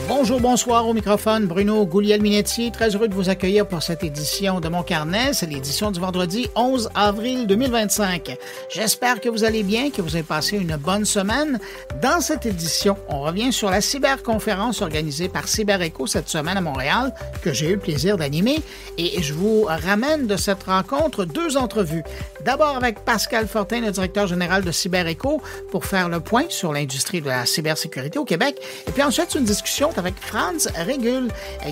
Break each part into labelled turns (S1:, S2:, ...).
S1: Bonjour, bonsoir au microphone, Bruno Guglielminetti. Très heureux de vous accueillir pour cette édition de Mon Carnet. C'est l'édition du vendredi 11 avril 2025. J'espère que vous allez bien, que vous avez passé une bonne semaine. Dans cette édition, on revient sur la cyberconférence organisée par CyberEcho cette semaine à Montréal, que j'ai eu le plaisir d'animer. Et je vous ramène de cette rencontre 2 entrevues. D'abord avec Pascal Fortin, le directeur général de CyberEcho, pour faire le point sur l'industrie de la cybersécurité au Québec. Et puis ensuite, une discussion avec Franz Regul,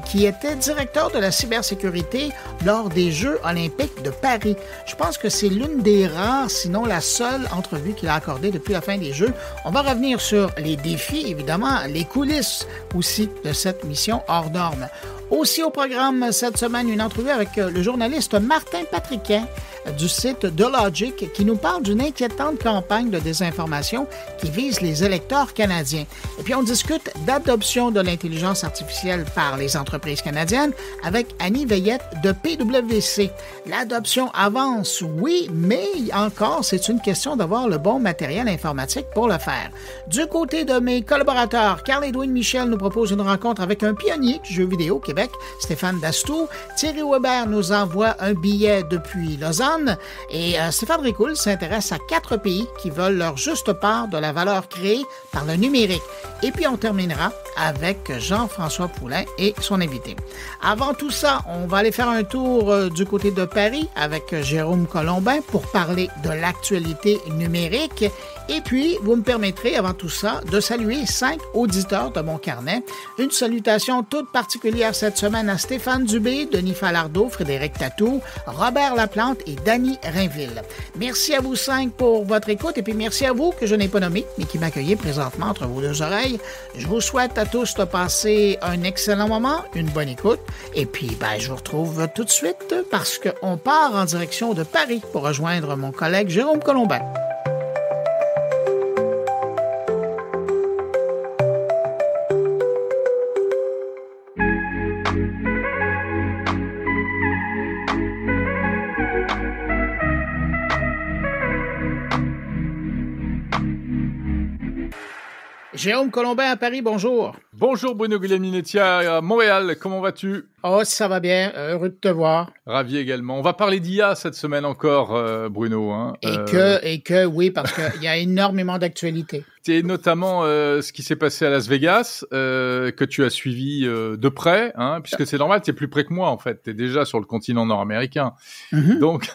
S1: qui était directeur de la cybersécurité lors des Jeux olympiques de Paris. Je pense que c'est l'une des rares, sinon la seule entrevue qu'il a accordée depuis la fin des Jeux. On va revenir sur les défis, évidemment, les coulisses aussi de cette mission hors norme. Aussi au programme cette semaine, une entrevue avec le journaliste Martin Patriquin du site The Logic qui nous parle d'une inquiétante campagne de désinformation qui vise les électeurs canadiens. Et puis on discute d'adoption de l'intelligence artificielle par les entreprises canadiennes avec Annie Veillette de PwC. L'adoption avance, oui, mais encore, c'est une question d'avoir le bon matériel informatique pour le faire. Du côté de mes collaborateurs, Carl-Édouard Michel nous propose une rencontre avec un pionnier du jeu vidéo au Québec, Stéphane Dastou. Thierry Weber nous envoie un billet depuis Lausanne et Stéphane Ricoul s'intéresse à 4 pays qui veulent leur juste part de la valeur créée par le numérique. Et puis on terminera avec Jean-François Poulain et son invité. Avant tout ça, on va aller faire un tour du côté de Paris avec Jérôme Colombin pour parler de l'actualité numérique. Et puis, vous me permettrez, avant tout ça, de saluer 5 auditeurs de Mon Carnet. Une salutation toute particulière cette semaine à Stéphane Dubé, Denis Falardeau, Frédéric Tatou, Robert Laplante et Dany Rainville. Merci à vous 5 pour votre écoute et puis merci à vous que je n'ai pas nommé, mais qui m'accueillez présentement entre vos 2 oreilles. Je vous souhaite à tous de passer un excellent moment, une bonne écoute. Et puis, je vous retrouve tout de suite parce qu'on part en direction de Paris pour rejoindre mon collègue Jérôme Colombin. Jérôme Colombin à Paris, bonjour.
S2: Bonjour Bruno Guglielminetti à Montréal, comment vas-tu?
S1: Oh, ça va bien, heureux de te voir.
S2: Ravi également. On va parler d'IA cette semaine encore, Bruno. Hein.
S1: Et que oui, parce qu'il y a énormément d'actualités.
S2: Et notamment ce qui s'est passé à Las Vegas, que tu as suivi de près, hein, puisque c'est normal, tu es plus près que moi en fait, tu es déjà sur le continent nord-américain. Mm-hmm. Donc,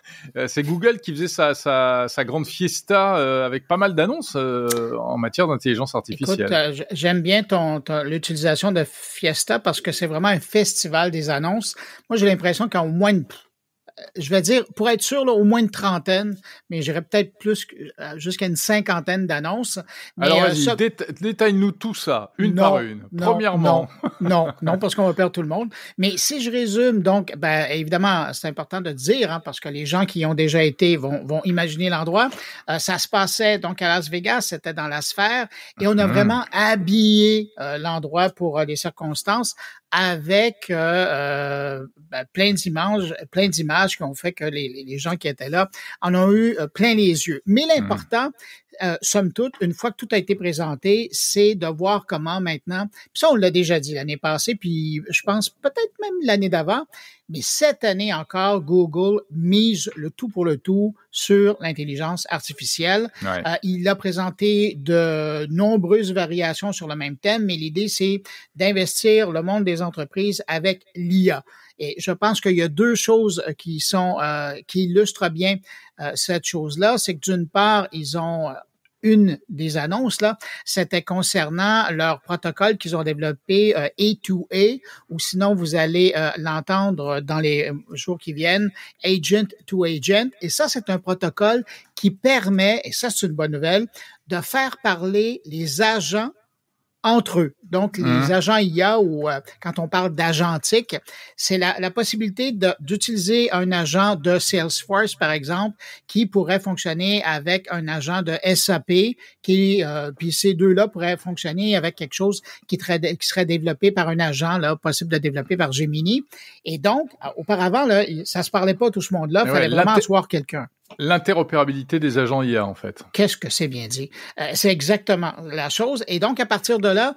S2: c'est Google qui faisait sa grande fiesta avec pas mal d'annonces en matière d'intelligence artificielle.
S1: Écoute, j'aime bien l'utilisation de fiesta parce que c'est vraiment un festival des annonces. Moi, j'ai l'impression qu'en moins je vais dire, pour être sûr, là, au moins une trentaine, mais j'irais peut-être plus jusqu'à une 50aine d'annonces. Mais,
S2: alors, vas-y, détaille-nous tout ça, une par une. Premièrement.
S1: Non, parce qu'on va perdre tout le monde. Mais si je résume, donc, évidemment, c'est important de dire, hein, parce que les gens qui y ont déjà été vont imaginer l'endroit. Ça se passait donc à Las Vegas, c'était dans la Sphère, et on a vraiment habillé l'endroit pour les circonstances avec plein d'images qui ont fait que les gens qui étaient là en ont eu plein les yeux. Mais l'important, somme toute, une fois que tout a été présenté, c'est de voir comment maintenant, puis ça on l'a déjà dit l'année passée, puis je pense peut-être même l'année d'avant, mais cette année encore, Google mise le tout pour le tout sur l'intelligence artificielle. Ouais. Il a présenté de nombreuses variations sur le même thème, mais l'idée, c'est d'investir le monde des entreprises avec l'IA. Et je pense qu'il y a 2 choses qui illustrent bien cette chose-là. C'est que d'une part, ils ont une des annonces, là, c'était concernant leur protocole qu'ils ont développé A2A, ou sinon vous allez l'entendre dans les jours qui viennent, Agent to Agent. Et ça, c'est un protocole qui permet, et ça, c'est une bonne nouvelle, de faire parler les agents entre eux. Donc, les agents IA ou quand on parle d'agentique, c'est la possibilité d'utiliser un agent de Salesforce, par exemple, qui pourrait fonctionner avec un agent de SAP, puis ces deux-là pourraient fonctionner avec quelque chose qui serait développé par un agent, là, possible de développer par Gemini. Et donc, auparavant, là, ça se parlait pas tout ce monde-là, il fallait vraiment asseoir quelqu'un.
S2: L'interopérabilité des agents IA, en fait.
S1: Qu'est-ce que c'est bien dit? C'est exactement la chose. Et donc, à partir de là,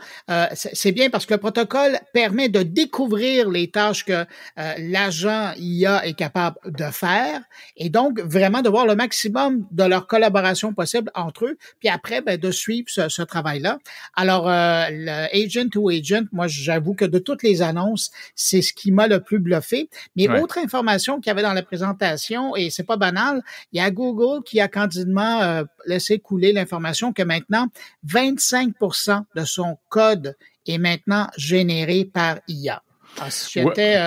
S1: c'est bien parce que le protocole permet de découvrir les tâches que l'agent IA est capable de faire et donc vraiment de voir le maximum de leur collaboration possible entre eux, puis après, de suivre ce travail-là. Alors, le agent to agent, moi, j'avoue que de toutes les annonces, c'est ce qui m'a le plus bluffé. Mais autre information qu'il y avait dans la présentation, et c'est pas banal, il y a Google qui a candidement laissé couler l'information que maintenant, 25% de son code est maintenant généré par IA. Alors, si j'étais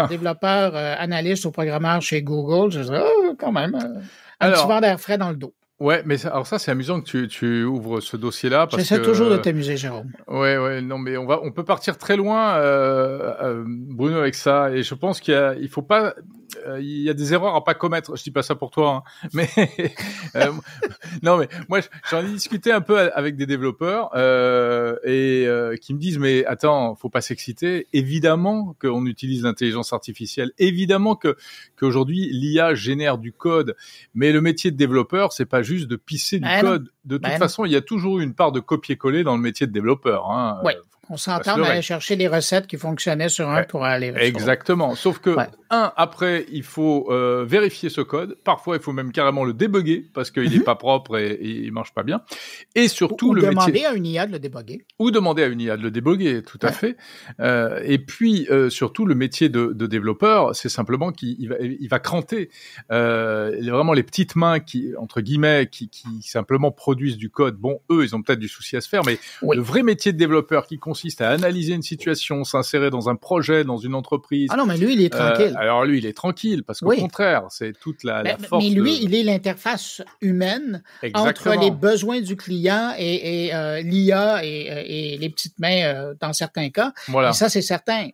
S1: développeur, analyste ou programmeur chez Google, je dirais, quand même, petit vent d'air frais dans le dos.
S2: Ouais, mais alors ça, c'est amusant que tu ouvres ce dossier-là.
S1: J'essaie toujours de t'amuser, Jérôme.
S2: Ouais, non, mais on peut partir très loin, Bruno, avec ça. Et je pense il faut pas, il y a des erreurs à pas commettre. Je dis pas ça pour toi, hein, mais non, mais moi, j'en ai discuté un peu avec des développeurs qui me disent, mais attends, faut pas s'exciter. Évidemment qu'on utilise l'intelligence artificielle. Évidemment qu'aujourd'hui l'IA génère du code, mais le métier de développeur, c'est pas juste de pisser du code. De toute façon, il y a toujours une part de copier-coller dans le métier de développeur. Hein.
S1: Oui. On s'entend d'aller chercher des recettes qui fonctionnaient sur un pour aller...
S2: Exactement. Sauf que, après, il faut vérifier ce code. Parfois, il faut même carrément le débugger parce qu'il n'est pas propre et il marche pas bien. Et surtout,
S1: ou demander à une IA de le débugger.
S2: Ou demander à une IA de le débugger, tout à fait. Et puis, surtout, le métier de développeur, c'est simplement qu'il va cranter vraiment les petites mains qui, entre guillemets, qui simplement produisent du code. Bon, eux, ils ont peut-être du souci à se faire, mais le vrai métier de développeur qui consiste à analyser une situation, s'insérer dans un projet, dans une entreprise.
S1: Ah non, mais lui, il est tranquille.
S2: Alors lui, il est tranquille parce qu'au contraire, c'est toute la force.
S1: Mais lui, il est l'interface humaine entre les besoins du client et l'IA et les petites mains dans certains cas.
S2: Voilà.
S1: Et ça, c'est certain.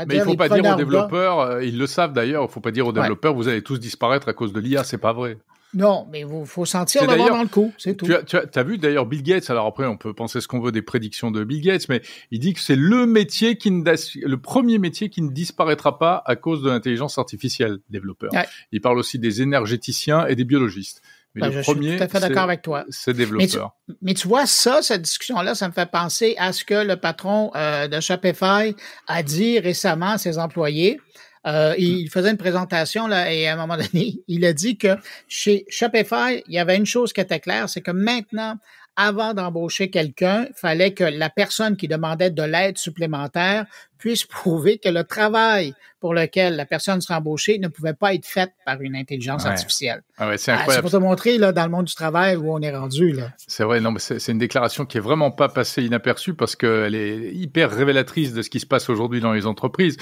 S2: Mais il faut pas dire aux développeurs, ils le savent d'ailleurs, il faut pas dire aux développeurs, vous allez tous disparaître à cause de l'IA, c'est pas vrai.
S1: Non, mais il faut sentir le vent dans le coup, c'est tout.
S2: Tu as vu d'ailleurs Bill Gates, alors après on peut penser ce qu'on veut des prédictions de Bill Gates, mais il dit que c'est le premier métier qui ne disparaîtra pas à cause de l'intelligence artificielle, développeur. Ouais. Il parle aussi des énergéticiens et des biologistes. Mais le premier,
S1: je suis tout à fait d'accord avec toi.
S2: C'est développeur.
S1: Mais tu vois, cette discussion-là, ça me fait penser à ce que le patron de Shopify a dit récemment à ses employés. Il faisait une présentation là et à un moment donné, il a dit que chez Shopify, il y avait une chose qui était claire, c'est que maintenant, avant d'embaucher quelqu'un, il fallait que la personne qui demandait de l'aide supplémentaire puisse prouver que le travail pour lequel la personne sera embauchée ne pouvait pas être fait par une intelligence artificielle.
S2: C'est incroyable.
S1: C'est pour te montrer là, dans le monde du travail où on est rendu. Là.
S2: C'est vrai, non, mais c'est une déclaration qui est vraiment pas passée inaperçue parce qu'elle est hyper révélatrice de ce qui se passe aujourd'hui dans les entreprises.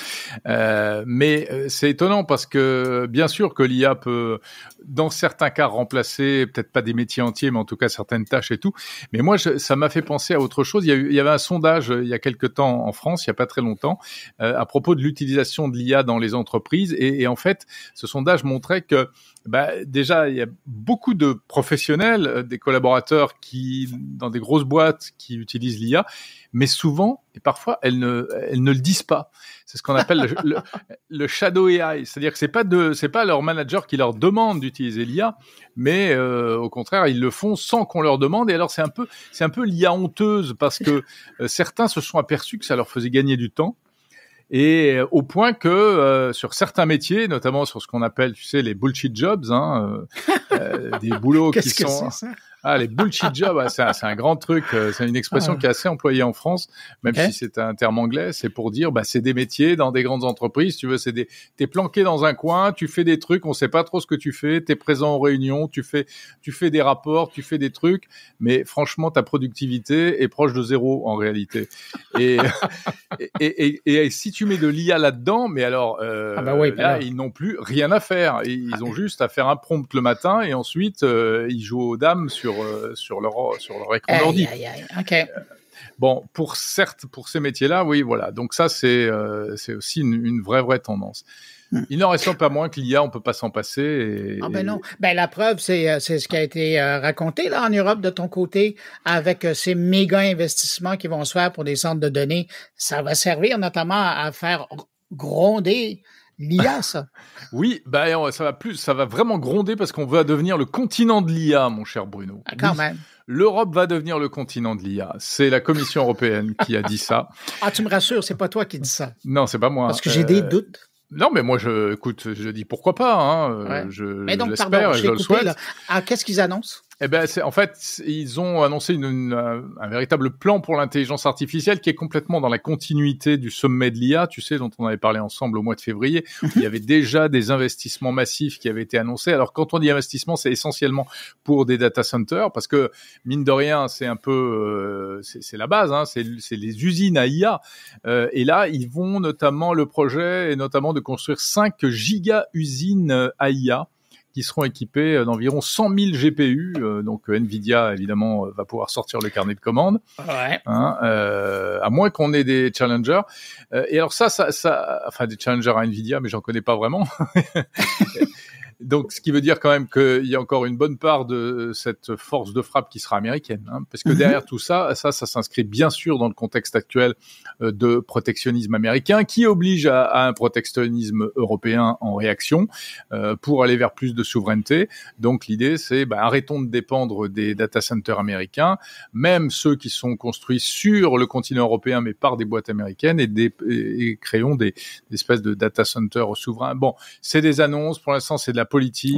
S2: Mais c'est étonnant parce que bien sûr que l'IA peut, dans certains cas, remplacer peut-être pas des métiers entiers, mais en tout cas certaines tâches et tout. Mais moi, ça m'a fait penser à autre chose. Il y avait un sondage il y a quelque temps en France, il y a pas très longtemps, à propos de l'utilisation de l'IA dans les entreprises. Et en fait, ce sondage montrait que déjà, il y a beaucoup de professionnels, des collaborateurs dans des grosses boîtes qui utilisent l'IA, mais souvent, et parfois, elles ne le disent pas. C'est ce qu'on appelle le shadow AI. C'est-à-dire que c'est pas leur manager qui leur demande d'utiliser l'IA, mais au contraire, ils le font sans qu'on leur demande. Et alors, c'est un peu l'IA honteuse parce que certains se sont aperçus que ça leur faisait gagner du temps. Et au point que sur certains métiers, notamment sur ce qu'on appelle, tu sais, les bullshit jobs, des boulots qui sont... les bullshit jobs, c'est un grand truc. C'est une expression qui est assez employée en France, même si c'est un terme anglais. C'est pour dire, c'est des métiers dans des grandes entreprises. Tu veux, t'es planqué dans un coin, tu fais des trucs, on sait pas trop ce que tu fais. T'es présent aux réunions, tu fais des rapports, tu fais des trucs, mais franchement, ta productivité est proche de zéro en réalité. Et si tu mets de l'IA là-dedans, mais alors là, ils n'ont plus rien à faire. Ils ont juste à faire un prompt le matin et ensuite ils jouent aux dames sur leur écran d'ordi.
S1: Okay.
S2: Bon, pour ces métiers-là, oui, voilà. Donc ça, c'est aussi une vraie tendance. Il n'en reste pas moins que l'IA, on peut pas s'en passer.
S1: Non. La preuve, c'est ce qui a été raconté là en Europe de ton côté avec ces méga investissements qui vont se faire pour des centres de données. Ça va servir notamment à faire gronder l'IA, ça.
S2: Oui, ça va vraiment gronder parce qu'on va devenir le continent de l'IA, mon cher Bruno.
S1: Ah, quand même.
S2: L'Europe va devenir le continent de l'IA. C'est la Commission européenne qui a dit ça.
S1: Ah, tu me rassures, c'est pas toi qui dis ça.
S2: Non, c'est pas moi.
S1: Parce que j'ai des doutes.
S2: Non, mais moi, je dis pourquoi pas. Hein,
S1: Mais donc,
S2: l'espère et je le souhaite.
S1: Là. Ah, qu'est-ce qu'ils annoncent?
S2: Eh ben, en fait, ils ont annoncé un véritable plan pour l'intelligence artificielle qui est complètement dans la continuité du sommet de l'IA, tu sais, dont on avait parlé ensemble au mois de février. Il y avait déjà des investissements massifs qui avaient été annoncés. Alors, quand on dit investissement, c'est essentiellement pour des data centers, parce que, mine de rien, c'est un peu, c'est la base, hein, c'est les usines à IA. Et là, ils vont notamment, le projet est notamment de construire 5 giga-usines à IA, qui seront équipés d'environ 100 000 GPU. Donc Nvidia, évidemment, va pouvoir sortir le carnet de commandes.
S1: Ouais.
S2: Hein, à moins qu'on ait des challengers. Et alors enfin des challengers à Nvidia, mais j'en connais pas vraiment. Donc, ce qui veut dire quand même qu'il y a encore une bonne part de cette force de frappe qui sera américaine, hein, parce que derrière tout ça s'inscrit bien sûr dans le contexte actuel de protectionnisme américain, qui oblige à un protectionnisme européen en réaction pour aller vers plus de souveraineté. Donc, l'idée, c'est arrêtons de dépendre des data centers américains, même ceux qui sont construits sur le continent européen, mais par des boîtes américaines, et créons des espèces de data centers souverains. Bon, c'est des annonces, pour l'instant, c'est de la politique,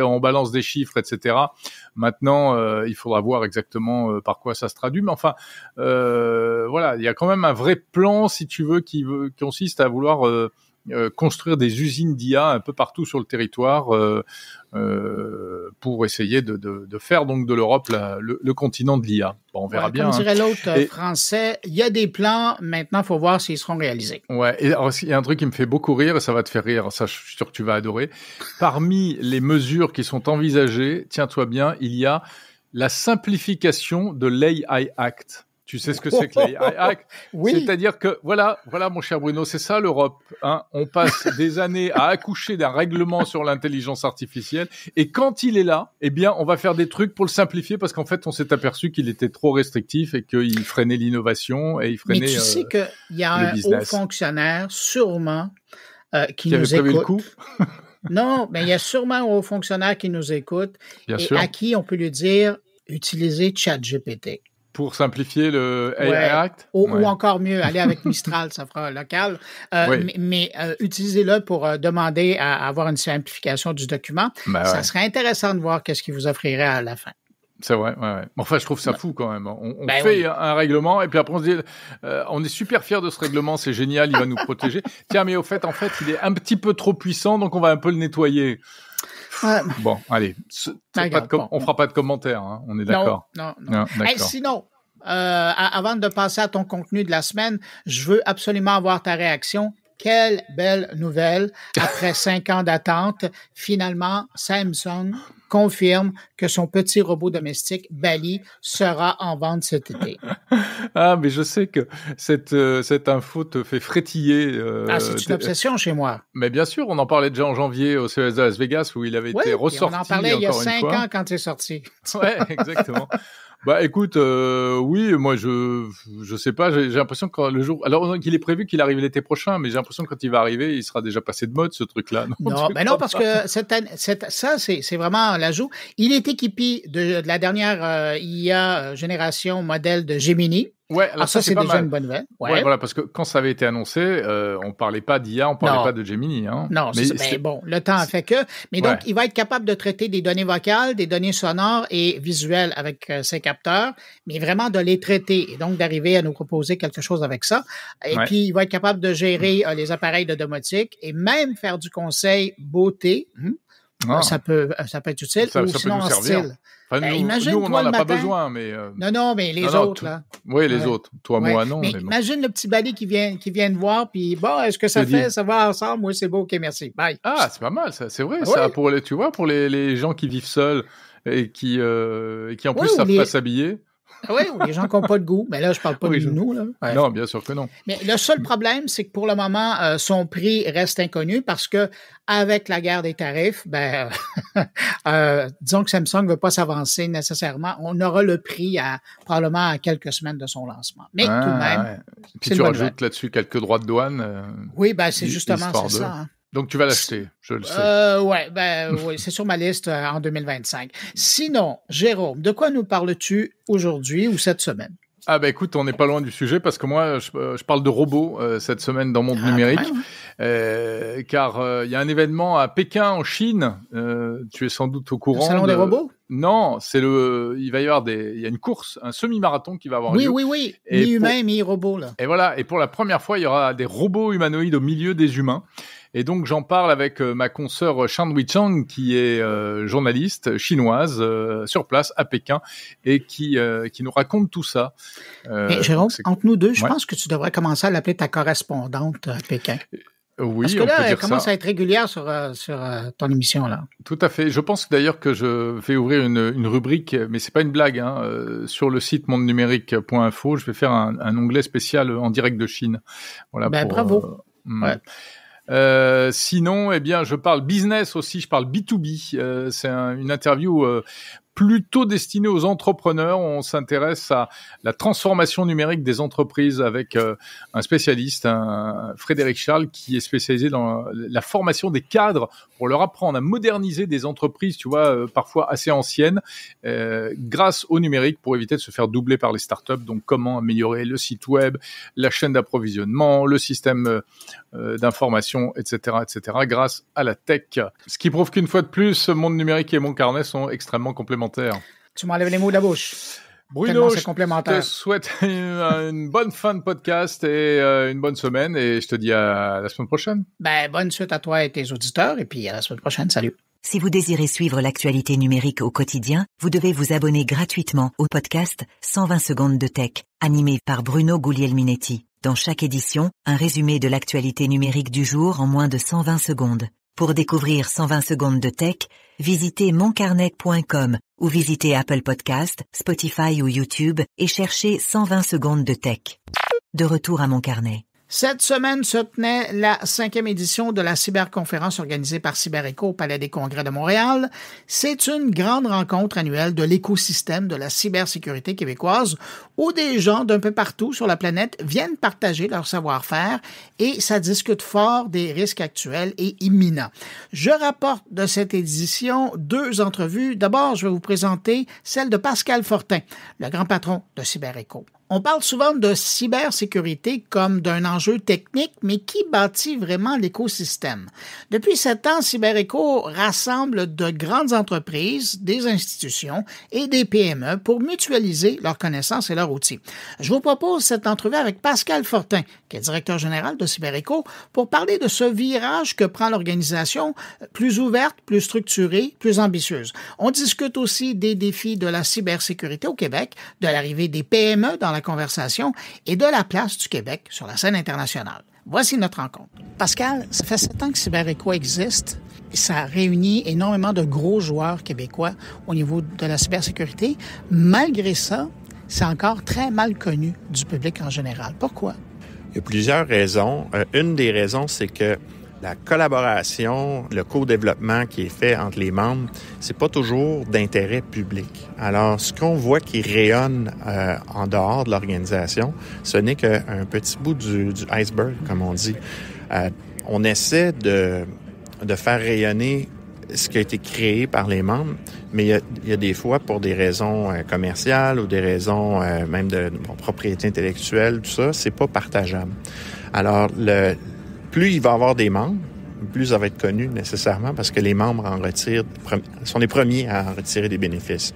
S2: on balance des chiffres, etc. Maintenant, il faudra voir exactement par quoi ça se traduit. Mais enfin, voilà, il y a quand même un vrai plan, si tu veux, qui consiste à vouloir construire des usines d'IA un peu partout sur le territoire pour essayer de faire donc de l'Europe le continent de l'IA. Bon, on verra bien.
S1: Comme dirait l'autre français, il y a des plans, maintenant il faut voir s'ils seront réalisés.
S2: Ouais, et alors, il y a un truc qui me fait beaucoup rire, et ça va te faire rire, ça je suis sûr que tu vas adorer. Parmi les mesures qui sont envisagées, tiens-toi bien, il y a la simplification de l'AI Act. Tu sais ce que c'est que l'AI Act?
S1: Oui.
S2: C'est-à-dire que, voilà, mon cher Bruno, c'est ça l'Europe. Hein. On passe des années à accoucher d'un règlement sur l'intelligence artificielle, et quand il est là, eh bien, on va faire des trucs pour le simplifier, parce qu'en fait, on s'est aperçu qu'il était trop restrictif et qu'il freinait l'innovation et il freinait.
S1: Mais tu sais qu'il y a un haut fonctionnaire, sûrement, qui nous
S2: avait prévu
S1: écoute.
S2: Le coup.
S1: Non, mais il y a sûrement un haut fonctionnaire qui nous écoute
S2: Bien
S1: et
S2: sûr.
S1: à qui on peut lui dire utilisez ChatGPT.
S2: Pour simplifier le AI Act?
S1: Ou encore mieux, aller avec Mistral, ça fera local. Mais utilisez-le pour demander à avoir une simplification du document. Ça serait intéressant de voir qu'est-ce qu'il vous offrirait à la fin.
S2: C'est vrai, ouais. Enfin, je trouve ça fou quand même. On fait un règlement et puis après on se dit, on est super fiers de ce règlement, c'est génial, il va nous protéger. Tiens, mais en fait, il est un petit peu trop puissant, donc on va un peu le nettoyer. Bon, allez, on fera pas de commentaires, hein, on est d'accord.
S1: Non. Hey, sinon, avant de passer à ton contenu de la semaine, je veux absolument avoir ta réaction. Quelle belle nouvelle. Après 5 ans d'attente, finalement, Samsung confirme que son petit robot domestique, Bali, sera en vente cet été.
S2: Ah, mais je sais que cette info te fait frétiller.
S1: C'est une obsession chez moi.
S2: Mais bien sûr, on en parlait déjà en janvier au CES de Las Vegas où il avait été ressorti.
S1: On en parlait il y a 5 ans quand c'est sorti.
S2: Ouais, exactement. Écoute, oui, moi je sais pas, j'ai l'impression que le jour, alors qu'il est prévu qu'il arrive l'été prochain, mais j'ai l'impression que quand il va arriver, il sera déjà passé de mode ce truc-là.
S1: Non, parce que ça c'est vraiment l'ajout. Il est équipé de la dernière IA génération modèle de Gemini.
S2: Ouais, alors
S1: ça c'est
S2: pas
S1: déjà
S2: mal.
S1: Une bonne nouvelle.
S2: Ouais, voilà, parce que quand ça avait été annoncé, on parlait pas d'IA, on parlait pas de Gemini, hein.
S1: Non, mais bon, le temps a fait que. Mais donc, il va être capable de traiter des données vocales, des données sonores et visuelles avec ses capteurs, mais vraiment de les traiter et donc d'arriver à nous proposer quelque chose avec ça. Et puis, il va être capable de gérer les appareils de domotique et même faire du conseil beauté. Ça peut être utile, ou sinon en style.
S2: Enfin, nous, on n'en a pas besoin, mais...
S1: Non, mais les autres, là.
S2: Oui, les autres. Toi, moi, non.
S1: Mais imagine le petit Bali qui vient de voir, puis bon, est-ce que ça va ensemble? Moi, c'est beau, ok, merci, bye.
S2: Ah, c'est pas mal, ça, c'est vrai, ça, tu vois, pour les gens qui vivent seuls et qui en plus savent pas s'habiller.
S1: Oui, ou les gens qui n'ont pas de goût. Mais là, je parle pas de nous. Là.
S2: Ouais. Non, bien sûr que non.
S1: Mais le seul problème, c'est que pour le moment, son prix reste inconnu parce que avec la guerre des tarifs, disons que Samsung ne veut pas s'avancer nécessairement. On aura le prix probablement à quelques semaines de son lancement. Mais tout de même,
S2: Puis tu rajoutes là-dessus quelques droits de douane.
S1: Oui, c'est justement ça. Hein.
S2: Donc, tu vas l'acheter, je le sais.
S1: Oui, c'est sur ma liste en 2025. Sinon, Jérôme, de quoi nous parles-tu aujourd'hui ou cette semaine?
S2: Ah ben écoute, on n'est pas loin du sujet parce que moi, je parle de robots cette semaine dans Monde Numérique, car il y a un événement à Pékin, en Chine. Tu es sans doute au courant.
S1: Le salon des robots?
S2: Non, il va y avoir il y a une course, un semi-marathon qui va avoir lieu.
S1: Oui. Mi-humain, mi-robot, là.
S2: Et voilà. Et pour la première fois, il y aura des robots humanoïdes au milieu des humains. Et donc, j'en parle avec ma consoeur Shan-Hui Chang, qui est journaliste chinoise sur place à Pékin et qui nous raconte tout ça.
S1: Mais Jérôme, entre nous deux, je pense que tu devrais commencer à l'appeler ta correspondante à Pékin.
S2: Oui,
S1: parce que là, elle commence à être régulière sur ton émission, là.
S2: Tout à fait. Je pense d'ailleurs que je vais ouvrir une rubrique, mais c'est pas une blague, sur le site mondenumérique.info. Je vais faire un onglet spécial en direct de Chine. Voilà.
S1: Bravo. Ouais.
S2: Sinon, je parle business aussi, je parle B2B. C'est une interview plutôt destinée aux entrepreneurs. On s'intéresse à la transformation numérique des entreprises avec un spécialiste, Frédéric Charles, qui est spécialisé dans la formation des cadres pour leur apprendre à moderniser des entreprises, tu vois, parfois assez anciennes, grâce au numérique pour éviter de se faire doubler par les startups. Donc, comment améliorer le site web, la chaîne d'approvisionnement, le système d'information, etc., grâce à la tech. Ce qui prouve qu'une fois de plus, Monde Numérique et Mon Carnet sont extrêmement complémentaires.
S1: Tu m'enlèves les mots de la bouche.
S2: Bruno, je te souhaite une bonne fin de podcast et une bonne semaine et je te dis à la semaine prochaine.
S1: Bonne suite à toi et tes auditeurs et puis à la semaine prochaine. Salut.
S3: Si vous désirez suivre l'actualité numérique au quotidien, vous devez vous abonner gratuitement au podcast 120 secondes de tech, animé par Bruno Guglielminetti. Dans chaque édition, un résumé de l'actualité numérique du jour en moins de 120 secondes. Pour découvrir 120 secondes de tech, visitez moncarnet.com ou visitez Apple Podcast, Spotify ou YouTube et cherchez 120 secondes de tech. De retour à Mon Carnet.
S1: Cette semaine se tenait la 5e édition de la cyberconférence organisée par CyberEco au Palais des Congrès de Montréal. C'est une grande rencontre annuelle de l'écosystème de la cybersécurité québécoise où des gens d'un peu partout sur la planète viennent partager leur savoir-faire et ça discute fort des risques actuels et imminents. Je rapporte de cette édition 2 entrevues. D'abord, je vais vous présenter celle de Pascal Fortin, le grand patron de CyberEco. On parle souvent de cybersécurité comme d'un enjeu technique, mais qui bâtit vraiment l'écosystème? Depuis 7 ans, CyberEco rassemble de grandes entreprises, des institutions et des PME pour mutualiser leurs connaissances et leurs outils. Je vous propose cette entrevue avec Pascal Fortin, qui est directeur général de CyberEco, pour parler de ce virage que prend l'organisation, plus ouverte, plus structurée, plus ambitieuse. On discute aussi des défis de la cybersécurité au Québec, de l'arrivée des PME dans la conversation et de la place du Québec sur la scène internationale. Voici notre rencontre. Pascal, ça fait 7 ans que CyberEco existe. Ça réunit énormément de gros joueurs québécois au niveau de la cybersécurité. Malgré ça, c'est encore très mal connu du public en général. Pourquoi?
S4: Il y a plusieurs raisons. Une des raisons, c'est que la collaboration, le co-développement qui est fait entre les membres, c'est pas toujours d'intérêt public. Alors, ce qu'on voit qui rayonne en dehors de l'organisation, ce n'est qu'un petit bout du iceberg, comme on dit. On essaie de faire rayonner ce qui a été créé par les membres, mais il y a des fois, pour des raisons commerciales ou des raisons même de propriété intellectuelle, tout ça, c'est pas partageable. Alors, plus il va y avoir des membres, plus ça va être connu nécessairement parce que les membres sont les premiers à en retirer des bénéfices.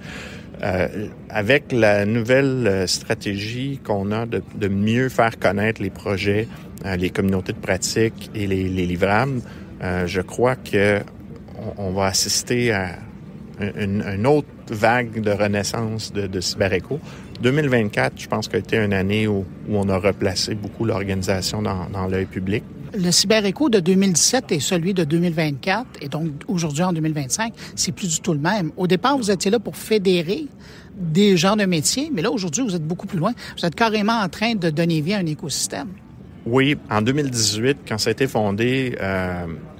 S4: Avec la nouvelle stratégie qu'on a de mieux faire connaître les projets, les communautés de pratique et les livrables, je crois que on va assister à une autre vague de renaissance de CyberEco. 2024, je pense, qu'a été une année où on a replacé beaucoup l'organisation dans l'œil public.
S1: Le CyberEco de 2017 et celui de 2024, et donc aujourd'hui en 2025, c'est plus du tout le même. Au départ, vous étiez là pour fédérer des gens de métier, mais là, aujourd'hui, vous êtes beaucoup plus loin. Vous êtes carrément en train de donner vie à un écosystème.
S4: Oui, en 2018, quand ça a été fondé,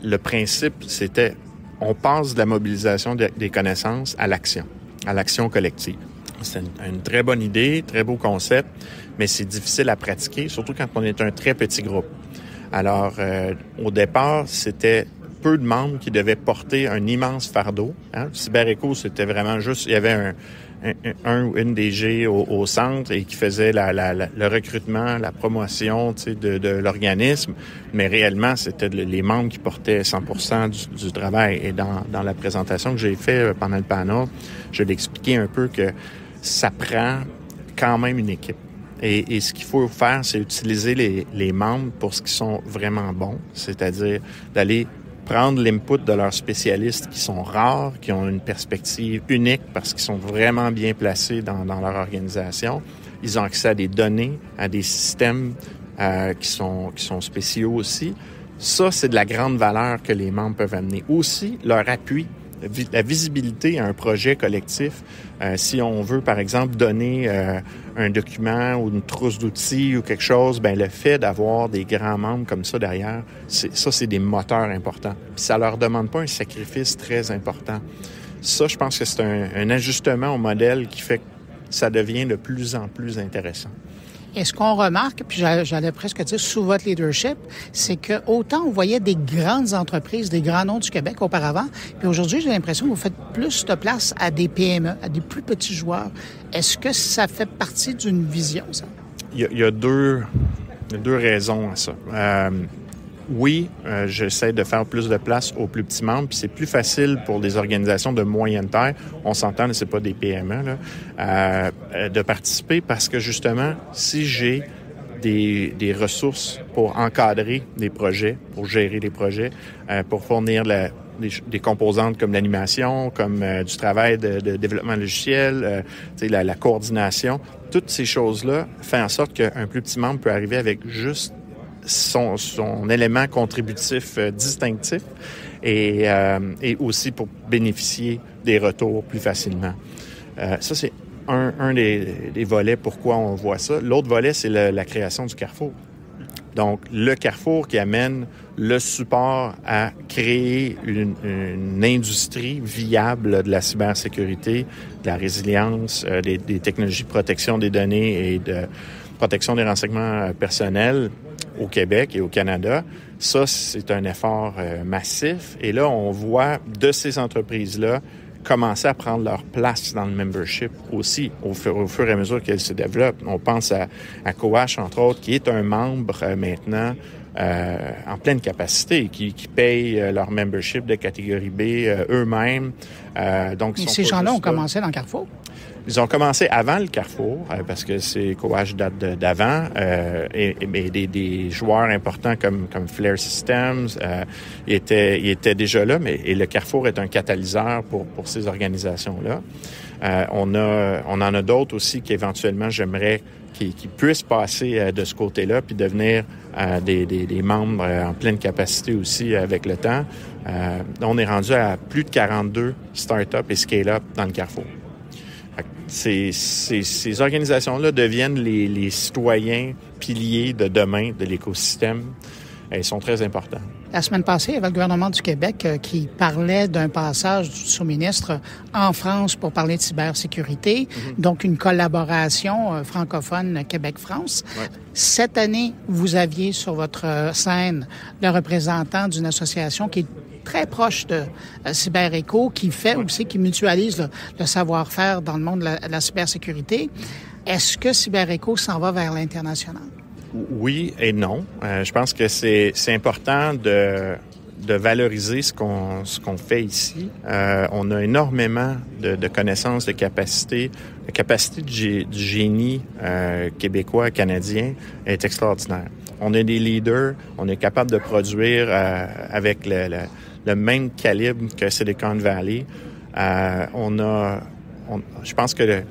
S4: le principe, c'était on passe de la mobilisation des connaissances à l'action collective. C'est une très bonne idée, très beau concept, mais c'est difficile à pratiquer, surtout quand on est un très petit groupe. Alors, au départ, c'était peu de membres qui devaient porter un immense fardeau. CyberEco, c'était vraiment juste, il y avait un ou une DG au centre et qui faisait le recrutement, la promotion de l'organisme, mais réellement, c'était les membres qui portaient 100% du travail. Et dans la présentation que j'ai faite pendant le panel, je l'ai expliqué un peu que ça prend quand même une équipe. Et ce qu'il faut faire, c'est utiliser les membres pour ce qu'ils sont vraiment bons, c'est-à-dire d'aller prendre l'input de leurs spécialistes qui sont rares, qui ont une perspective unique parce qu'ils sont vraiment bien placés dans leur organisation. Ils ont accès à des données, à des systèmes qui sont spéciaux aussi. Ça, c'est de la grande valeur que les membres peuvent amener. Aussi, leur appui, la visibilité à un projet collectif. Si on veut, par exemple, donner un document ou une trousse d'outils ou quelque chose, ben le fait d'avoir des grands membres comme ça derrière, c'est des moteurs importants. Puis ça leur demande pas un sacrifice très important. Ça, je pense que c'est un ajustement au modèle qui fait que ça devient de plus en plus intéressant.
S1: Et ce qu'on remarque, puis j'allais presque dire sous votre leadership, c'est que autant on voyait des grandes entreprises, des grands noms du Québec auparavant, puis aujourd'hui, j'ai l'impression que vous faites plus de place à des PME, à des plus petits joueurs. Est-ce que ça fait partie d'une vision, ça?
S4: Il y a deux raisons à ça. Oui, j'essaie de faire plus de place aux plus petits membres, puis c'est plus facile pour des organisations de moyenne taille, on s'entend, c'est pas des PME, là, de participer parce que justement, si j'ai des ressources pour encadrer des projets, pour gérer des projets, pour fournir des composantes comme l'animation, comme du travail de développement logiciel, la coordination, toutes ces choses-là font en sorte qu'un plus petit membre peut arriver avec juste son élément contributif distinctif et aussi pour bénéficier des retours plus facilement. Ça, c'est un des volets pourquoi on voit ça. L'autre volet, c'est la création du Carrefour. Donc, le Carrefour qui amène le support à créer une industrie viable de la cybersécurité, de la résilience, des technologies de protection des données et de protection des renseignements personnels au Québec et au Canada. Ça, c'est un effort massif. Et là, on voit de ces entreprises-là commencer à prendre leur place dans le membership aussi au fur et à mesure qu'elles se développent. On pense à Coach, entre autres, qui est un membre maintenant en pleine capacité, qui paye leur membership de catégorie B eux-mêmes.
S1: Donc, et ces gens-là ont commencé dans Carrefour?
S4: Ils ont commencé avant le Carrefour, parce que Coach date d'avant, mais des joueurs importants comme Flare Systems ils étaient déjà là, et le Carrefour est un catalyseur pour ces organisations-là. On en a d'autres aussi qui éventuellement j'aimerais qui puissent passer de ce côté-là puis devenir des membres en pleine capacité aussi avec le temps. On est rendu à plus de 42 start-up et scale-up dans le Carrefour. Ces organisations-là deviennent les citoyens piliers de demain de l'écosystème. Ils sont très importants.
S1: La semaine passée, il y avait le gouvernement du Québec qui parlait d'un passage du sous-ministre en France pour parler de cybersécurité, donc une collaboration francophone Québec-France. Ouais. Cette année, vous aviez sur votre scène le représentant d'une association qui est très proche de CyberEco, qui fait aussi, qui mutualise le savoir-faire dans le monde de la cybersécurité. Est-ce que CyberEco s'en va vers l'international?
S4: Oui et non. Je pense que c'est important de valoriser ce qu'on fait ici. On a énormément de connaissances, de capacités. La capacité du génie québécois, canadien est extraordinaire. On est des leaders, on est capable de produire avec le même calibre que Silicon Valley. Je pense que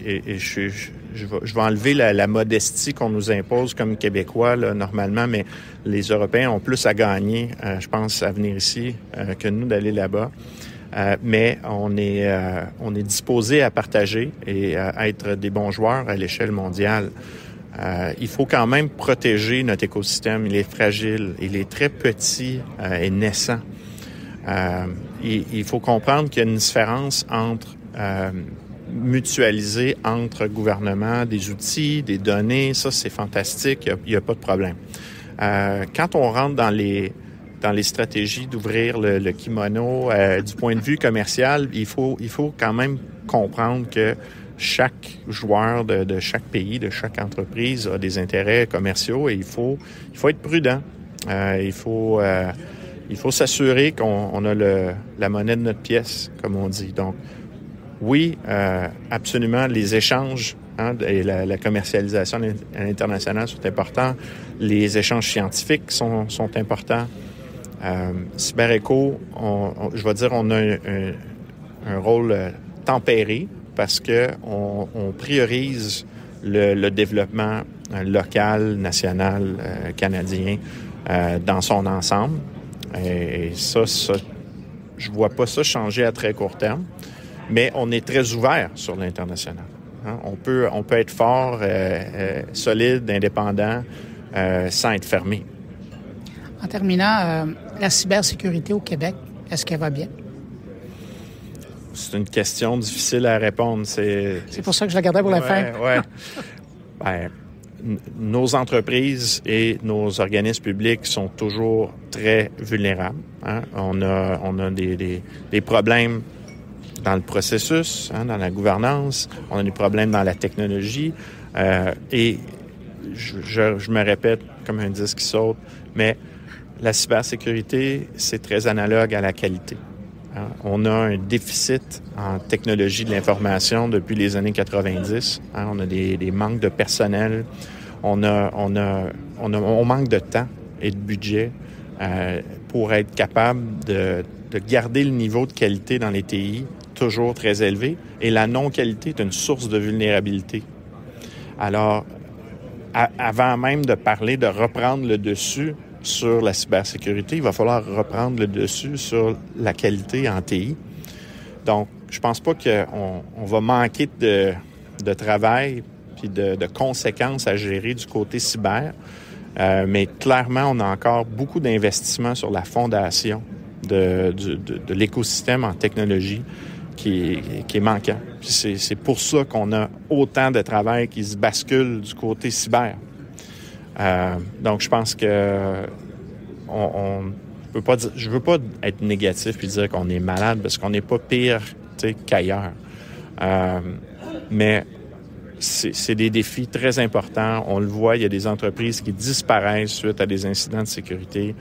S4: je vais enlever la modestie qu'on nous impose comme Québécois là, normalement, mais les Européens ont plus à gagner, je pense, à venir ici que nous d'aller là-bas. Mais on est disposé à partager et à être des bons joueurs à l'échelle mondiale. Il faut quand même protéger notre écosystème. Il est fragile, il est très petit et naissant. Il faut comprendre qu'il y a une différence entre mutualiser entre gouvernements des outils, des données, ça c'est fantastique, il n'y a pas de problème. Quand on rentre dans les stratégies d'ouvrir le kimono du point de vue commercial, il faut quand même comprendre que chaque joueur de chaque pays, de chaque entreprise a des intérêts commerciaux et il faut être prudent. Il faut s'assurer qu'on a la monnaie de notre pièce, comme on dit. Donc, oui, absolument, les échanges et la commercialisation à l'international sont importants. Les échanges scientifiques sont importants. CyberEcho, je vais dire, on a un rôle tempéré parce que on priorise le développement local, national, canadien dans son ensemble. Et ça, je vois pas ça changer à très court terme, mais on est très ouvert sur l'international. On peut être fort, solide, indépendant, sans être fermé.
S1: En terminant, la cybersécurité au Québec, est-ce qu'elle va bien?
S4: C'est une question difficile à répondre. C'est
S1: pour ça que je la gardais pour la fin.
S4: Oui. Nos entreprises et nos organismes publics sont toujours très vulnérables. On a des problèmes dans le processus, dans la gouvernance. On a des problèmes dans la technologie. Et je me répète comme un disque qui saute, mais la cybersécurité, c'est très analogue à la qualité. On a un déficit en technologie de l'information depuis les années 90. On a des manques de personnel. On manque de temps et de budget pour être capable de garder le niveau de qualité dans les TI toujours très élevé. Et la non-qualité est une source de vulnérabilité. Alors, avant même de parler de reprendre le dessus sur la cybersécurité, il va falloir reprendre le dessus sur la qualité en TI. Donc, je pense pas qu'on va manquer de travail puis de conséquences à gérer du côté cyber. Mais clairement, on a encore beaucoup d'investissements sur la fondation de l'écosystème en technologie qui est manquant. Puis c'est pour ça qu'on a autant de travail qui se bascule du côté cyber. Donc, je pense que on peut pas dire, je veux pas être négatif puis dire qu'on est malade parce qu'on n'est pas pire qu'ailleurs. Mais c'est des défis très importants. On le voit, il y a des entreprises qui disparaissent suite à des incidents de sécurité.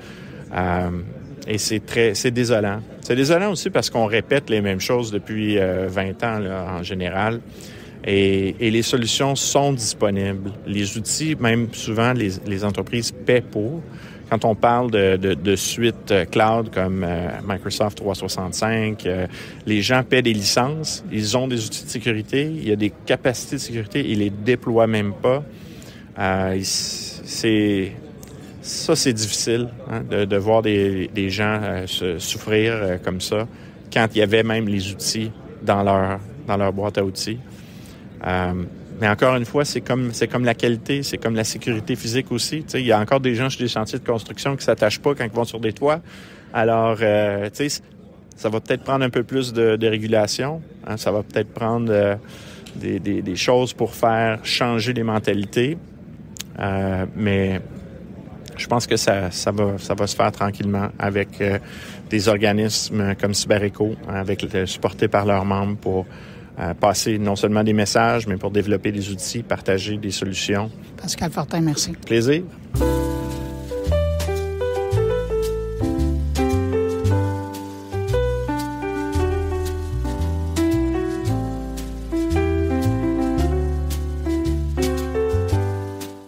S4: Et c'est désolant. C'est désolant aussi parce qu'on répète les mêmes choses depuis 20 ans là, en général. Et les solutions sont disponibles. Les outils, même souvent, les entreprises paient pour. Quand on parle de suites cloud comme Microsoft 365, les gens paient des licences, ils ont des outils de sécurité, il y a des capacités de sécurité, ils les déploient même pas. C'est difficile de voir des gens souffrir comme ça quand il y avait même les outils dans leur boîte à outils. Mais encore une fois, c'est comme la qualité, c'est comme la sécurité physique aussi. Tu sais, il y a encore des gens sur des chantiers de construction qui s'attachent pas quand ils vont sur des toits. Alors, tu sais, ça va peut-être prendre un peu plus de régulation. Ça va peut-être prendre des choses pour faire changer les mentalités. Mais je pense que ça va se faire tranquillement avec des organismes comme CyberEcho, supportés par leurs membres pour passer non seulement des messages, mais pour développer des outils, partager des solutions.
S1: Pascal Fortin, merci.
S4: Plaisir.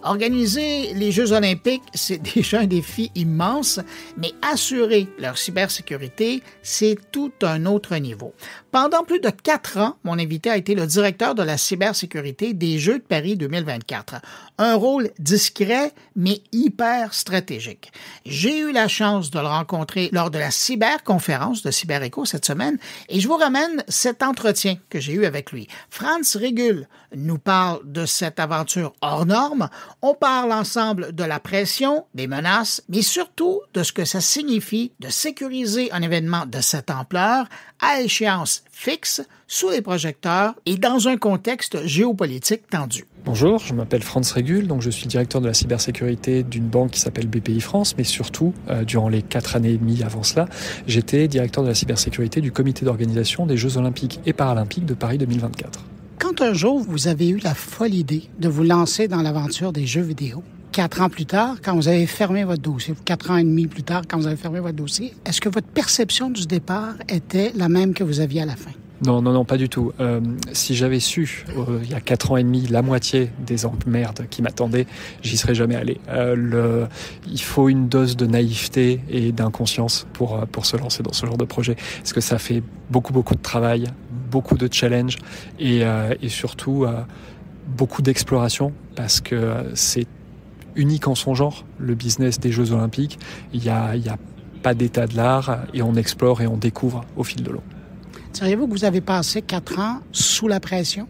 S1: Organiser les Jeux olympiques, c'est déjà un défi immense, mais assurer leur cybersécurité, c'est tout un autre niveau. Pendant plus de 4 ans, mon invité a été le directeur de la cybersécurité des Jeux de Paris 2024. Un rôle discret, mais hyper stratégique. J'ai eu la chance de le rencontrer lors de la cyberconférence de CyberEcho cette semaine et je vous ramène cet entretien que j'ai eu avec lui. Franz Regul nous parle de cette aventure hors norme. On parle ensemble de la pression, des menaces, mais surtout de ce que ça signifie de sécuriser un événement de cette ampleur à échéance fixe, sous les projecteurs et dans un contexte géopolitique tendu.
S5: Bonjour, je m'appelle Franz Régul, donc je suis directeur de la cybersécurité d'une banque qui s'appelle BPI France, mais surtout, durant les 4 années et demie avant cela, j'étais directeur de la cybersécurité du comité d'organisation des Jeux Olympiques et Paralympiques de Paris 2024.
S1: Quand un jour vous avez eu la folle idée de vous lancer dans l'aventure des jeux vidéo, 4 ans plus tard, quand vous avez fermé votre dossier, 4 ans et demi plus tard, quand vous avez fermé votre dossier, est-ce que votre perception du départ était la même que vous aviez à la fin?
S5: Non, pas du tout. Si j'avais su, il y a 4 ans et demi, la moitié des emmerdes qui m'attendaient, j'y serais jamais allé. Il faut une dose de naïveté et d'inconscience pour se lancer dans ce genre de projet. Parce que ça fait beaucoup de travail, beaucoup de challenges et surtout beaucoup d'exploration parce que c'est unique en son genre, le business des Jeux Olympiques. Il y a pas d'état de l'art et on explore et on découvre au fil de l'eau.
S1: Diriez-vous que vous avez passé 4 ans sous la pression?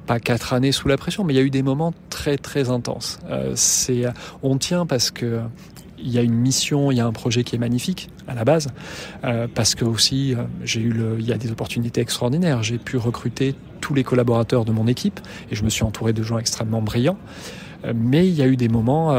S5: Pas 4 années sous la pression, mais il y a eu des moments très intenses. On tient parce que il y a une mission, il y a un projet qui est magnifique à la base, parce que aussi il y a des opportunités extraordinaires. J'ai pu recruter tous les collaborateurs de mon équipe et je me suis entouré de gens extrêmement brillants. Mais il y a eu des moments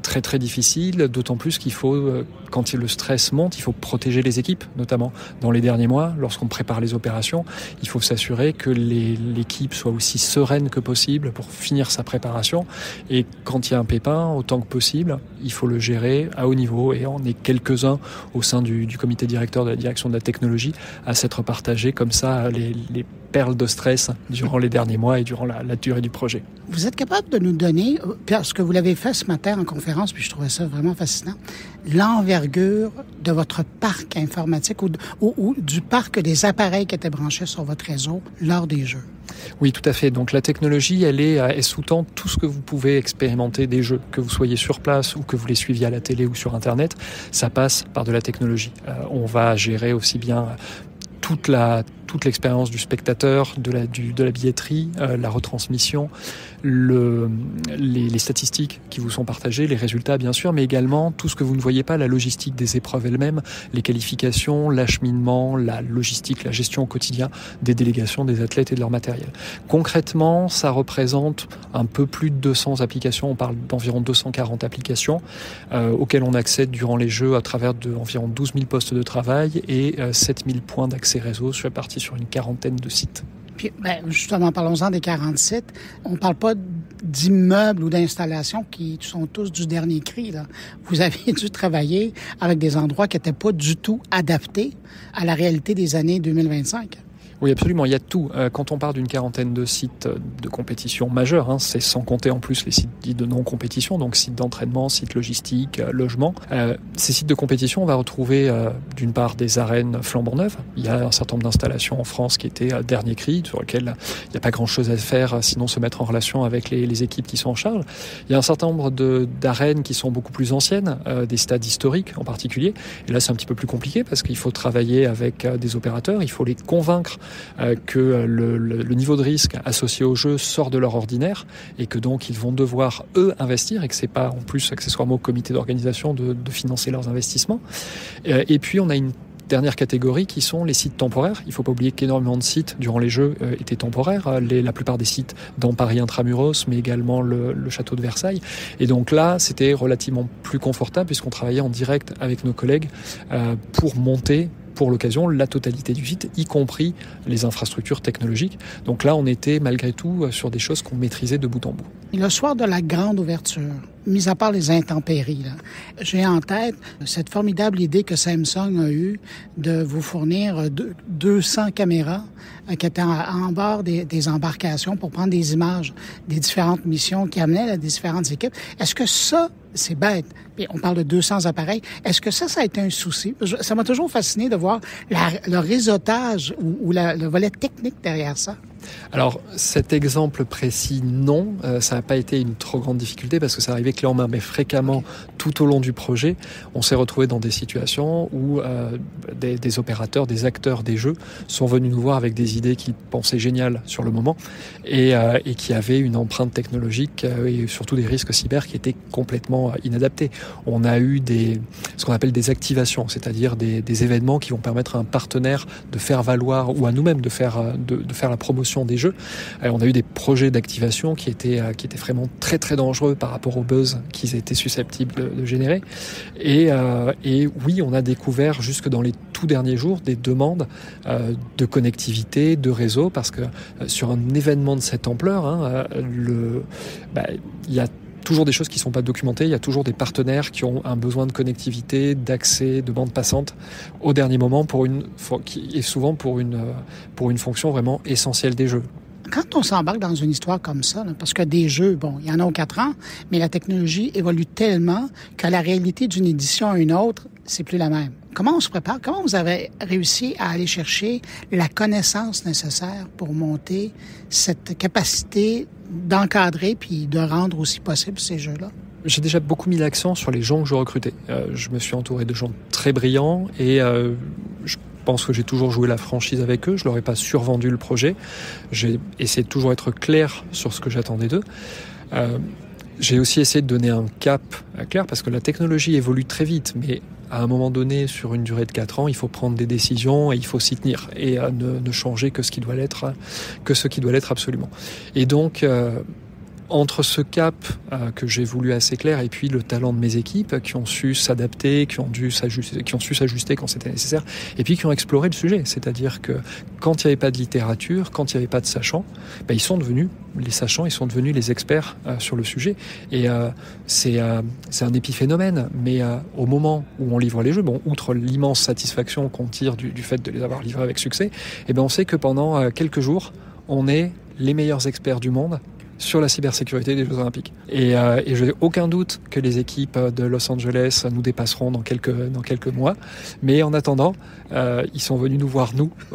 S5: très difficile, d'autant plus qu'il faut, quand le stress monte, il faut protéger les équipes, notamment dans les derniers mois, lorsqu'on prépare les opérations, il faut s'assurer que l'équipe soit aussi sereine que possible pour finir sa préparation. Et quand il y a un pépin, autant que possible, il faut le gérer à haut niveau. Et on est quelques-uns au sein du comité directeur de la direction de la technologie à s'être partagés comme ça les perles de stress durant les derniers mois et durant la durée du projet.
S1: Vous êtes capable de nous donner, parce que vous l'avez fait ce matin en conférence, puis je trouvais ça vraiment fascinant, l'envergure de votre parc informatique ou du parc des appareils qui étaient branchés sur votre réseau lors des Jeux?
S5: Oui, tout à fait. Donc la technologie, elle sous-tend tout ce que vous pouvez expérimenter des jeux, que vous soyez sur place ou que vous les suiviez à la télé ou sur Internet, ça passe par de la technologie. On va gérer aussi bien toute l'expérience du spectateur, de la billetterie, la retransmission, les statistiques qui vous sont partagées, les résultats bien sûr, mais également tout ce que vous ne voyez pas, la logistique des épreuves elles-mêmes, les qualifications, l'acheminement, la logistique, la gestion au quotidien des délégations, des athlètes et de leur matériel. Concrètement, ça représente un peu plus de 200 applications, on parle d'environ 240 applications auxquelles on accède durant les Jeux à travers environ 12 000 postes de travail et 7 000 points d'accès réseau répartis sur une quarantaine de sites.
S1: Puis, justement, parlons-en des 40 sites. On ne parle pas d'immeubles ou d'installations qui sont tous du dernier cri, là. Vous avez dû travailler avec des endroits qui n'étaient pas du tout adaptés à la réalité des années 2025.
S5: Oui, absolument, il y a tout. Quand on parle d'une quarantaine de sites de compétition majeure, c'est sans compter en plus les sites dits de non-compétition, donc sites d'entraînement, sites logistiques, logements. Ces sites de compétition, on va retrouver d'une part des arènes flambant neuves. Il y a un certain nombre d'installations en France qui étaient dernier cri, sur lesquelles il n'y a pas grand-chose à faire, sinon se mettre en relation avec les équipes qui sont en charge. Il y a un certain nombre d'arènes qui sont beaucoup plus anciennes, des stades historiques en particulier. Et là, c'est un petit peu plus compliqué parce qu'il faut travailler avec des opérateurs, il faut les convaincre que le niveau de risque associé au jeu sort de leur ordinaire et que donc ils vont devoir eux investir et que c'est pas en plus accessoirement au comité d'organisation de financer leurs investissements. Et puis on a une dernière catégorie qui sont les sites temporaires. Il ne faut pas oublier qu'énormément de sites durant les Jeux étaient temporaires. La plupart des sites dans Paris Intramuros, mais également le château de Versailles. Et donc là, c'était relativement plus confortable puisqu'on travaillait en direct avec nos collègues pour monter pour l'occasion la totalité du site, y compris les infrastructures technologiques. Donc là, on était malgré tout sur des choses qu'on maîtrisait de bout en bout.
S1: Et le soir de la grande ouverture, mis à part les intempéries, là, j'ai en tête cette formidable idée que Samsung a eue de vous fournir 200 caméras qui étaient en bord des embarcations pour prendre des images des différentes missions qui amenaient des différentes équipes. Est-ce que ça, c'est bête, puis on parle de 200 appareils, est-ce que ça a été un souci? Ça m'a toujours fasciné de voir le réseautage ou le volet technique derrière ça.
S5: Alors, cet exemple précis, non. Ça n'a pas été une trop grande difficulté parce que ça arrivait clé en main. Mais fréquemment, tout au long du projet, on s'est retrouvé dans des situations où des opérateurs, des acteurs des jeux sont venus nous voir avec des idées qu'ils pensaient géniales sur le moment et qui avaient une empreinte technologique et surtout des risques cyber qui étaient complètement inadaptés. On a eu ce qu'on appelle des activations, c'est-à-dire des événements qui vont permettre à un partenaire de faire valoir ou à nous-mêmes de faire la promotion des jeux. On a eu des projets d'activation qui étaient vraiment très très dangereux par rapport au buzz qu'ils étaient susceptibles de générer. Et oui, on a découvert jusque dans les tout derniers jours des demandes de connectivité, de réseau, parce que sur un événement de cette ampleur, il y a toujours des choses qui ne sont pas documentées, il y a toujours des partenaires qui ont un besoin de connectivité, d'accès, de bande passante au dernier moment et souvent pour une fonction vraiment essentielle des jeux.
S1: Quand on s'embarque dans une histoire comme ça, parce que des jeux, il y en a aux 4 ans, mais la technologie évolue tellement que la réalité d'une édition à une autre, c'est plus la même. Comment on se prépare? Comment vous avez réussi à aller chercher la connaissance nécessaire pour monter cette capacité d'encadrer puis de rendre aussi possible ces jeux-là?
S5: J'ai déjà beaucoup mis l'accent sur les gens que je recrutais. Je me suis entouré de gens très brillants et je pense que j'ai toujours joué la franchise avec eux. Je leur ai pas survendu le projet. J'ai essayé de toujours être clair sur ce que j'attendais d'eux. J'ai aussi essayé de donner un cap clair parce que la technologie évolue très vite, mais à un moment donné, sur une durée de 4 ans, il faut prendre des décisions et il faut s'y tenir et ne changer que ce qui doit l'être absolument. Et donc, entre ce cap que j'ai voulu assez clair et puis le talent de mes équipes qui ont su s'adapter, qui ont su s'ajuster quand c'était nécessaire et puis qui ont exploré le sujet. C'est-à-dire que quand il n'y avait pas de littérature, quand il n'y avait pas de sachants, ils sont devenus les sachants, ils sont devenus les experts sur le sujet. Et c'est un épiphénomène. Mais au moment où on livre les jeux, outre l'immense satisfaction qu'on tire du fait de les avoir livrés avec succès, on sait que pendant quelques jours, on est les meilleurs experts du monde sur la cybersécurité des Jeux Olympiques. Et je n'ai aucun doute que les équipes de Los Angeles nous dépasseront dans quelques mois. Mais en attendant, ils sont venus nous voir,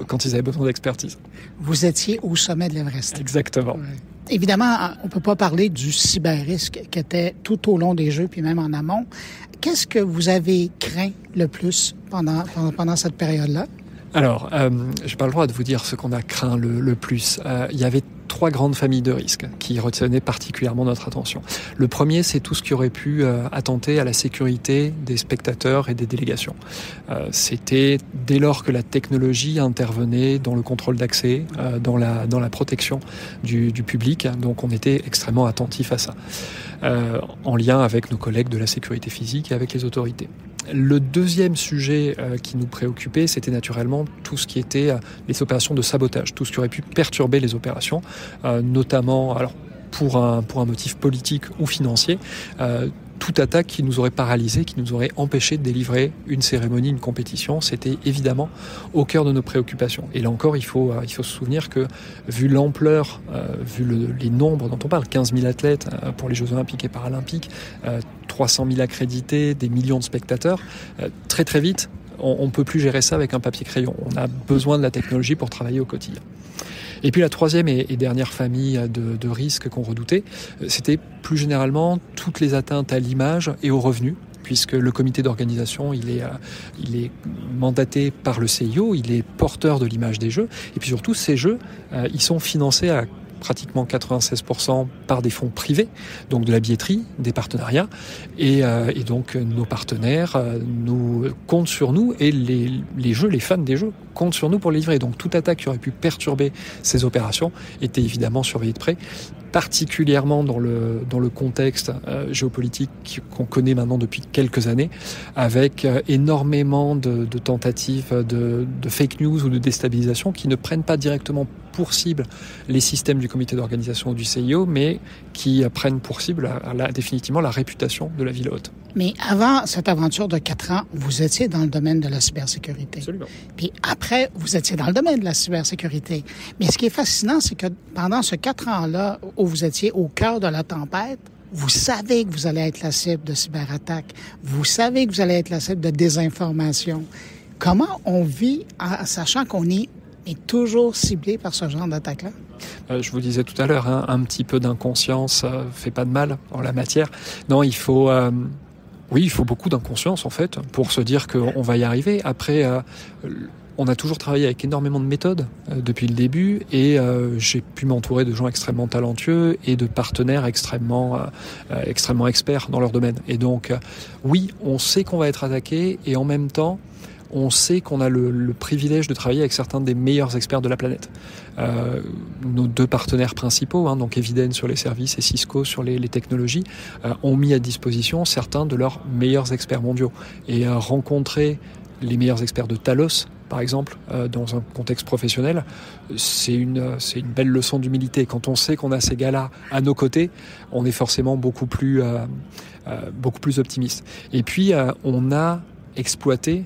S5: quand ils avaient besoin d'expertise.
S1: Vous étiez au sommet de l'Everest.
S5: Exactement.
S1: Ouais. Évidemment, on ne peut pas parler du cyber-risque qui était tout au long des Jeux, puis même en amont. Qu'est-ce que vous avez craint le plus pendant cette période-là?
S5: Alors, je n'ai pas le droit de vous dire ce qu'on a craint le plus. Il y avait 3 grandes familles de risques qui retenaient particulièrement notre attention. Le premier, c'est tout ce qui aurait pu attenter à la sécurité des spectateurs et des délégations. C'était dès lors que la technologie intervenait dans le contrôle d'accès, dans la protection du public. Donc on était extrêmement attentifs à ça, en lien avec nos collègues de la sécurité physique et avec les autorités. Le deuxième sujet qui nous préoccupait, c'était naturellement tout ce qui était les opérations de sabotage, tout ce qui aurait pu perturber les opérations, notamment pour un motif politique ou financier, toute attaque qui nous aurait paralysé, qui nous aurait empêché de délivrer une cérémonie, une compétition, c'était évidemment au cœur de nos préoccupations. Et là encore, il faut se souvenir que, vu l'ampleur, vu les nombres dont on parle, 15 000 athlètes pour les Jeux Olympiques et Paralympiques, 300 000 accrédités, des millions de spectateurs, très très vite, on ne peut plus gérer ça avec un papier-crayon. On a besoin de la technologie pour travailler au quotidien. Et puis la troisième et dernière famille de risques qu'on redoutait, c'était plus généralement toutes les atteintes à l'image et aux revenus, puisque le comité d'organisation, il est mandaté par le CIO, il est porteur de l'image des jeux, et puis surtout ces jeux, ils sont financés à pratiquement 96% par des fonds privés, donc de la billetterie, des partenariats, et donc nos partenaires nous comptent sur nous, et les jeux, les fans des jeux comptent sur nous pour les livrer. Donc toute attaque qui aurait pu perturber ces opérations était évidemment surveillée de près, particulièrement dans le contexte géopolitique qu'on connaît maintenant depuis quelques années, avec énormément de tentatives de fake news ou de déstabilisation qui ne prennent pas directement pour cible les systèmes du comité d'organisation ou du CIO, mais qui prennent pour cible définitivement la réputation de la ville haute.
S1: Mais avant cette aventure de 4 ans, vous étiez dans le domaine de la cybersécurité.
S5: Absolument.
S1: Puis après, vous étiez dans le domaine de la cybersécurité. Mais ce qui est fascinant, c'est que pendant ces 4 ans-là, où vous étiez au cœur de la tempête, vous savez que vous allez être la cible de cyberattaques. Vous savez que vous allez être la cible de désinformation. Comment on vit en sachant qu'on est toujours ciblé par ce genre d'attaque-là?
S5: Je vous disais tout à l'heure, un petit peu d'inconscience fait pas de mal en la matière. Non, il faut beaucoup d'inconscience en fait pour se dire qu'on va y arriver. Après, on a toujours travaillé avec énormément de méthodes depuis le début et j'ai pu m'entourer de gens extrêmement talentueux et de partenaires extrêmement experts dans leur domaine. Et donc, oui, on sait qu'on va être attaqué et en même temps, on sait qu'on a le privilège de travailler avec certains des meilleurs experts de la planète. Nos deux partenaires principaux, donc Eviden sur les services et Cisco sur les technologies, ont mis à disposition certains de leurs meilleurs experts mondiaux. Et rencontrer les meilleurs experts de Talos, par exemple, dans un contexte professionnel, c'est une belle leçon d'humilité. Quand on sait qu'on a ces gars-là à nos côtés, on est forcément beaucoup plus optimiste. Et puis, on a exploité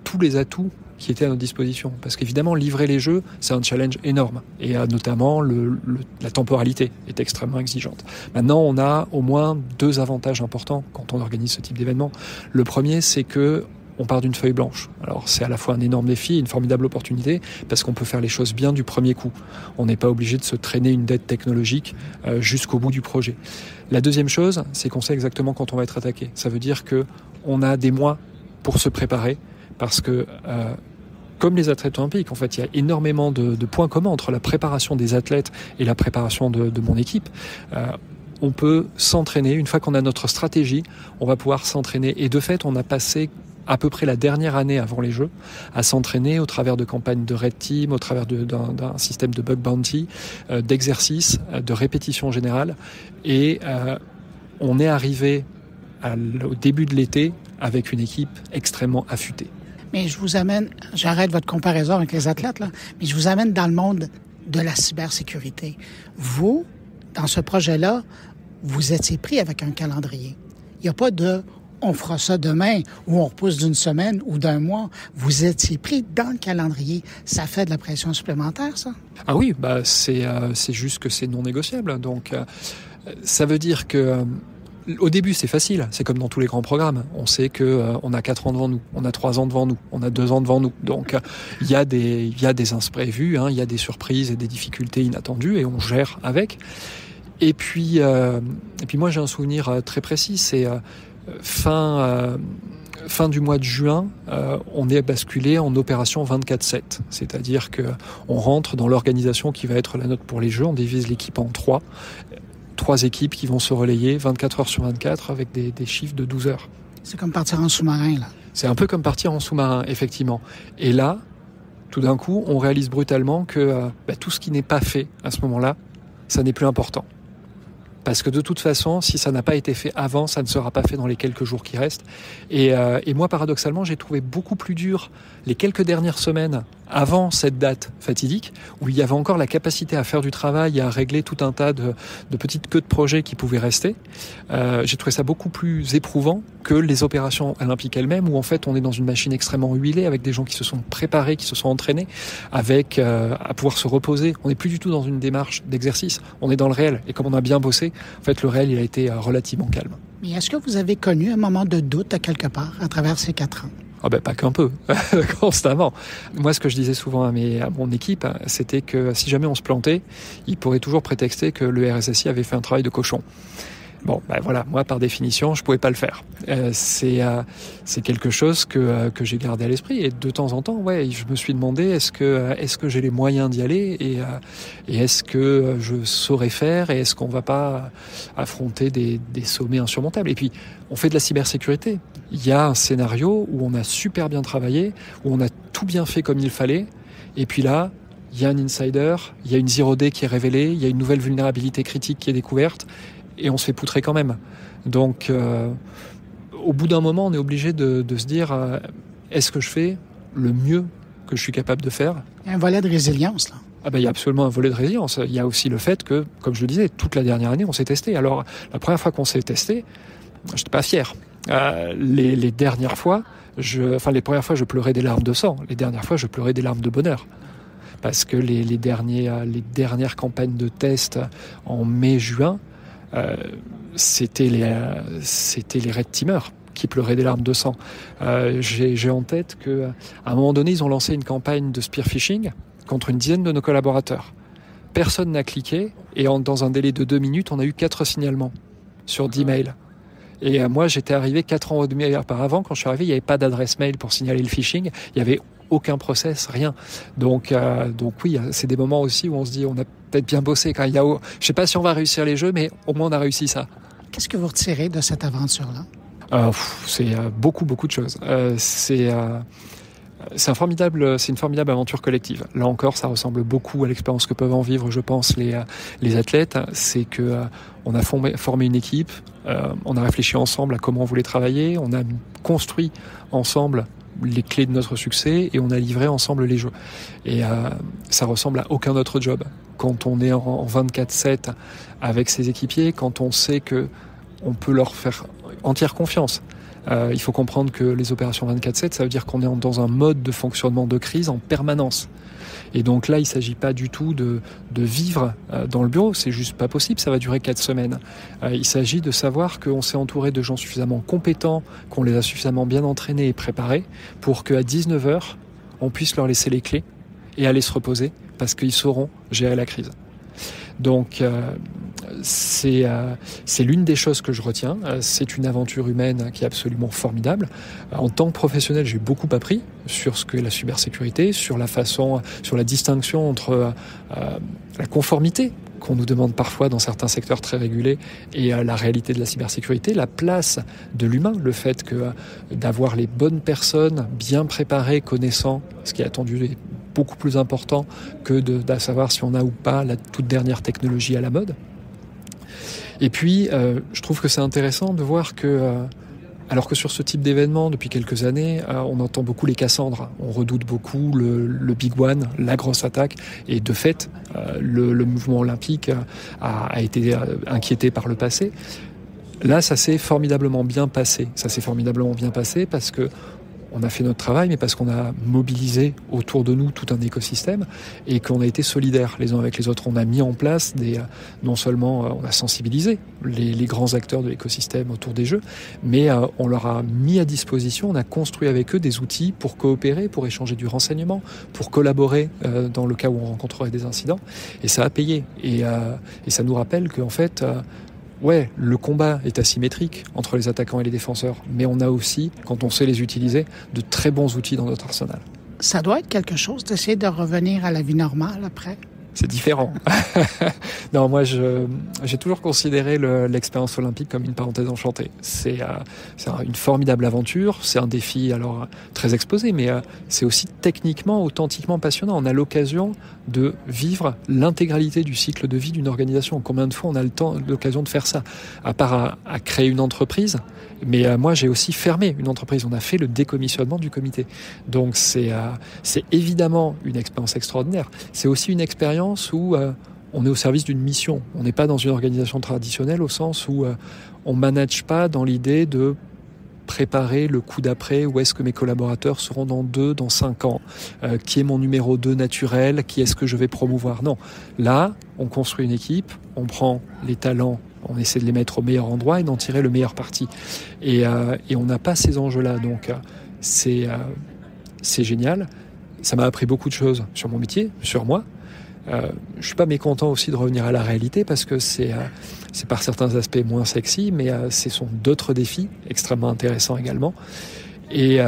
S5: tous les atouts qui étaient à notre disposition. Parce qu'évidemment, livrer les jeux, c'est un challenge énorme. Et notamment, la temporalité est extrêmement exigeante. Maintenant, on a au moins 2 avantages importants quand on organise ce type d'événement. Le premier, c'est que on part d'une feuille blanche. Alors, c'est à la fois un énorme défi et une formidable opportunité parce qu'on peut faire les choses bien du premier coup. On n'est pas obligé de se traîner une dette technologique jusqu'au bout du projet. La deuxième chose, c'est qu'on sait exactement quand on va être attaqué. Ça veut dire que on a des mois pour se préparer parce que comme les athlètes olympiques, en fait, il y a énormément de points communs entre la préparation des athlètes et la préparation de mon équipe. On peut s'entraîner. Une fois qu'on a notre stratégie, on va pouvoir s'entraîner. Et de fait, on a passé à peu près la dernière année avant les Jeux à s'entraîner au travers de campagnes de Red Team, au travers d'un système de bug bounty, d'exercices, de répétitions générales. Et on est arrivé au début de l'été avec une équipe extrêmement affûtée.
S1: Mais je vous amène, j'arrête votre comparaison avec les athlètes, là, mais je vous amène dans le monde de la cybersécurité. Vous, dans ce projet-là, vous étiez pris avec un calendrier. Il n'y a pas de « on fera ça demain » ou « on repousse d'une semaine » ou d'un mois. Vous étiez pris dans le calendrier. Ça fait de la pression supplémentaire, ça?
S5: Ah oui, c'est juste que c'est non négociable. Donc, ça veut dire que au début, c'est facile. C'est comme dans tous les grands programmes. On sait que on a 4 ans devant nous, on a 3 ans devant nous, on a 2 ans devant nous. Donc, il y a des imprévus, il y a des surprises et des difficultés inattendues et on gère avec. Et puis moi, j'ai un souvenir très précis. C'est fin du mois de juin, on est basculé en opération 24/7. C'est-à-dire que on rentre dans l'organisation qui va être la nôtre pour les Jeux. On divise l'équipe en 3 équipes qui vont se relayer 24 heures sur 24 avec des chiffres de 12 heures.
S1: C'est comme partir en sous-marin, là.
S5: C'est un peu comme partir en sous-marin, effectivement. Et là, tout d'un coup, on réalise brutalement que tout ce qui n'est pas fait à ce moment-là, ça n'est plus important. Parce que de toute façon, si ça n'a pas été fait avant, ça ne sera pas fait dans les quelques jours qui restent. Et moi, paradoxalement, j'ai trouvé beaucoup plus dur les quelques dernières semaines avant cette date fatidique, où il y avait encore la capacité à faire du travail et à régler tout un tas de petites queues de projets qui pouvaient rester. J'ai trouvé ça beaucoup plus éprouvant que les opérations olympiques elles-mêmes, où en fait on est dans une machine extrêmement huilée, avec des gens qui se sont préparés, qui se sont entraînés, avec à pouvoir se reposer. On n'est plus du tout dans une démarche d'exercice, on est dans le réel. Et comme on a bien bossé, en fait le réel il a été relativement calme.
S1: Mais est-ce que vous avez connu un moment de doute à quelque part à travers ces 4 ans?
S5: Pas qu'un peu, constamment. Moi, ce que je disais souvent à mon équipe, c'était que si jamais on se plantait, ils pourraient toujours prétexter que le RSSI avait fait un travail de cochon. Bon, voilà, moi, par définition, je pouvais pas le faire. C'est quelque chose que j'ai gardé à l'esprit. Et de temps en temps, je me suis demandé est-ce que j'ai les moyens d'y aller et est-ce que je saurais faire et est-ce qu'on va pas affronter des sommets insurmontables. Et puis, on fait de la cybersécurité. Il y a un scénario où on a super bien travaillé, où on a tout bien fait comme il fallait. Et puis là, il y a un insider, il y a une zero day qui est révélée, il y a une nouvelle vulnérabilité critique qui est découverte. Et on se fait poutrer quand même. Donc, au bout d'un moment, on est obligé de se dire est-ce que je fais le mieux que je suis capable de faire?
S1: Il y a un volet de résilience, là.
S5: Il y a absolument un volet de résilience. Il y a aussi le fait que, comme je le disais, toute la dernière année, on s'est testé. Alors, la première fois qu'on s'est testé, j'étais pas fier. Les dernières fois, les premières fois, je pleurais des larmes de sang. Les dernières fois, je pleurais des larmes de bonheur. Parce que les dernières campagnes de tests en mai-juin, c'était les Red Teamers qui pleuraient des larmes de sang. J'ai en tête qu'à un moment donné, ils ont lancé une campagne de spear phishing contre une dizaine de nos collaborateurs. personne n'a cliqué et dans un délai de 2 minutes, on a eu 4 signalements sur 10 mails. Et moi, j'étais arrivé 4 ans et demi auparavant. Quand je suis arrivé, il n'y avait pas d'adresse mail pour signaler le phishing. Il n'y avait aucun process, rien. Donc oui, c'est des moments aussi où on se dit, on a peut-être bien bossé. Je ne sais pas si on va réussir les jeux, mais au moins on a réussi ça.
S1: Qu'est-ce que vous retirez de cette aventure-là?
S5: C'est beaucoup de choses. C'est une formidable aventure collective. Là encore, ça ressemble beaucoup à l'expérience que peuvent en vivre, je pense, les athlètes. C'est que on a formé une équipe, on a réfléchi ensemble à comment on voulait travailler, on a construit ensemble les clés de notre succès et on a livré ensemble les jeux. Et ça ressemble à aucun autre job. Quand on est en 24/7 avec ses équipiers, quand on sait que on peut leur faire entière confiance. Il faut comprendre que les opérations 24/7, ça veut dire qu'on est dans un mode de fonctionnement de crise en permanence. Et donc là, il ne s'agit pas du tout de vivre dans le bureau, c'est juste pas possible, ça va durer 4 semaines. Il s'agit de savoir qu'on s'est entouré de gens suffisamment compétents, qu'on les a suffisamment bien entraînés et préparés pour qu'à 19h, on puisse leur laisser les clés et aller se reposer parce qu'ils sauront gérer la crise. Donc c'est l'une des choses que je retiens. C'est une aventure humaine qui est absolument formidable. En tant que professionnel, j'ai beaucoup appris sur ce qu'est la cybersécurité, sur la distinction entre la conformité qu'on nous demande parfois dans certains secteurs très régulés et la réalité de la cybersécurité, la place de l'humain, le fait que d'avoir les bonnes personnes bien préparées, connaissant ce qui est attendu est beaucoup plus important que de savoir si on a ou pas la toute dernière technologie à la mode. Et puis, je trouve que c'est intéressant de voir que, alors que sur ce type d'événement, depuis quelques années, on entend beaucoup les Cassandres. On redoute beaucoup le Big One, la grosse attaque. Et de fait, le mouvement olympique a été inquiété par le passé. Là, ça s'est formidablement bien passé. Ça s'est formidablement bien passé parce que on a fait notre travail, mais parce qu'on a mobilisé autour de nous tout un écosystème et qu'on a été solidaires les uns avec les autres. On a mis en place non seulement on a sensibilisé les grands acteurs de l'écosystème autour des jeux, mais on leur a mis à disposition, on a construit avec eux des outils pour coopérer, pour échanger du renseignement, pour collaborer dans le cas où on rencontrerait des incidents. Et ça a payé. Et ça nous rappelle qu'en fait, ouais, le combat est asymétrique entre les attaquants et les défenseur, mais on a aussi, quand on sait les utiliser, de très bons outils dans notre arsenal.
S1: Ça doit être quelque chose d'essayer de revenir à la vie normale après.
S5: C'est différent. Non, moi, j'ai toujours considéré l'expérience olympique comme une parenthèse enchantée. C'est une formidable aventure. C'est un défi, alors, très exposé, mais c'est aussi techniquement, authentiquement passionnant. On a l'occasion de vivre l'intégralité du cycle de vie d'une organisation. Combien de fois on a l'occasion de faire ça? À part à créer une entreprise, mais moi, j'ai aussi fermé une entreprise. On a fait le décommissionnement du comité. Donc, c'est évidemment une expérience extraordinaire. C'est aussi une expérience où on est au service d'une mission. On n'est pas dans une organisation traditionnelle au sens où on ne manage pas dans l'idée de préparer le coup d'après, où est-ce que mes collaborateurs seront dans 2, dans 5 ans, qui est mon numéro 2 naturel, qui est-ce que je vais promouvoir. Non, là, on construit une équipe, on prend les talents, on essaie de les mettre au meilleur endroit et d'en tirer le meilleur parti. Et on n'a pas ces enjeux-là, donc c'est génial. Ça m'a appris beaucoup de choses sur mon métier, sur moi. Je suis pas mécontent aussi de revenir à la réalité parce que c'est par certains aspects moins sexy, mais ce sont d'autres défis extrêmement intéressants également. Et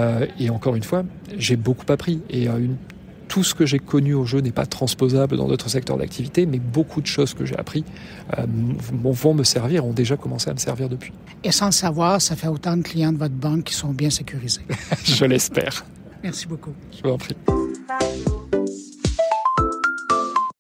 S5: encore une fois, j'ai beaucoup appris. Et tout ce que j'ai connu au jeu n'est pas transposable dans d'autres secteurs d'activité, mais beaucoup de choses que j'ai appris vont me servir, ont déjà commencé à me servir depuis.
S1: Et sans le savoir, ça fait autant de clients de votre banque qui sont bien sécurisés.
S5: Je l'espère.
S1: Merci beaucoup.
S5: Je vous en prie.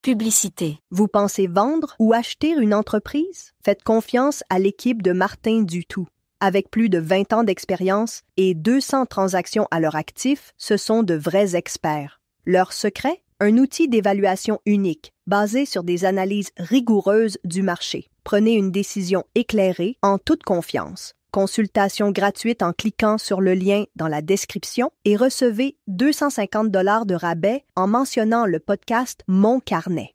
S6: Publicité. Vous pensez vendre ou acheter une entreprise? Faites confiance à l'équipe de Martin Dutout. Avec plus de 20 ans d'expérience et 200 transactions à leur actif, ce sont de vrais experts. Leur secret? Un outil d'évaluation unique, basé sur des analyses rigoureuses du marché. Prenez une décision éclairée en toute confiance. Consultation gratuite en cliquant sur le lien dans la description et recevez 250 $ de rabais en mentionnant le podcast Mon Carnet.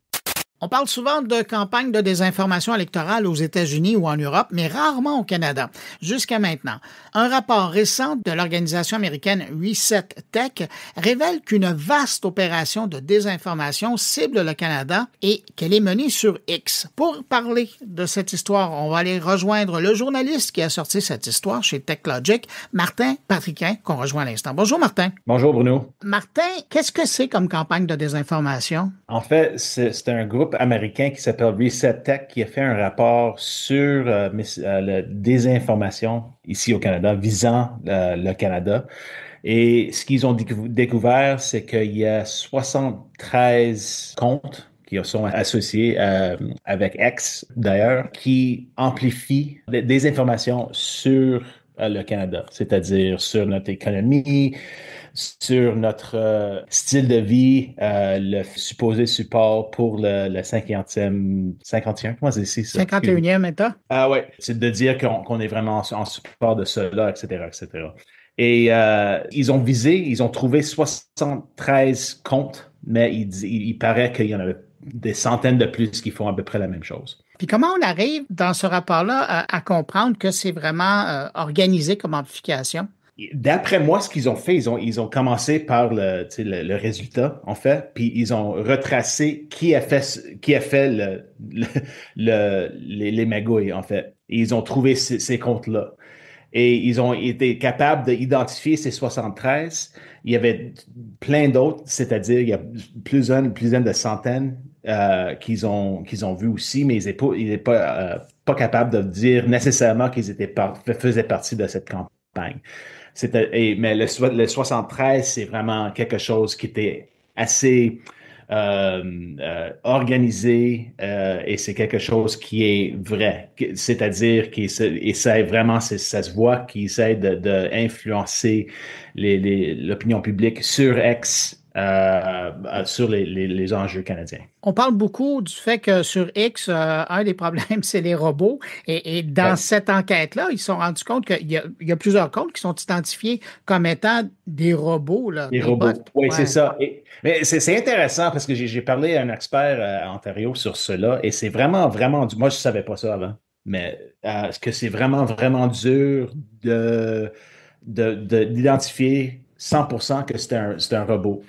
S1: On parle souvent de campagnes de désinformation électorale aux États-Unis ou en Europe, mais rarement au Canada, jusqu'à maintenant. Un rapport récent de l'organisation américaine Reset Tech révèle qu'une vaste opération de désinformation cible le Canada et qu'elle est menée sur X. Pour parler de cette histoire, on va aller rejoindre le journaliste qui a sorti cette histoire chez TechLogic, Martin Patriquin, qu'on rejoint à l'instant. Bonjour Martin.
S7: Bonjour Bruno.
S1: Martin, qu'est-ce que c'est comme campagne de désinformation?
S7: En fait, c'est un groupe américain qui s'appelle Reset Tech qui a fait un rapport sur la désinformation ici au Canada, visant le Canada. Et ce qu'ils ont découvert, c'est qu'il y a 73 comptes qui sont associés avec X, d'ailleurs, qui amplifient des informations sur le Canada, c'est-à-dire sur notre économie, sur notre style de vie, le supposé support pour le 51e, comment c'est ici, ça?
S1: 51e État?
S7: Ah ouais, c'est de dire qu'on est vraiment en support de cela, etc., etc. Et ils ont trouvé 73 comptes, mais il paraît qu'il y en a des centaines de plus qui font à peu près la même chose.
S1: Puis comment on arrive dans ce rapport-là à comprendre que c'est vraiment organisé comme amplification?
S7: D'après moi, ce qu'ils ont fait, ils ont commencé par le résultat, en fait, puis ils ont retracé qui a fait les magouilles, en fait. Et ils ont trouvé ces comptes-là. Et ils ont été capables d'identifier ces 73. Il y avait plein d'autres, c'est-à-dire il y a plusieurs de centaines qu'ils ont vus aussi, mais ils n'étaient pas capables de dire nécessairement qu'ils faisaient partie de cette campagne. Mais le 73, c'est vraiment quelque chose qui était assez organisé et c'est quelque chose qui est vrai. C'est-à-dire qu'il essaie vraiment, ça se voit qu'il essaie d'influencer l'opinion publique sur X, sur les enjeux canadiens.
S1: On parle beaucoup du fait que sur X, un des problèmes, c'est les robots. Et dans cette enquête-là, ils se sont rendus compte qu'il y a plusieurs comptes qui sont identifiés comme étant des robots. Là,
S7: des robots, oui, c'est ça. Mais c'est intéressant parce que j'ai parlé à un expert à Ontario sur cela et c'est vraiment, vraiment... Moi, je ne savais pas ça avant, mais que c'est vraiment, vraiment dur d'identifier 100% que c'est un robot.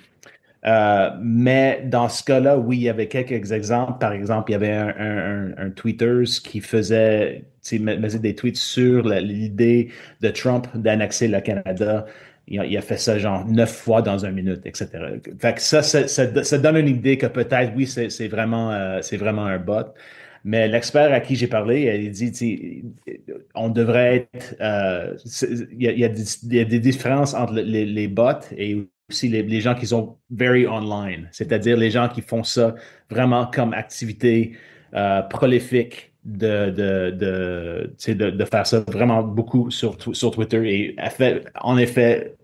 S7: Mais dans ce cas-là, oui, il y avait quelques exemples. Par exemple, il y avait un tweeter qui faisait des tweets sur l'idée de Trump d'annexer le Canada. Il a fait ça genre 9 fois dans 1 minute, etc. Fait que ça donne une idée que peut-être, oui, c'est vraiment un bot. Mais l'expert à qui j'ai parlé, il dit, on devrait être... il y a des différences entre les bots et aussi les gens qui sont very online, c'est-à-dire les gens qui font ça vraiment comme activité prolifique de faire ça vraiment beaucoup sur Twitter. Et en effet,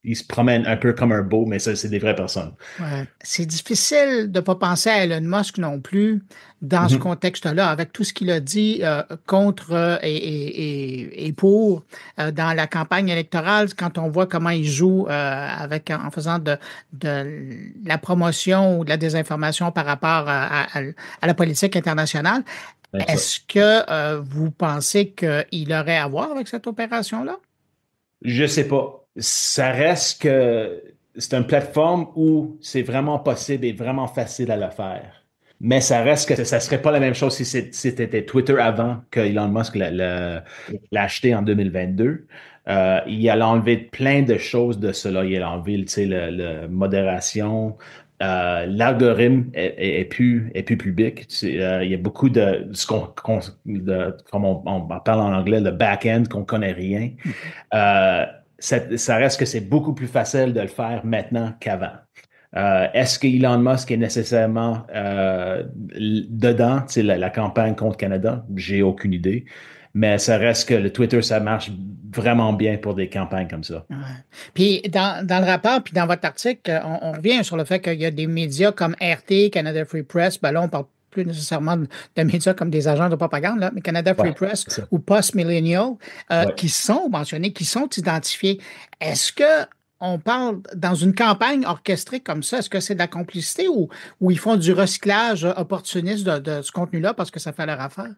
S7: ils se promènent un peu comme un bot, mais ça, c'est des vraies personnes.
S1: Ouais. C'est difficile de ne pas penser à Elon Musk non plus dans ce contexte-là, avec tout ce qu'il a dit contre et pour dans la campagne électorale, quand on voit comment il joue en faisant de la promotion ou de la désinformation par rapport à la politique internationale. Est-ce que vous pensez qu'il aurait à voir avec cette opération-là?
S7: Je sais pas. Ça reste que c'est une plateforme où c'est vraiment possible et vraiment facile à le faire. Mais ça reste que ça serait pas la même chose si c'était Twitter avant que Elon Musk l'a acheté en 2022. Il a enlevé plein de choses de cela. Il a enlevé la modération. L'algorithme est plus public. Il y a beaucoup de ce comme on parle en anglais, le back-end qu'on connaît rien. Ça reste que c'est beaucoup plus facile de le faire maintenant qu'avant. Est-ce que Elon Musk est nécessairement dedans, la campagne contre Canada? J'ai aucune idée. Mais ça reste que le Twitter, ça marche vraiment bien pour des campagnes comme ça.
S1: Ouais. Puis dans le rapport, puis dans votre article, on revient sur le fait qu'il y a des médias comme RT, Canada Free Press, ben là, on parle plus nécessairement de médias comme des agents de propagande, là, mais Canada Free Press ou Post Millennial, qui sont mentionnés, qui sont identifiés. Est-ce que on parle dans une campagne orchestrée comme ça, est-ce que c'est de la complicité ou ils font du recyclage opportuniste de ce contenu-là parce que ça fait leur affaire?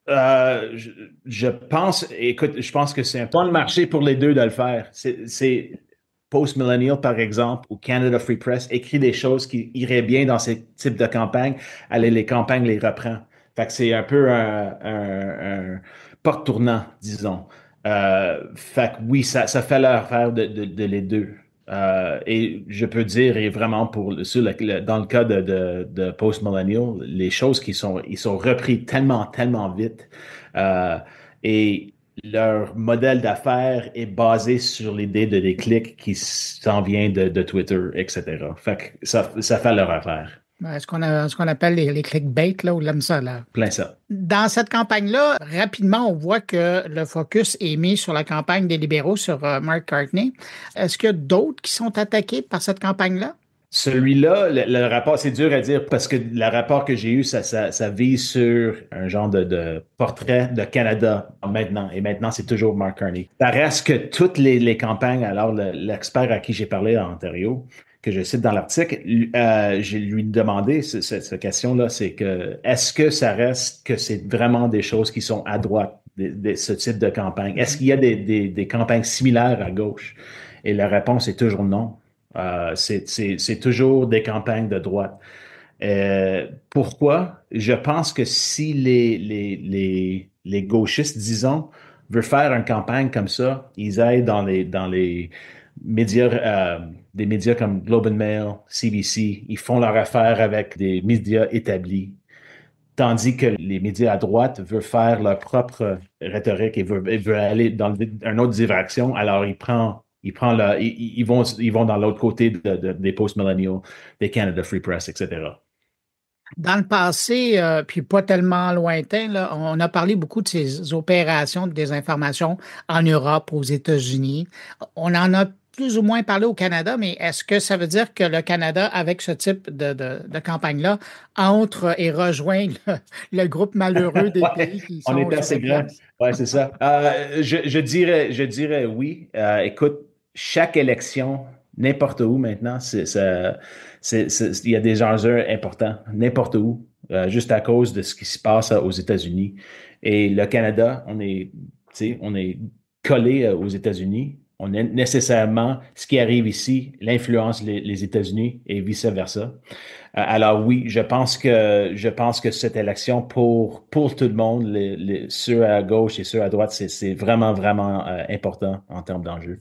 S7: Je pense que c'est un point de marché pour les deux de le faire. C'est Post Millennial, par exemple, ou Canada Free Press écrit des choses qui iraient bien dans ces types de campagnes. Allez, les campagnes les reprend. Fait que c'est un peu un porte-tournant, disons. Fait que oui, ça fait leur affaire de les deux. Et je peux dire, et vraiment dans le cas de Post Millennial, les choses ils sont repris tellement vite. Et leur modèle d'affaires est basé sur l'idée de des clics qui s'en vient de Twitter, etc. Fait que ça fait leur affaire.
S1: Ce qu'on appelle les clickbait, là, ou l'aime ça, là.
S7: Plein ça.
S1: Dans cette campagne-là, rapidement, on voit que le focus est mis sur la campagne des libéraux, sur Mark Cartney. Est-ce qu'il y a d'autres qui sont attaqués par cette campagne-là?
S7: Celui-là, le rapport, c'est dur à dire parce que le rapport que j'ai eu, ça vise sur un genre de portrait de Canada maintenant. Et maintenant, c'est toujours Mark Carney. Ça reste que toutes les campagnes, alors l'expert à qui j'ai parlé en Ontario, que je cite dans l'article, je lui demandé cette question-là, c'est que est-ce que ça reste que c'est vraiment des choses qui sont à droite, ce type de campagne? Est-ce qu'il y a des campagnes similaires à gauche? Et la réponse est toujours non. C'est toujours des campagnes de droite. Pourquoi? Je pense que si les gauchistes, disons, veulent faire une campagne comme ça, ils aillent dans les médias, des médias comme Globe and Mail, CBC, ils font leur affaire avec des médias établis. Tandis que les médias à droite veulent faire leur propre rhétorique et veulent aller dans une autre direction, alors ils vont dans l'autre côté des post-millennials, des Canada Free Press, etc.
S1: Dans le passé, puis pas tellement lointain, là, on a parlé beaucoup de ces opérations de désinformation en Europe, aux États-Unis. On en a plus ou moins parlé au Canada, mais est-ce que ça veut dire que le Canada, avec ce type de campagne-là, entre et rejoint le groupe malheureux des pays qui sont...
S7: On est assez grand. Oui, c'est ça. Je dirais oui. Écoute, chaque élection, n'importe où maintenant, il y a des enjeux importants, n'importe où, juste à cause de ce qui se passe aux États-Unis. Et le Canada, on est collé aux États-Unis. On est nécessairement, ce qui arrive ici, l'influence les États-Unis et vice-versa. Alors oui, je pense que cette élection pour tout le monde, ceux à gauche et ceux à droite, c'est vraiment, vraiment important en termes d'enjeux.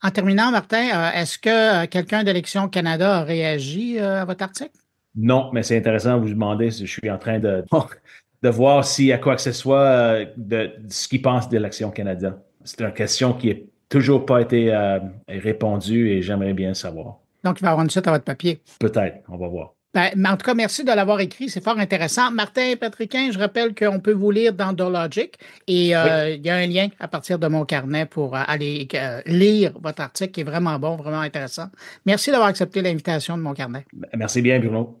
S1: En terminant, Martin, est-ce que quelqu'un d'Élections Canada a réagi à votre article?
S7: Non, mais c'est intéressant de vous demander. Je suis en train de voir s'il y a quoi que ce soit de ce qu'ils pensent d'Élections Canada. C'est une question qui n'a toujours pas été répondue et j'aimerais bien savoir.
S1: Donc, il va y avoir une suite à votre papier.
S7: Peut-être, on va voir.
S1: Mais en tout cas, merci de l'avoir écrit, c'est fort intéressant. Martin Patriquin, je rappelle qu'on peut vous lire dans DoorLogic et oui. Il y a un lien à partir de mon carnet pour aller lire votre article qui est vraiment bon, vraiment intéressant. Merci d'avoir accepté l'invitation de mon carnet.
S7: Merci bien, Bruno.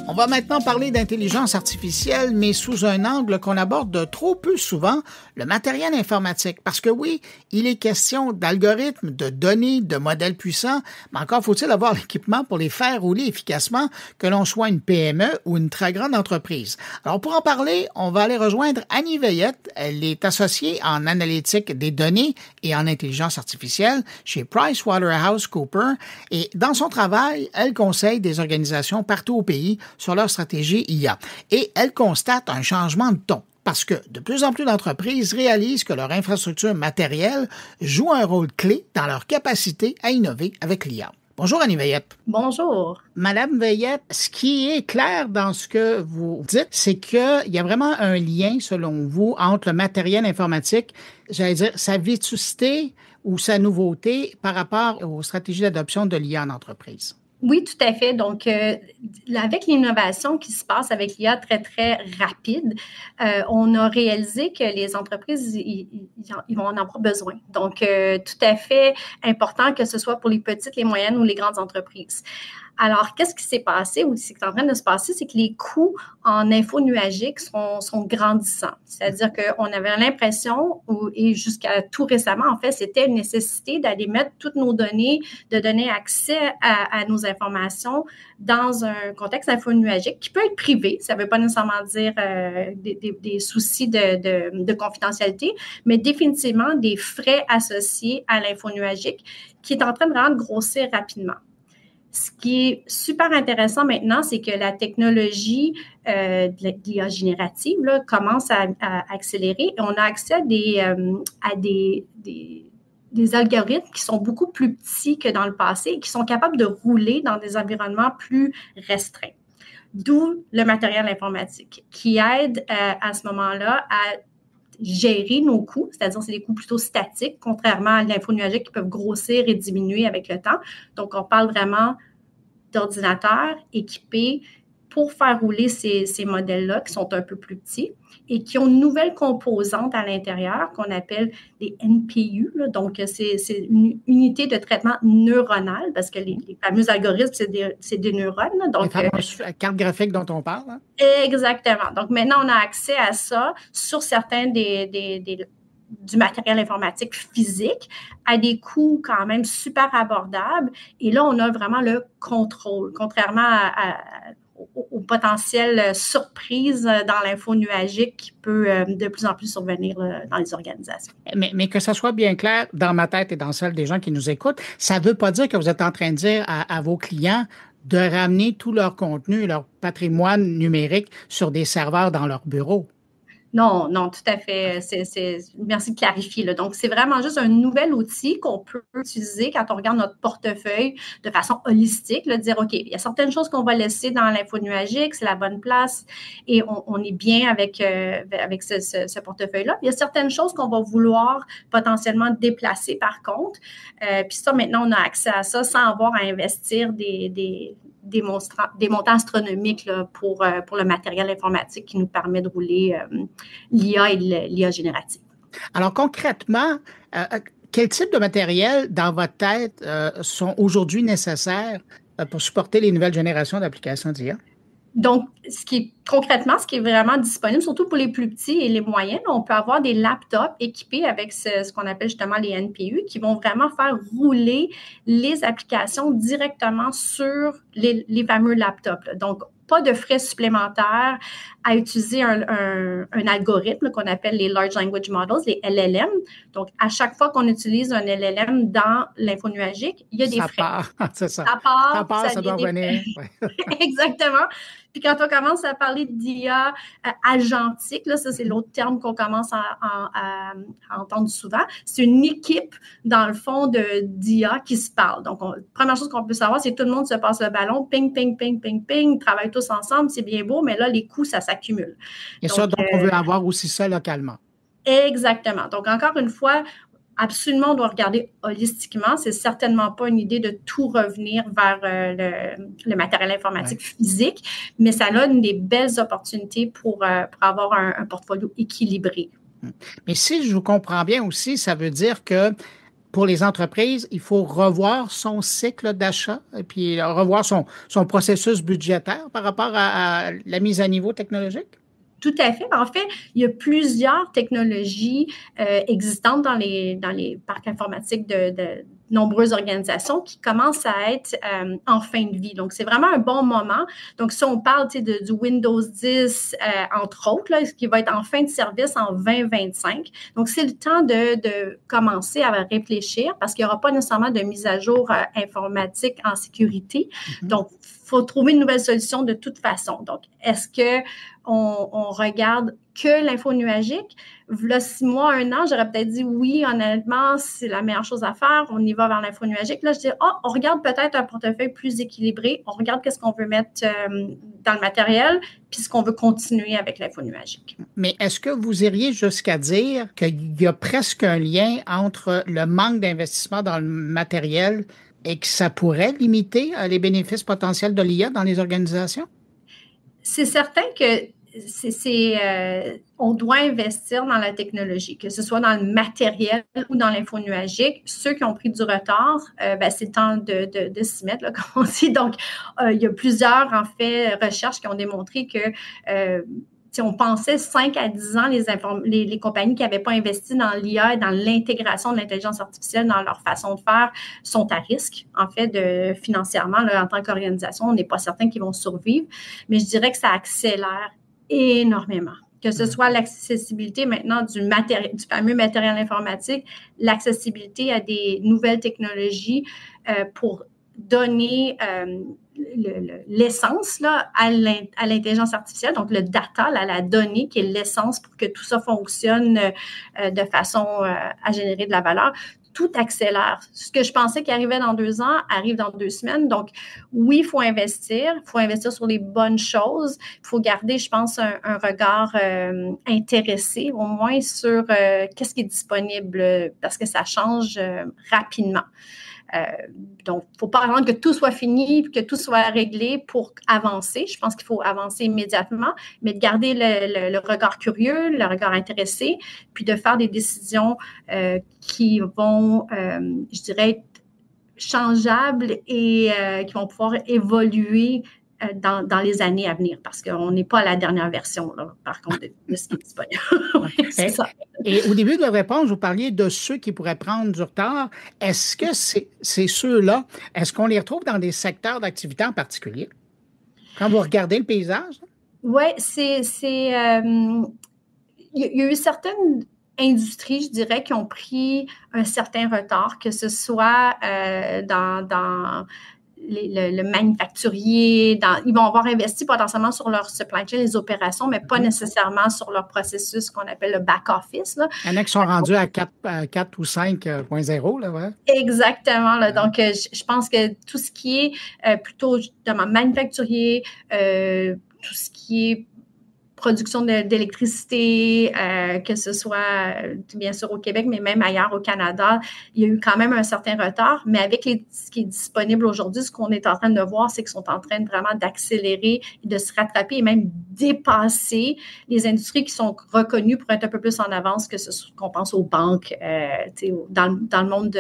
S1: On va maintenant parler d'intelligence artificielle, mais sous un angle qu'on aborde trop peu souvent, le matériel informatique. Parce que oui, il est question d'algorithmes, de données, de modèles puissants, mais encore faut-il avoir l'équipement pour les faire rouler efficacement, que l'on soit une PME ou une très grande entreprise. Alors pour en parler, on va aller rejoindre Annie Veillette. Elle est associée en analytique des données et en intelligence artificielle chez PricewaterhouseCoopers. Et dans son travail, elle conseille des organisations partout au pays sur leur stratégie IA. Et elle constate un changement de ton. Parce que de plus en plus d'entreprises réalisent que leur infrastructure matérielle joue un rôle clé dans leur capacité à innover avec l'IA. Bonjour Annie Veillette.
S8: Bonjour.
S1: Madame Veillette, ce qui est clair dans ce que vous dites, c'est qu'il y a vraiment un lien, selon vous, entre le matériel informatique, j'allais dire, sa vétusté ou sa nouveauté par rapport aux stratégies d'adoption de l'IA en entreprise.
S8: Oui, tout à fait. Donc, avec l'innovation qui se passe avec l'IA très, très rapide, on a réalisé que les entreprises, ils vont en avoir besoin. Donc, tout à fait important que ce soit pour les petites, les moyennes ou les grandes entreprises. Alors, qu'est-ce qui s'est passé ou ce qui est en train de se passer, c'est que les coûts en info nuagique sont grandissants. C'est-à-dire qu'on avait l'impression, et jusqu'à tout récemment, en fait, c'était une nécessité d'aller mettre toutes nos données, de donner accès à nos informations dans un contexte info-nuagique qui peut être privé. Ça ne veut pas nécessairement dire des soucis de confidentialité, mais définitivement des frais associés à l'info-nuagique qui est en train de vraiment grossir rapidement. Ce qui est super intéressant maintenant, c'est que la technologie de l'IA générative là, commence à accélérer et on a accès à des algorithmes qui sont beaucoup plus petits que dans le passé et qui sont capables de rouler dans des environnements plus restreints. D'où le matériel informatique qui aide à ce moment-là à gérer nos coûts, c'est-à-dire c'est des coûts plutôt statiques, contrairement à l'info nuagique qui peuvent grossir et diminuer avec le temps. Donc, on parle vraiment d'ordinateurs équipés pour faire rouler ces modèles-là qui sont un peu plus petits et qui ont une nouvelle composante à l'intérieur qu'on appelle des NPU. Là. Donc, c'est une unité de traitement neuronal parce que les fameux algorithmes, c'est des neurones. Là. Donc,
S1: la carte graphique dont on parle. Hein?
S8: Exactement. Donc, maintenant, on a accès à ça sur certains du matériel informatique physique à des coûts quand même super abordables. Et là, on a vraiment le contrôle, contrairement aux potentielles surprises dans l'info nuagique qui peut de plus en plus survenir dans les organisations.
S1: Mais que ça soit bien clair dans ma tête et dans celle des gens qui nous écoutent, ça ne veut pas dire que vous êtes en train de dire à vos clients de ramener tout leur contenu, leur patrimoine numérique sur des serveurs dans leur bureau.
S8: Non, tout à fait. Merci de clarifier. Là. Donc, c'est vraiment juste un nouvel outil qu'on peut utiliser quand on regarde notre portefeuille de façon holistique, là, dire, OK, il y a certaines choses qu'on va laisser dans l'info nuagique, c'est la bonne place et on est bien avec ce portefeuille-là. Il y a certaines choses qu'on va vouloir potentiellement déplacer par contre. Puis ça, maintenant, on a accès à ça sans avoir à investir des montants astronomiques là, pour le matériel informatique qui nous permet de rouler l'IA et l'IA générative.
S1: Alors concrètement, quel type de matériel dans votre tête sont aujourd'hui nécessaires pour supporter les nouvelles générations d'applications d'IA?
S8: Donc, ce qui est vraiment disponible, surtout pour les plus petits et les moyens, on peut avoir des laptops équipés avec ce qu'on appelle justement les NPU qui vont vraiment faire rouler les applications directement sur les fameux laptops. Là. Donc, pas de frais supplémentaires à utiliser un algorithme qu'on appelle les Large Language Models, les LLM. Donc, à chaque fois qu'on utilise un LLM dans l'info nuagique, il y a des frais.
S1: C'est ça. Ça doit revenir.
S8: Exactement. Puis quand on commence à parler d'IA agentique, là, ça c'est l'autre terme qu'on commence à entendre souvent, c'est une équipe, dans le fond, d'IA qui se parle. Donc, première chose qu'on peut savoir, c'est que tout le monde se passe le ballon, ping, ping, ping, ping, ping, travaillent tous ensemble, c'est bien beau, mais là, les coûts, ça s'accumule.
S1: Et donc, on veut avoir aussi ça localement.
S8: Exactement. Donc, encore une fois, absolument, on doit regarder holistiquement. C'est certainement pas une idée de tout revenir vers le matériel informatique physique, mais ça a des belles opportunités pour avoir un portfolio équilibré.
S1: Mais si je vous comprends bien aussi, ça veut dire que pour les entreprises, il faut revoir son cycle d'achat et puis revoir son processus budgétaire par rapport à la mise à niveau technologique?
S8: Tout à fait. En fait, il y a plusieurs technologies existantes dans les parcs informatiques de nombreuses organisations qui commencent à être en fin de vie. Donc, c'est vraiment un bon moment. Donc, si on parle du Windows 10, entre autres, là, qui va être en fin de service en 2025. Donc, c'est le temps de commencer à réfléchir parce qu'il n'y aura pas nécessairement de mise à jour informatique en sécurité. Mm-hmm. Donc, il faut trouver une nouvelle solution de toute façon. Donc, est-ce qu'on regarde que l'info nuagique? Là, 6 mois, 1 an, j'aurais peut-être dit oui, honnêtement, c'est la meilleure chose à faire. On y va vers l'info nuagique. Là, je dis, on regarde peut-être un portefeuille plus équilibré. On regarde qu'est-ce qu'on veut mettre dans le matériel, puis ce qu'on veut continuer avec l'info nuagique.
S1: Mais est-ce que vous iriez jusqu'à dire qu'il y a presque un lien entre le manque d'investissement dans le matériel et que ça pourrait limiter les bénéfices potentiels de l'IA dans les organisations?
S8: C'est certain que on doit investir dans la technologie, que ce soit dans le matériel ou dans l'info nuagique. Ceux qui ont pris du retard, c'est le temps de s'y mettre, là, comme on dit. Donc, il y a plusieurs, en fait, recherches qui ont démontré que on pensait 5 à 10 ans, les compagnies qui n'avaient pas investi dans l'IA et dans l'intégration de l'intelligence artificielle dans leur façon de faire sont à risque, en fait, financièrement, là, en tant qu'organisation. On n'est pas certain qu'ils vont survivre, mais je dirais que ça accélère énormément. Que ce soit l'accessibilité maintenant du fameux matériel informatique, l'accessibilité à des nouvelles technologies pour donner l'essence là, à l'intelligence artificielle, donc le data, la donnée qui est l'essence pour que tout ça fonctionne de façon à générer de la valeur. Tout accélère. Ce que je pensais qui arrivait dans 2 ans arrive dans 2 semaines. Donc, oui, il faut investir sur les bonnes choses. Il faut garder, je pense, un regard intéressé, au moins sur qu'est-ce qui est disponible, parce que ça change rapidement. Donc, il ne faut pas attendre que tout soit fini, que tout soit réglé pour avancer. Je pense qu'il faut avancer immédiatement, mais de garder le regard curieux, le regard intéressé, puis de faire des décisions qui vont, je dirais, être changeables et qui vont pouvoir évoluer dans les années à venir, parce qu'on n'est pas à la dernière version, là, par contre, de ce qui est disponible. Oui, c'est ça.
S1: Et au début de votre réponse, vous parliez de ceux qui pourraient prendre du retard. Est-ce que c'est ceux-là, est-ce qu'on les retrouve dans des secteurs d'activité en particulier? Quand vous regardez le paysage?
S8: Oui, il y a eu certaines industries, je dirais, qui ont pris un certain retard, que ce soit dans le manufacturier, ils vont avoir investi potentiellement sur leur supply chain, les opérations, mais pas nécessairement sur leur processus qu'on appelle le back-office.
S1: Il y en a qui sont rendus à 4 ou 5.0, là, ouais.
S8: Exactement. Là. Donc, je pense que tout ce qui est plutôt justement manufacturier, tout ce qui est production d'électricité, que ce soit bien sûr au Québec, mais même ailleurs au Canada, il y a eu quand même un certain retard. Mais avec ce qui est disponible aujourd'hui, ce qu'on est en train de voir, c'est qu'ils sont en train vraiment d'accélérer, de se rattraper et même dépasser les industries qui sont reconnues pour être un peu plus en avance que ce qu'on pense aux banques. Dans le monde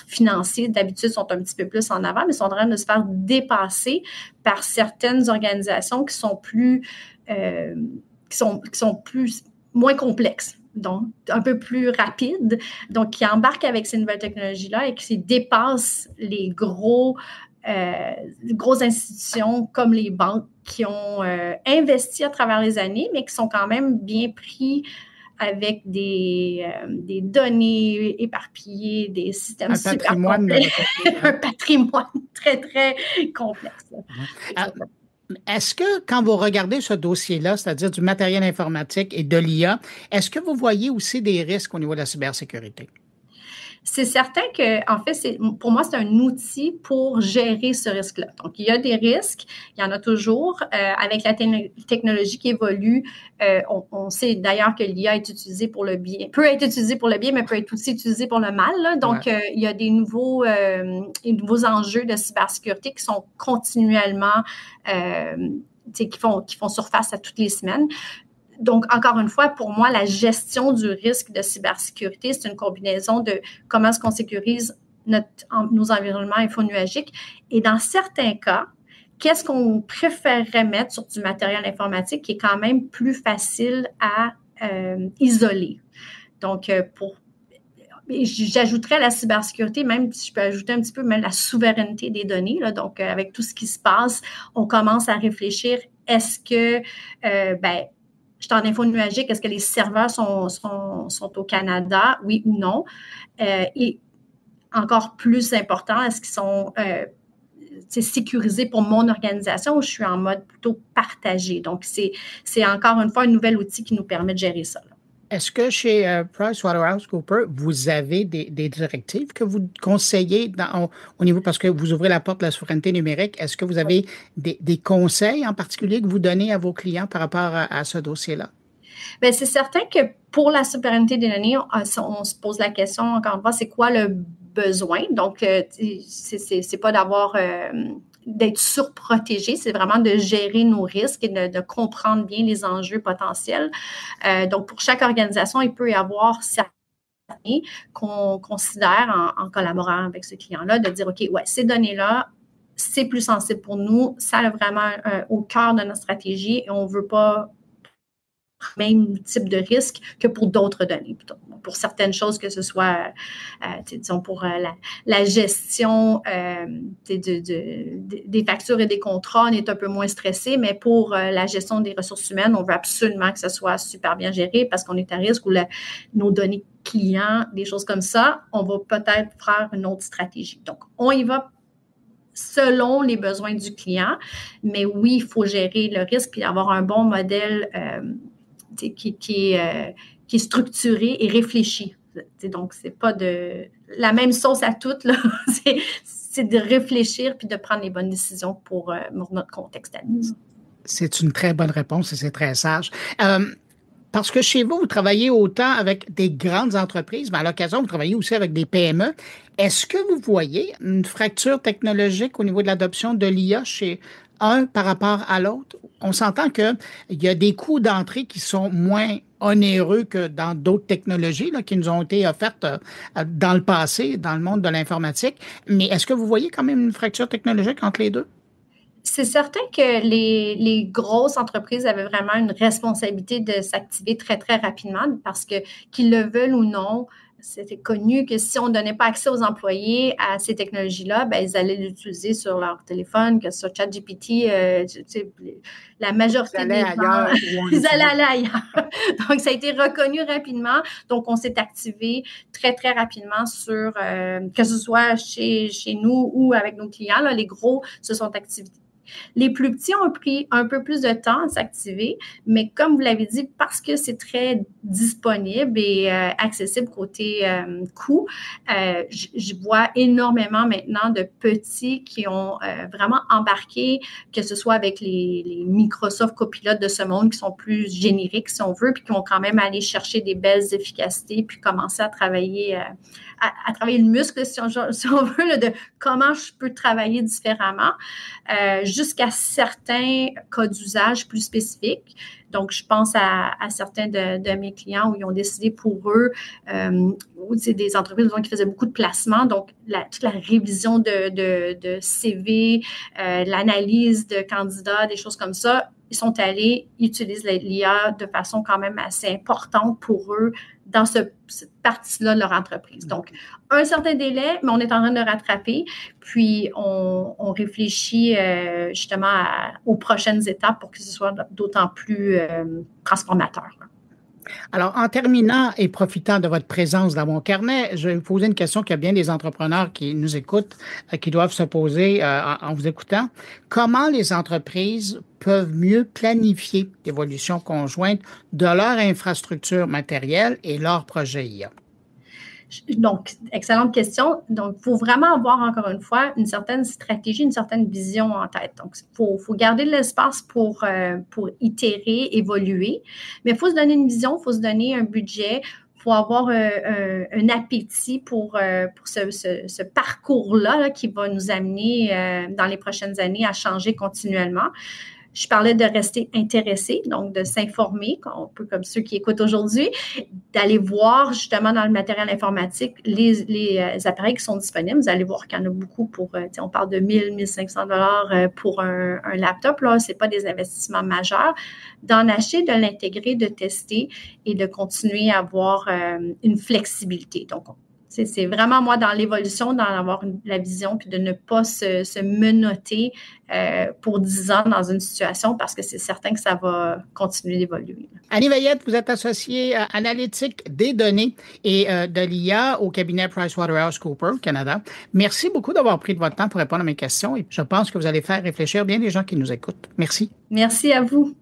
S8: financier, d'habitude, sont un petit peu plus en avant, mais sont en train de se faire dépasser par certaines organisations qui sont moins complexes, donc un peu plus rapides, donc qui embarquent avec ces nouvelles technologies-là et qui dépassent les grosses institutions comme les banques qui ont investi à travers les années, mais qui sont quand même bien pris avec des données éparpillées, des systèmes super complexes, un patrimoine très, très complexe.
S1: Est-ce que, quand vous regardez ce dossier-là, c'est-à-dire du matériel informatique et de l'IA, est-ce que vous voyez aussi des risques au niveau de la cybersécurité?
S8: C'est certain que, en fait, pour moi, c'est un outil pour gérer ce risque-là. Donc, il y a des risques, il y en a toujours. Avec la technologie qui évolue, on sait d'ailleurs que l'IA est utilisée pour le bien, peut être utilisée pour le bien, mais peut être aussi utilisée pour le mal. Là. Donc, il y a des nouveaux enjeux de cybersécurité qui sont continuellement, qui font surface à toutes les semaines. Donc, encore une fois, pour moi, la gestion du risque de cybersécurité, c'est une combinaison de comment est-ce qu'on sécurise nos environnements infonuagiques. Et dans certains cas, qu'est-ce qu'on préférerait mettre sur du matériel informatique qui est quand même plus facile à isoler. Donc, j'ajouterais la cybersécurité, même si je peux ajouter un petit peu même la souveraineté des données. Là. Donc, avec tout ce qui se passe, on commence à réfléchir, est-ce que, je suis en info nuagique, est-ce que les serveurs sont au Canada, oui ou non? Et encore plus important, est-ce qu'ils sont sécurisés pour mon organisation ou je suis en mode plutôt partagé? Donc, c'est encore une fois un nouvel outil qui nous permet de gérer ça. Là.
S1: Est-ce que chez PricewaterhouseCoopers, vous avez des directives que vous conseillez au niveau, parce que vous ouvrez la porte de la souveraineté numérique, est-ce que vous avez des conseils en particulier que vous donnez à vos clients par rapport à ce dossier-là?
S8: Bien, c'est certain que pour la souveraineté des données, on se pose la question, encore une fois, c'est quoi le besoin? Donc, c'est pas d'avoir d'être surprotégé, c'est vraiment de gérer nos risques et de comprendre bien les enjeux potentiels. Donc, pour chaque organisation, il peut y avoir certains qu'on considère en collaborant avec ce client-là, de dire, OK, ouais, ces données-là, c'est plus sensible pour nous, ça a vraiment au cœur de notre stratégie et on ne veut pas le même type de risque que pour d'autres données. Pour certaines choses, que ce soit, disons, pour la gestion des factures et des contrats, on est un peu moins stressé, mais pour la gestion des ressources humaines, on veut absolument que ça soit super bien géré parce qu'on est à risque ou nos données clients, des choses comme ça, on va peut-être faire une autre stratégie. Donc, on y va selon les besoins du client, mais oui, il faut gérer le risque et avoir un bon modèle qui est structuré et réfléchi. Donc, c'est pas de la même sauce à toutes, là. C'est de réfléchir puis de prendre les bonnes décisions pour notre contexte à nous.
S1: C'est une très bonne réponse et c'est très sage. Parce que chez vous, vous travaillez autant avec des grandes entreprises, mais à l'occasion, vous travaillez aussi avec des PME. Est-ce que vous voyez une fracture technologique au niveau de l'adoption de l'IA chez un par rapport à l'autre? On s'entend qu'il y a des coûts d'entrée qui sont moins onéreux que dans d'autres technologies là, qui nous ont été offertes dans le passé, dans le monde de l'informatique. Mais est-ce que vous voyez quand même une fracture technologique entre les deux?
S8: C'est certain que les grosses entreprises avaient vraiment une responsabilité de s'activer très, très rapidement parce que, qu'ils le veulent ou non, c'était connu que si on ne donnait pas accès aux employés à ces technologies-là, ben, ils allaient l'utiliser sur leur téléphone, que sur ChatGPT, la majorité des gens, ils allaient aller ailleurs. Donc, ça a été reconnu rapidement. Donc, on s'est activé très, très rapidement sur, que ce soit chez nous ou avec nos clients, là, les gros se sont activés. Les plus petits ont pris un peu plus de temps à s'activer, mais comme vous l'avez dit, parce que c'est très disponible et accessible côté coût, je vois énormément maintenant de petits qui ont vraiment embarqué, que ce soit avec les Microsoft Copilot de ce monde qui sont plus génériques, si on veut, puis qui vont quand même aller chercher des belles efficacités, puis commencer à travailler à travailler le muscle, si on veut, là, de comment je peux travailler différemment, jusqu'à certains cas d'usage plus spécifiques. Donc, je pense à certains de mes clients où ils ont décidé pour eux, ou c'est des entreprises qui faisaient beaucoup de placements, donc toute la révision de CV, l'analyse de candidats, des choses comme ça, ils sont allés utiliser l'IA de façon quand même assez importante pour eux dans cette partie-là de leur entreprise. Donc, un certain délai, mais on est en train de rattraper, puis on réfléchit justement aux prochaines étapes pour que ce soit d'autant plus transformateur.
S1: Alors, en terminant et profitant de votre présence dans mon carnet, je vais vous poser une question qu'il y a bien des entrepreneurs qui nous écoutent, qui doivent se poser en vous écoutant. Comment les entreprises peuvent mieux planifier l'évolution conjointe de leur infrastructure matérielle et leur projet IA?
S8: Donc, excellente question. Donc, il faut vraiment avoir, encore une fois, une certaine stratégie, une certaine vision en tête. Donc, il faut garder de l'espace pour itérer, évoluer, mais il faut se donner une vision, il faut se donner un budget, il faut avoir un appétit pour ce parcours-là là, qui va nous amener dans les prochaines années à changer continuellement. Je parlais de rester intéressé, donc de s'informer, un peu comme ceux qui écoutent aujourd'hui, d'aller voir justement dans le matériel informatique les appareils qui sont disponibles. Vous allez voir qu'il y en a beaucoup pour, on parle de 1 000, 1 500 $ pour un laptop. Là, ce n'est pas des investissements majeurs. D'en acheter, de l'intégrer, de tester et de continuer à avoir une flexibilité. Donc, c'est vraiment, moi, dans l'évolution, d'en avoir la vision puis de ne pas se menotter pour 10 ans dans une situation parce que c'est certain que ça va continuer d'évoluer.
S1: Annie Veillette, vous êtes associée analytique des données et de l'IA au cabinet PricewaterhouseCoopers Canada. Merci beaucoup d'avoir pris de votre temps pour répondre à mes questions et je pense que vous allez faire réfléchir bien les gens qui nous écoutent. Merci.
S8: Merci à vous.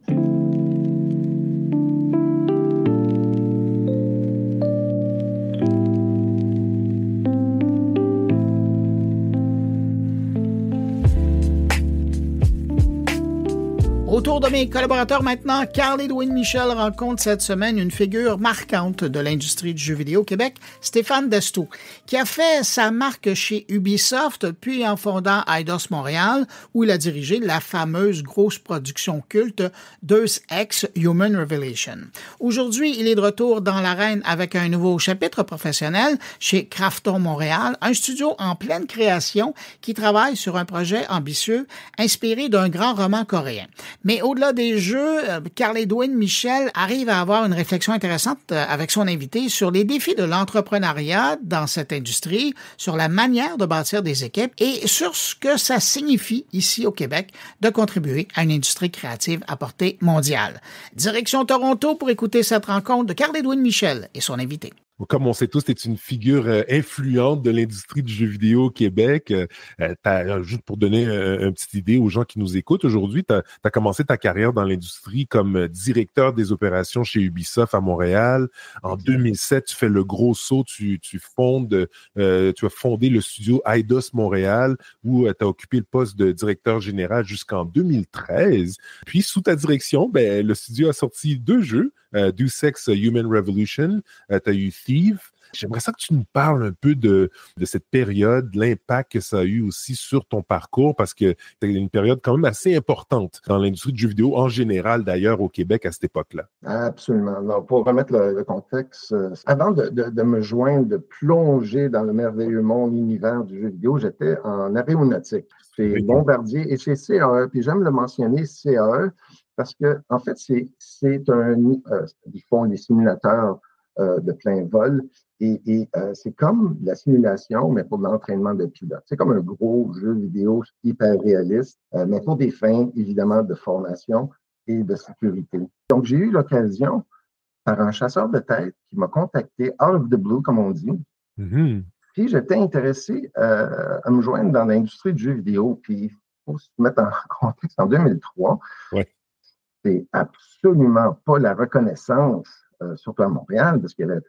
S1: Au Au tour de mes collaborateurs maintenant, Carl-Édouine Michel rencontre cette semaine une figure marquante de l'industrie du jeu vidéo au Québec, Stéphane Destoux, qui a fait sa marque chez Ubisoft, puis en fondant Eidos Montréal, où il a dirigé la fameuse grosse production culte Deus Ex Human Revelation. Aujourd'hui, il est de retour dans l'arène avec un nouveau chapitre professionnel chez Krafton Montréal, un studio en pleine création qui travaille sur un projet ambitieux inspiré d'un grand roman coréen. Mais au-delà des jeux, Carl-Édouine Michel arrive à avoir une réflexion intéressante avec son invité sur les défis de l'entrepreneuriat dans cette industrie, sur la manière de bâtir des équipes et sur ce que ça signifie ici au Québec de contribuer à une industrie créative à portée mondiale. Direction Toronto pour écouter cette rencontre de Carl-Édouine Michel et son invité.
S9: Comme on sait tous, tu es une figure influente de l'industrie du jeu vidéo au Québec. Juste pour donner une petite idée aux gens qui nous écoutent, aujourd'hui, tu as commencé ta carrière dans l'industrie comme directeur des opérations chez Ubisoft à Montréal. En 2007, tu fais le gros saut, tu as fondé le studio Eidos Montréal où tu as occupé le poste de directeur général jusqu'en 2013. Puis, sous ta direction, le studio a sorti 2 jeux. Deus Ex Human Revolution, tu as eu Thief. J'aimerais ça que tu nous parles un peu de cette période, l'impact que ça a eu aussi sur ton parcours, parce que c'était une période quand même assez importante dans l'industrie du jeu vidéo, en général d'ailleurs au Québec à cette époque-là.
S10: Absolument. Alors, pour remettre le contexte, avant de me joindre, de plonger dans le merveilleux monde, l'univers du jeu vidéo, j'étais en aéronautique, chez Bombardier et chez CAE. Puis j'aime le mentionner, CAE, parce que en fait, ils font des simulateurs de plein vol et c'est comme la simulation, mais pour l'entraînement de pilote. C'est comme un gros jeu vidéo hyper réaliste, mais pour des fins, évidemment, de formation et de sécurité. Donc, j'ai eu l'occasion, par un chasseur de tête qui m'a contacté, out of the blue, comme on dit. Mm-hmm. Puis, j'étais intéressé à me joindre dans l'industrie du jeu vidéo. Puis, pour se mettre en contexte, en 2003, c'est absolument pas la reconnaissance, surtout à Montréal, parce qu'il y avait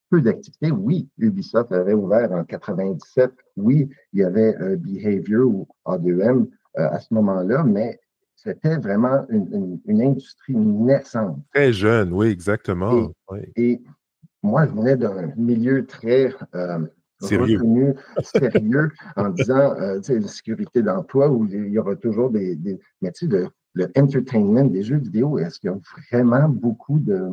S10: peu d'activités. Oui, Ubisoft avait ouvert en 97. Oui, il y avait Behavior ou A2M à ce moment-là, mais c'était vraiment une industrie naissante.
S9: Très jeune, oui, exactement.
S10: Et moi, je venais d'un milieu très reconnu, sérieux, en disant, la sécurité d'emploi, où il y aura toujours des mais tu sais, le entertainment des jeux vidéo, est-ce qu'il y a vraiment beaucoup de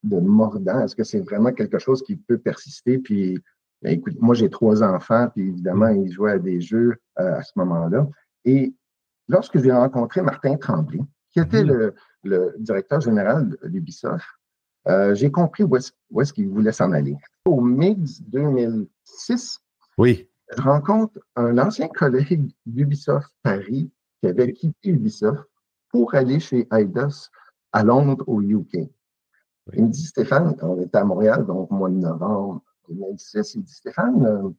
S10: mordant? Est-ce que c'est vraiment quelque chose qui peut persister? Puis, écoute, moi, j'ai 3 enfants, puis évidemment, ils jouaient à des jeux à ce moment-là. Et lorsque j'ai rencontré Martin Tremblay, qui était le directeur général de l'Ubisoft, j'ai compris où est-ce qu'il voulait s'en aller. Au mi-2006, je rencontre un ancien collègue d'Ubisoft Paris qui avait quitté Ubisoft pour aller chez Eidos à Londres, au UK. Il me dit, Stéphane, on était à Montréal, donc au mois de novembre 2006, il dit, Stéphane,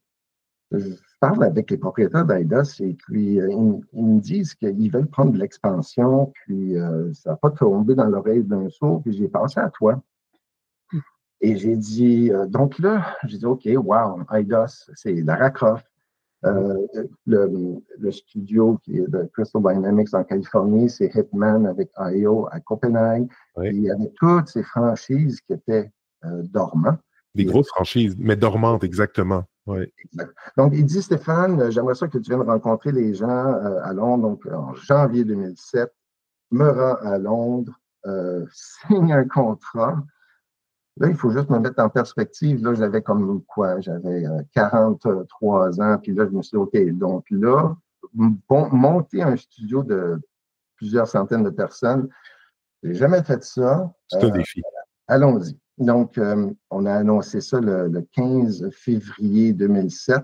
S10: je parle avec les propriétaires d'Eidos et puis ils me disent qu'ils veulent prendre de l'expansion, puis ça n'a pas tombé dans l'oreille d'un sourd, puis j'ai pensé à toi. Et j'ai dit, donc là, j'ai dit, OK, wow, Eidos, c'est Lara Croft. Le studio qui est de Crystal Dynamics en Californie, c'est Hitman avec IO à Copenhague. Il y avait toutes ces franchises qui étaient dormantes.
S9: Des grosses franchises, mais dormantes, exactement.
S10: Exact. Donc, il dit, Stéphane, j'aimerais ça que tu viennes rencontrer les gens à Londres. Donc, en janvier 2007, me rends à Londres, signe un contrat. Là, il faut juste me mettre en perspective. Là, j'avais comme quoi? J'avais 43 ans. Puis là, je me suis dit, OK, donc là, monter un studio de plusieurs centaines de personnes, j'ai jamais fait ça.
S9: C'est un défi.
S10: Allons-y. Donc, on a annoncé ça le 15 février 2007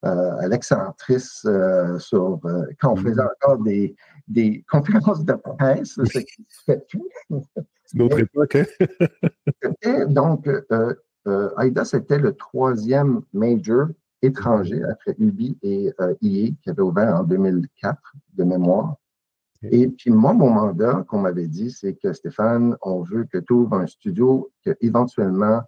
S10: à l'Excentrice quand on faisait encore des conférences de presse, ce qui se fait tout.
S9: C'est notre époque, hein?
S10: Donc, Eidos était le 3e major étranger après Ubi et EA qui avait ouvert en 2004 de mémoire. Et puis moi, mon mandat qu'on m'avait dit, c'est que Stéphane, on veut que tu ouvres un studio, qu'éventuellement,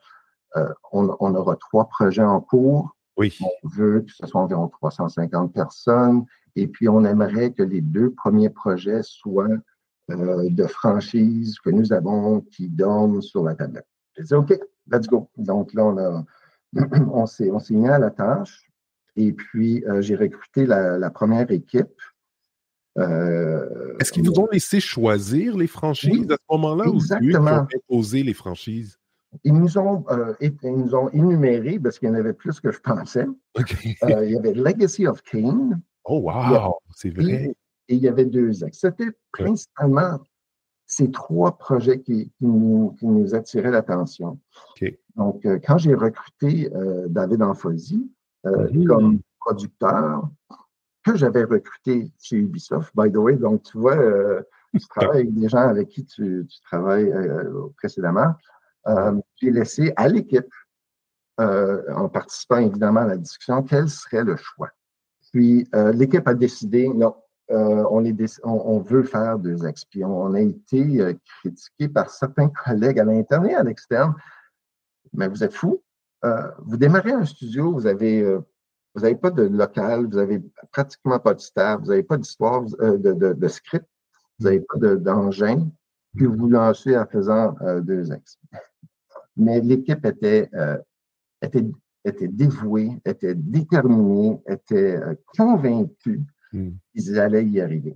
S10: on aura 3 projets en cours.
S9: Oui.
S10: On veut que ce soit environ 350 personnes. Et puis, on aimerait que les 2 premiers projets soient de franchises que nous avons qui dorment sur la tablette. J'ai dit, OK, let's go. Donc là, on s'est mis à la tâche et puis j'ai recruté la première équipe.
S9: Est-ce qu'ils vous ont laissé choisir les franchises à ce moment-là ou c'est eux qui ont imposé les franchises?
S10: Ils nous ont énuméré parce qu'il y en avait plus que je pensais.
S9: Okay.
S10: Il y avait Legacy of Kain.
S9: Oh, wow! C'est vrai.
S10: Et il y avait 2 axes. C'était principalement ces 3 projets qui nous attiraient l'attention.
S9: Okay.
S10: Donc, quand j'ai recruté David Anfosi comme producteur, que j'avais recruté chez Ubisoft, by the way, donc tu vois, tu travailles avec des gens avec qui tu travailles précédemment. J'ai laissé à l'équipe, en participant évidemment à la discussion, quel serait le choix. Puis, l'équipe a décidé, non, on veut faire 2 axes. Puis, on a été critiqué par certains collègues à l'interne et à l'externe. Mais vous êtes fous. Vous démarrez un studio, vous avez pas de local, vous n'avez pratiquement pas de staff, vous n'avez pas d'histoire, de script, vous n'avez pas d'engin, puis vous vous lancez en faisant 2 axes. Mais l'équipe était dévouée, était déterminée, était convaincue qu'ils allaient y arriver.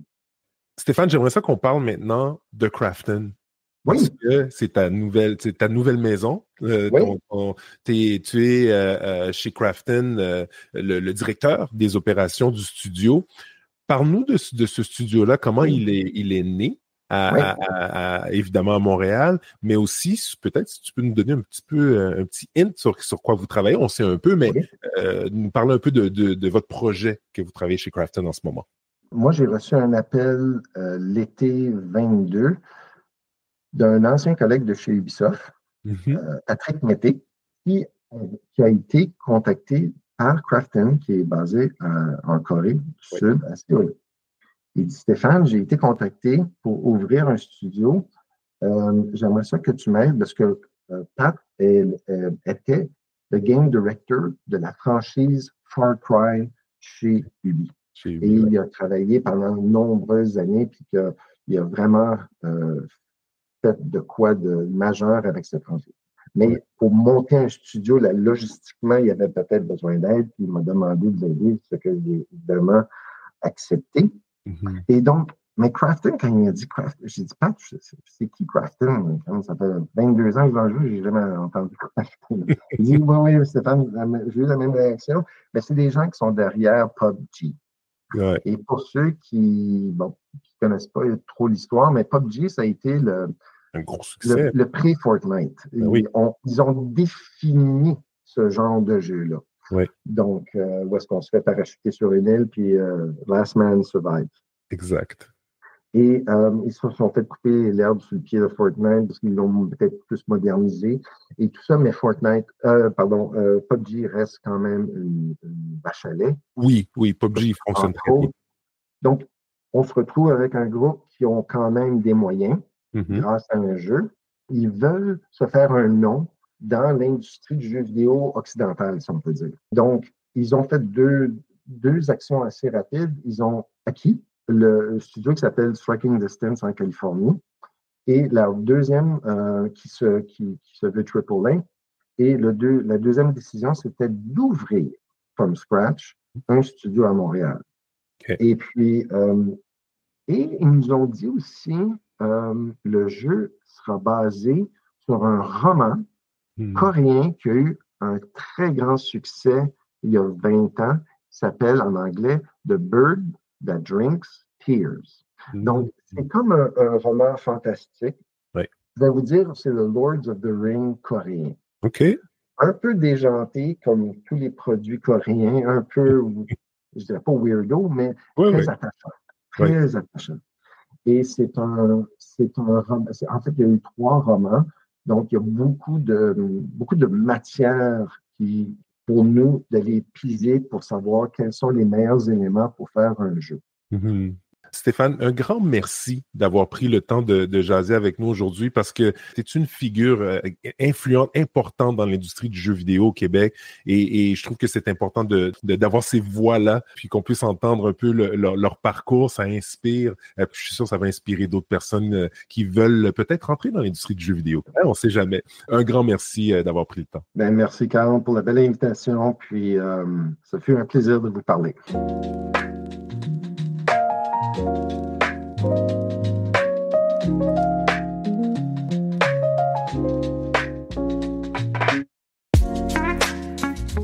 S9: Stéphane, j'aimerais ça qu'on parle maintenant de Krafton. Parce que c'est ta nouvelle maison. Tu es chez Krafton, le directeur des opérations du studio. Parle-nous de ce studio-là, comment il est né, évidemment à Montréal, mais aussi, peut-être, si tu peux nous donner un petit hint sur quoi vous travaillez. On sait un peu, mais nous parler un peu de votre projet que vous travaillez chez Krafton en ce moment.
S10: Moi, j'ai reçu un appel l'été 22 d'un ancien collègue de chez Ubisoft, Patrick Mété, qui a été contacté par Krafton, qui est basé en Corée du Sud, à Séoul. Il dit, Stéphane, j'ai été contacté pour ouvrir un studio. J'aimerais ça que tu m'aides parce que Pat était le game director de la franchise Far Cry chez Ubi. Et il a travaillé pendant de nombreuses années, puis qu'il a vraiment fait de quoi de majeur avec cette franchise. Mais pour monter un studio, logistiquement, il y avait peut-être besoin d'aide, puis il m'a demandé de l'aider, ce que j'ai évidemment accepté. Et donc, mais Krafton, quand il m'a dit Krafton, j'ai dit, Pat, c'est qui Krafton? Ça fait 22 ans que j'en joue, j'ai jamais entendu Krafton. Il dit, oui, Stéphane, j'ai eu la même réaction, mais c'est des gens qui sont derrière PUBG.
S9: Ouais.
S10: Et pour ceux qui connaissent pas trop l'histoire, mais PUBG, ça a été
S9: un gros succès.
S10: Le pré-Fortnite. Ils ont défini ce genre de jeu-là.
S9: Oui.
S10: Donc, où est-ce qu'on se fait parachuter sur une île, puis Last Man Survive.
S9: Exact.
S10: Et ils se sont fait couper l'herbe sous le pied de Fortnite parce qu'ils l'ont peut-être plus modernisé et tout ça, mais PUBG reste quand même une vache à lait.
S9: Oui, PUBG fonctionne très bien.
S10: Donc, on se retrouve avec un groupe qui ont quand même des moyens grâce à un jeu. Ils veulent se faire un nom dans l'industrie du jeu vidéo occidental, si on peut dire. Donc, ils ont fait deux actions assez rapides. Ils ont acquis le studio qui s'appelle Striking Distance en Californie et leur deuxième qui se veut AAA. Et la deuxième décision, c'était d'ouvrir from scratch un studio à Montréal.
S9: Okay.
S10: Et puis, et ils nous ont dit aussi le jeu sera basé sur un roman coréen qui a eu un très grand succès il y a 20 ans, qui s'appelle en anglais The Bird That Drinks Tears. Donc, c'est comme un roman fantastique.
S9: Oui.
S10: Je vais vous dire, c'est le Lords of the Ring coréen.
S9: OK.
S10: Un peu déjanté, comme tous les produits coréens, un peu, je dirais pas weirdo, mais très attachant. Très attachant. Et c'est un roman. En fait, il y a eu 3 romans. Donc, il y a beaucoup de matière pour nous, d'aller piser pour savoir quels sont les meilleurs éléments pour faire un jeu.
S9: Stéphane, un grand merci d'avoir pris le temps de jaser avec nous aujourd'hui parce que tu es une figure influente, importante dans l'industrie du jeu vidéo au Québec et je trouve que c'est important d'avoir ces voix-là puis qu'on puisse entendre un peu leur parcours. Ça inspire. Je suis sûr que ça va inspirer d'autres personnes qui veulent peut-être rentrer dans l'industrie du jeu vidéo. On ne sait jamais. Un grand merci d'avoir pris le temps.
S10: Merci, Carl, pour la belle invitation. Puis, ça fut un plaisir de vous parler.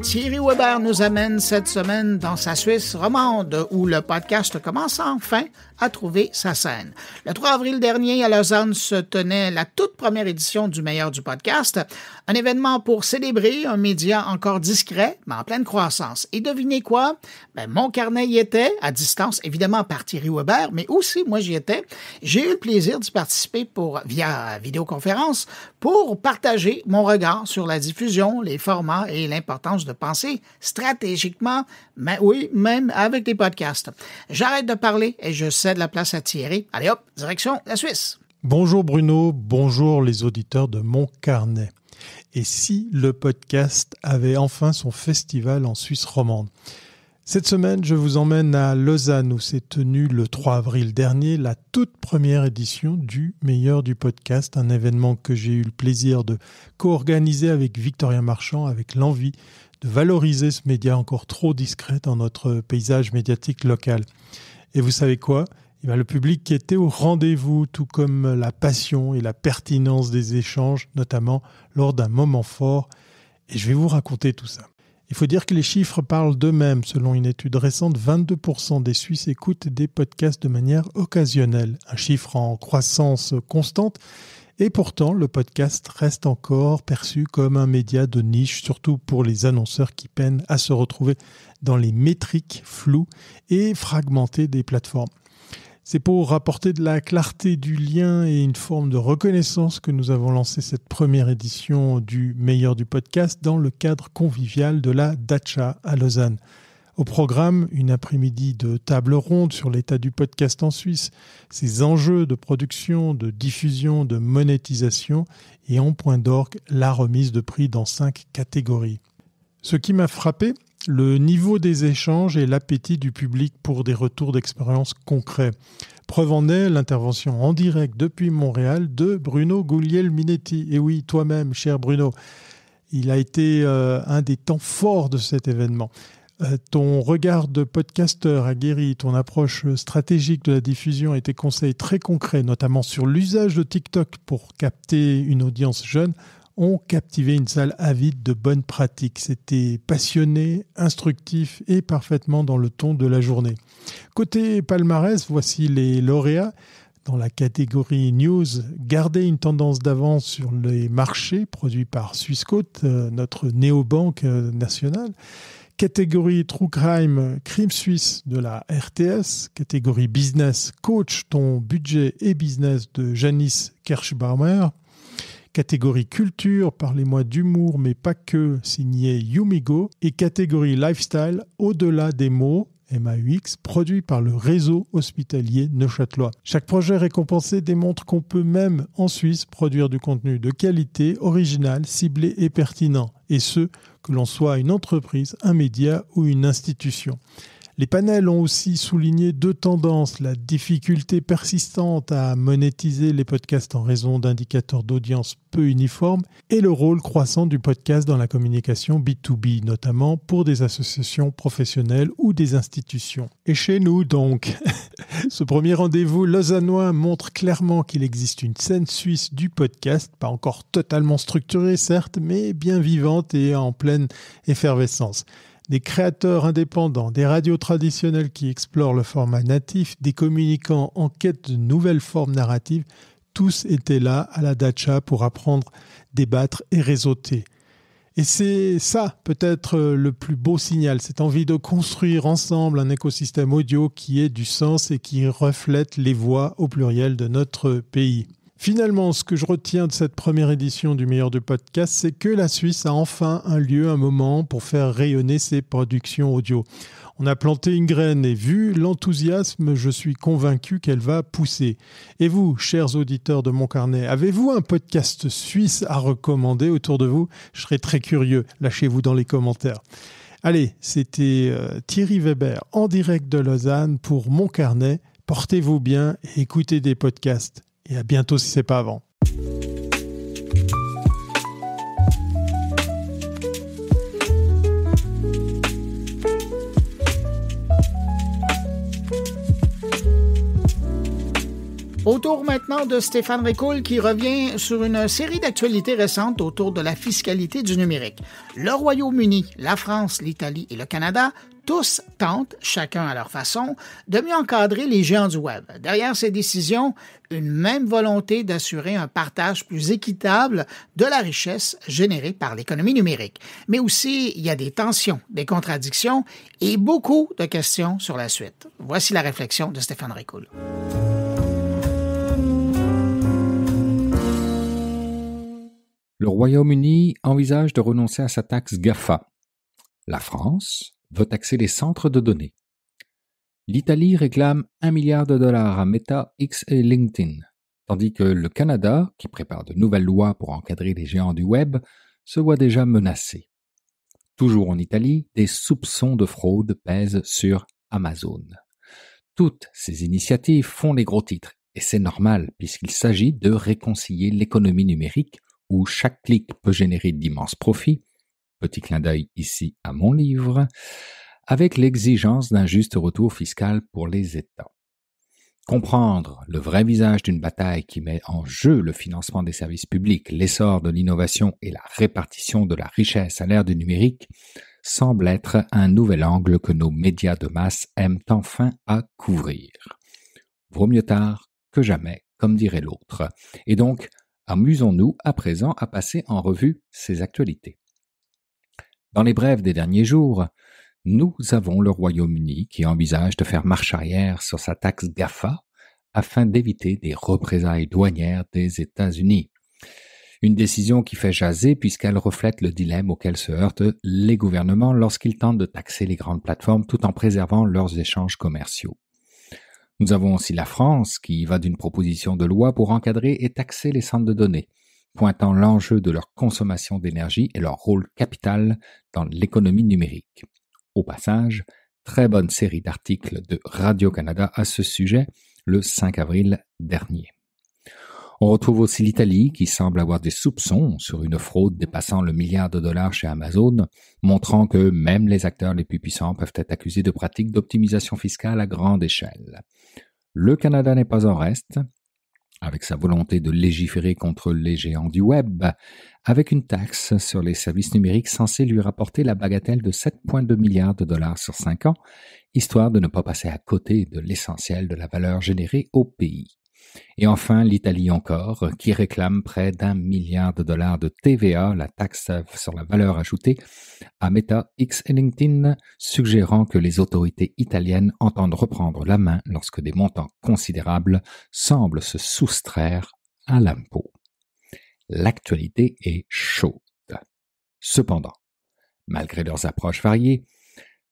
S1: Thierry Weber nous amène cette semaine dans sa Suisse romande où le podcast commence enfin à trouver sa scène. Le 3 avril dernier, à Lausanne, se tenait la toute première édition du Meilleur du podcast, un événement pour célébrer un média encore discret, mais en pleine croissance. Et devinez quoi? Mon carnet y était, à distance, évidemment par Thierry Weber, mais aussi moi j'y étais. J'ai eu le plaisir d'y participer via vidéoconférence pour partager mon regard sur la diffusion, les formats et l'importance de penser stratégiquement, mais oui, même avec les podcasts. J'arrête de parler et je cède la place à Thierry. Allez hop, direction la Suisse.
S11: Bonjour Bruno, bonjour les auditeurs de Mon Carnet. Et si le podcast avait enfin son festival en Suisse romande? Cette semaine, je vous emmène à Lausanne où s'est tenue le 3 avril dernier la toute première édition du Meilleur du podcast, un événement que j'ai eu le plaisir de co-organiser avec Victoria Marchand, avec l'envie de valoriser ce média encore trop discret dans notre paysage médiatique local. Et vous savez quoi? Le public était au rendez-vous, tout comme la passion et la pertinence des échanges, notamment lors d'un moment fort. Et je vais vous raconter tout ça. Il faut dire que les chiffres parlent d'eux-mêmes. Selon une étude récente, 22% des Suisses écoutent des podcasts de manière occasionnelle, un chiffre en croissance constante. Et pourtant, le podcast reste encore perçu comme un média de niche, surtout pour les annonceurs qui peinent à se retrouver dans les métriques floues et fragmentées des plateformes. C'est pour apporter de la clarté du lien et une forme de reconnaissance que nous avons lancé cette première édition du Meilleur du podcast dans le cadre convivial de la Dacha à Lausanne. Au programme, une après-midi de table ronde sur l'état du podcast en Suisse, ses enjeux de production, de diffusion, de monétisation et en point d'orgue, la remise de prix dans 5 catégories. Ce qui m'a frappé, le niveau des échanges et l'appétit du public pour des retours d'expérience concrets. Preuve en est l'intervention en direct depuis Montréal de Bruno Guglielminetti. Et oui, toi-même, cher Bruno, il a été un des temps forts de cet événement. Ton regard de podcasteur aguerri, ton approche stratégique de la diffusion et tes conseils très concrets, notamment sur l'usage de TikTok pour capter une audience jeune, ont captivé une salle avide de bonnes pratiques. C'était passionné, instructif et parfaitement dans le ton de la journée. Côté palmarès, voici les lauréats. Dans la catégorie News, garder une tendance d'avance sur les marchés produits par Swissquote, notre néobanque nationale. Catégorie True Crime, Crime Suisse de la RTS. Catégorie Business, Coach, ton budget et business de Janice Kerschbaumer. Catégorie culture, parlez-moi d'humour, mais pas que, signé Yumigo. Et catégorie lifestyle, au-delà des mots, MAUX, produit par le réseau hospitalier neuchâtelois. Chaque projet récompensé démontre qu'on peut même en Suisse produire du contenu de qualité, original, ciblé et pertinent. Et ce, que l'on soit une entreprise, un média ou une institution. Les panels ont aussi souligné 2 tendances, la difficulté persistante à monétiser les podcasts en raison d'indicateurs d'audience peu uniformes et le rôle croissant du podcast dans la communication B2B, notamment pour des associations professionnelles ou des institutions. Et chez nous donc, ce premier rendez-vous lausannois montre clairement qu'il existe une scène suisse du podcast, pas encore totalement structurée certes, mais bien vivante et en pleine effervescence. Des créateurs indépendants, des radios traditionnelles qui explorent le format natif, des communicants en quête de nouvelles formes narratives, tous étaient là à la Dacha pour apprendre, débattre et réseauter. Et c'est ça peut-être le plus beau signal, cette envie de construire ensemble un écosystème audio qui ait du sens et qui reflète les voix au pluriel de notre pays. Finalement, ce que je retiens de cette première édition du Meilleur du podcast, c'est que la Suisse a enfin un lieu, un moment pour faire rayonner ses productions audio. On a planté une graine et vu l'enthousiasme, je suis convaincu qu'elle va pousser. Et vous, chers auditeurs de Mon Carnet, avez-vous un podcast suisse à recommander autour de vous ? Je serais très curieux. Lâchez-vous dans les commentaires. Allez, c'était Thierry Weber en direct de Lausanne pour Mon Carnet. Portez-vous bien et écoutez des podcasts. Et à bientôt si ce n'est pas avant.
S1: Autour maintenant de Stéphane Ricoul qui revient sur une série d'actualités récentes autour de la fiscalité du numérique. Le Royaume-Uni, la France, l'Italie et le Canada, tous tentent, chacun à leur façon, de mieux encadrer les géants du web. Derrière ces décisions, une même volonté d'assurer un partage plus équitable de la richesse générée par l'économie numérique. Mais aussi, il y a des tensions, des contradictions et beaucoup de questions sur la suite. Voici la réflexion de Stéphane Ricoul.
S12: Le Royaume-Uni envisage de renoncer à sa taxe GAFA. La France veut taxer les centres de données. L'Italie réclame $1 milliard à Meta, X et LinkedIn, tandis que le Canada, qui prépare de nouvelles lois pour encadrer les géants du web, se voit déjà menacé. Toujours en Italie, des soupçons de fraude pèsent sur Amazon. Toutes ces initiatives font les gros titres, et c'est normal puisqu'il s'agit de réconcilier l'économie numérique où chaque clic peut générer d'immenses profits, petit clin d'œil ici à mon livre, avec l'exigence d'un juste retour fiscal pour les États. Comprendre le vrai visage d'une bataille qui met en jeu le financement des services publics, l'essor de l'innovation et la répartition de la richesse à l'ère du numérique semble être un nouvel angle que nos médias de masse aiment enfin à couvrir. Vaut mieux tard que jamais, comme dirait l'autre. Et donc, amusons-nous à présent à passer en revue ces actualités. Dans les brèves des derniers jours, nous avons le Royaume-Uni qui envisage de faire marche arrière sur sa taxe GAFA afin d'éviter des représailles douanières des États-Unis. Une décision qui fait jaser puisqu'elle reflète le dilemme auquel se heurtent les gouvernements lorsqu'ils tentent de taxer les grandes plateformes tout en préservant leurs échanges commerciaux. Nous avons aussi la France qui va d'une proposition de loi pour encadrer et taxer les centres de données, pointant l'enjeu de leur consommation d'énergie et leur rôle capital dans l'économie numérique. Au passage, très bonne série d'articles de Radio-Canada à ce sujet le 5 avril dernier. On retrouve aussi l'Italie qui semble avoir des soupçons sur une fraude dépassant le $1 milliard chez Amazon, montrant que même les acteurs les plus puissants peuvent être accusés de pratiques d'optimisation fiscale à grande échelle. Le Canada n'est pas en reste, avec sa volonté de légiférer contre les géants du web, avec une taxe sur les services numériques censée lui rapporter la bagatelle de $7,2 milliards sur 5 ans, histoire de ne pas passer à côté de l'essentiel de la valeur générée au pays. Et enfin, l'Italie encore, qui réclame près d'$1 milliard de TVA, la taxe sur la valeur ajoutée, à Meta, X et LinkedIn, suggérant que les autorités italiennes entendent reprendre la main lorsque des montants considérables semblent se soustraire à l'impôt. L'actualité est chaude. Cependant, malgré leurs approches variées,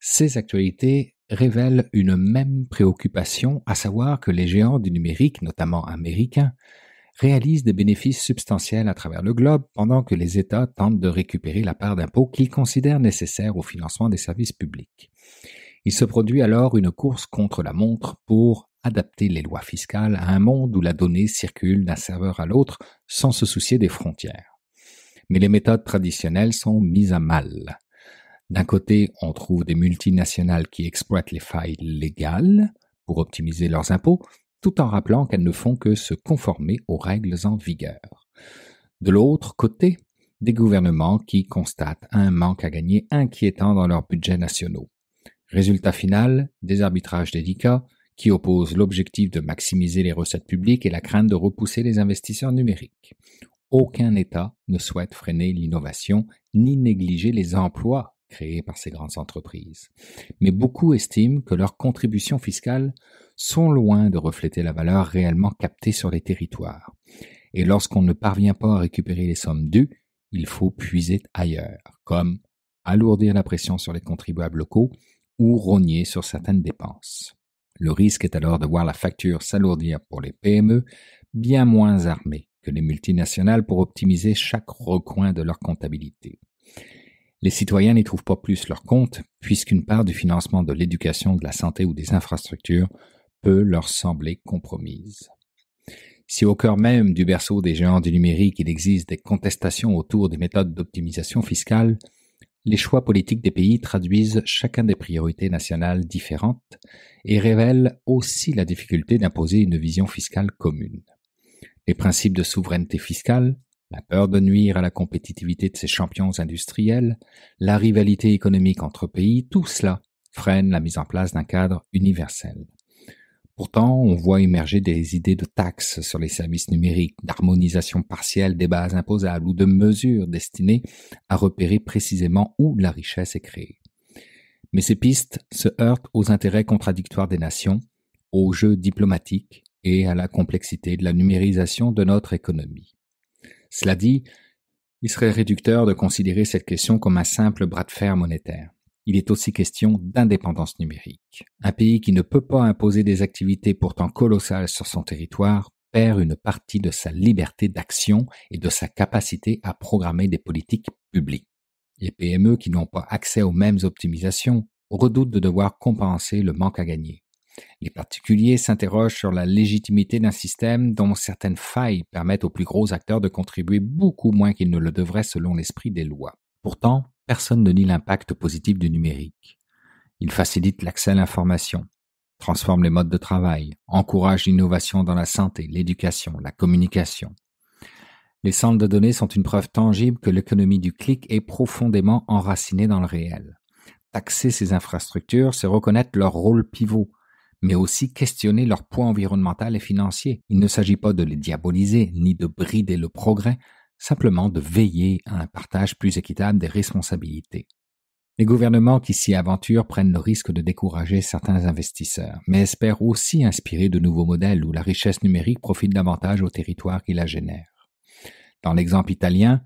S12: ces actualités révèlent une même préoccupation, à savoir que les géants du numérique, notamment américains, réalisent des bénéfices substantiels à travers le globe pendant que les États tentent de récupérer la part d'impôt qu'ils considèrent nécessaire au financement des services publics. Il se produit alors une course contre la montre pour adapter les lois fiscales à un monde où la donnée circule d'un serveur à l'autre sans se soucier des frontières. Mais les méthodes traditionnelles sont mises à mal. D'un côté, on trouve des multinationales qui exploitent les failles légales pour optimiser leurs impôts, tout en rappelant qu'elles ne font que se conformer aux règles en vigueur. De l'autre côté, des gouvernements qui constatent un manque à gagner inquiétant dans leurs budgets nationaux. Résultat final, des arbitrages délicats qui opposent l'objectif de maximiser les recettes publiques et la crainte de repousser les investisseurs numériques. Aucun État ne souhaite freiner l'innovation ni négliger les emplois créés par ces grandes entreprises. Mais beaucoup estiment que leurs contributions fiscales sont loin de refléter la valeur réellement captée sur les territoires. Et lorsqu'on ne parvient pas à récupérer les sommes dues, il faut puiser ailleurs, comme alourdir la pression sur les contribuables locaux ou rogner sur certaines dépenses. Le risque est alors de voir la facture s'alourdir pour les PME, bien moins armées que les multinationales pour optimiser chaque recoin de leur comptabilité. Les citoyens n'y trouvent pas plus leur compte, puisqu'une part du financement de l'éducation, de la santé ou des infrastructures peut leur sembler compromise. Si au cœur même du berceau des géants du numérique, il existe des contestations autour des méthodes d'optimisation fiscale, les choix politiques des pays traduisent chacun des priorités nationales différentes et révèlent aussi la difficulté d'imposer une vision fiscale commune. Les principes de souveraineté fiscale, la peur de nuire à la compétitivité de ces champions industriels, la rivalité économique entre pays, tout cela freine la mise en place d'un cadre universel. Pourtant, on voit émerger des idées de taxes sur les services numériques, d'harmonisation partielle des bases imposables ou de mesures destinées à repérer précisément où la richesse est créée. Mais ces pistes se heurtent aux intérêts contradictoires des nations, aux jeux diplomatiques et à la complexité de la numérisation de notre économie. Cela dit, il serait réducteur de considérer cette question comme un simple bras de fer monétaire. Il est aussi question d'indépendance numérique. Un pays qui ne peut pas imposer des activités pourtant colossales sur son territoire perd une partie de sa liberté d'action et de sa capacité à programmer des politiques publiques. Les PME qui n'ont pas accès aux mêmes optimisations redoutent de devoir compenser le manque à gagner. Les particuliers s'interrogent sur la légitimité d'un système dont certaines failles permettent aux plus gros acteurs de contribuer beaucoup moins qu'ils ne le devraient selon l'esprit des lois. Pourtant, personne ne nie l'impact positif du numérique. Il facilite l'accès à l'information, transforme les modes de travail, encourage l'innovation dans la santé, l'éducation, la communication. Les centres de données sont une preuve tangible que l'économie du clic est profondément enracinée dans le réel. Taxer ces infrastructures, c'est reconnaître leur rôle pivot, mais aussi questionner leur poids environnemental et financier. Il ne s'agit pas de les diaboliser, ni de brider le progrès, simplement de veiller à un partage plus équitable des responsabilités. Les gouvernements qui s'y aventurent prennent le risque de décourager certains investisseurs, mais espèrent aussi inspirer de nouveaux modèles où la richesse numérique profite davantage aux territoires qui la génèrent. Dans l'exemple italien,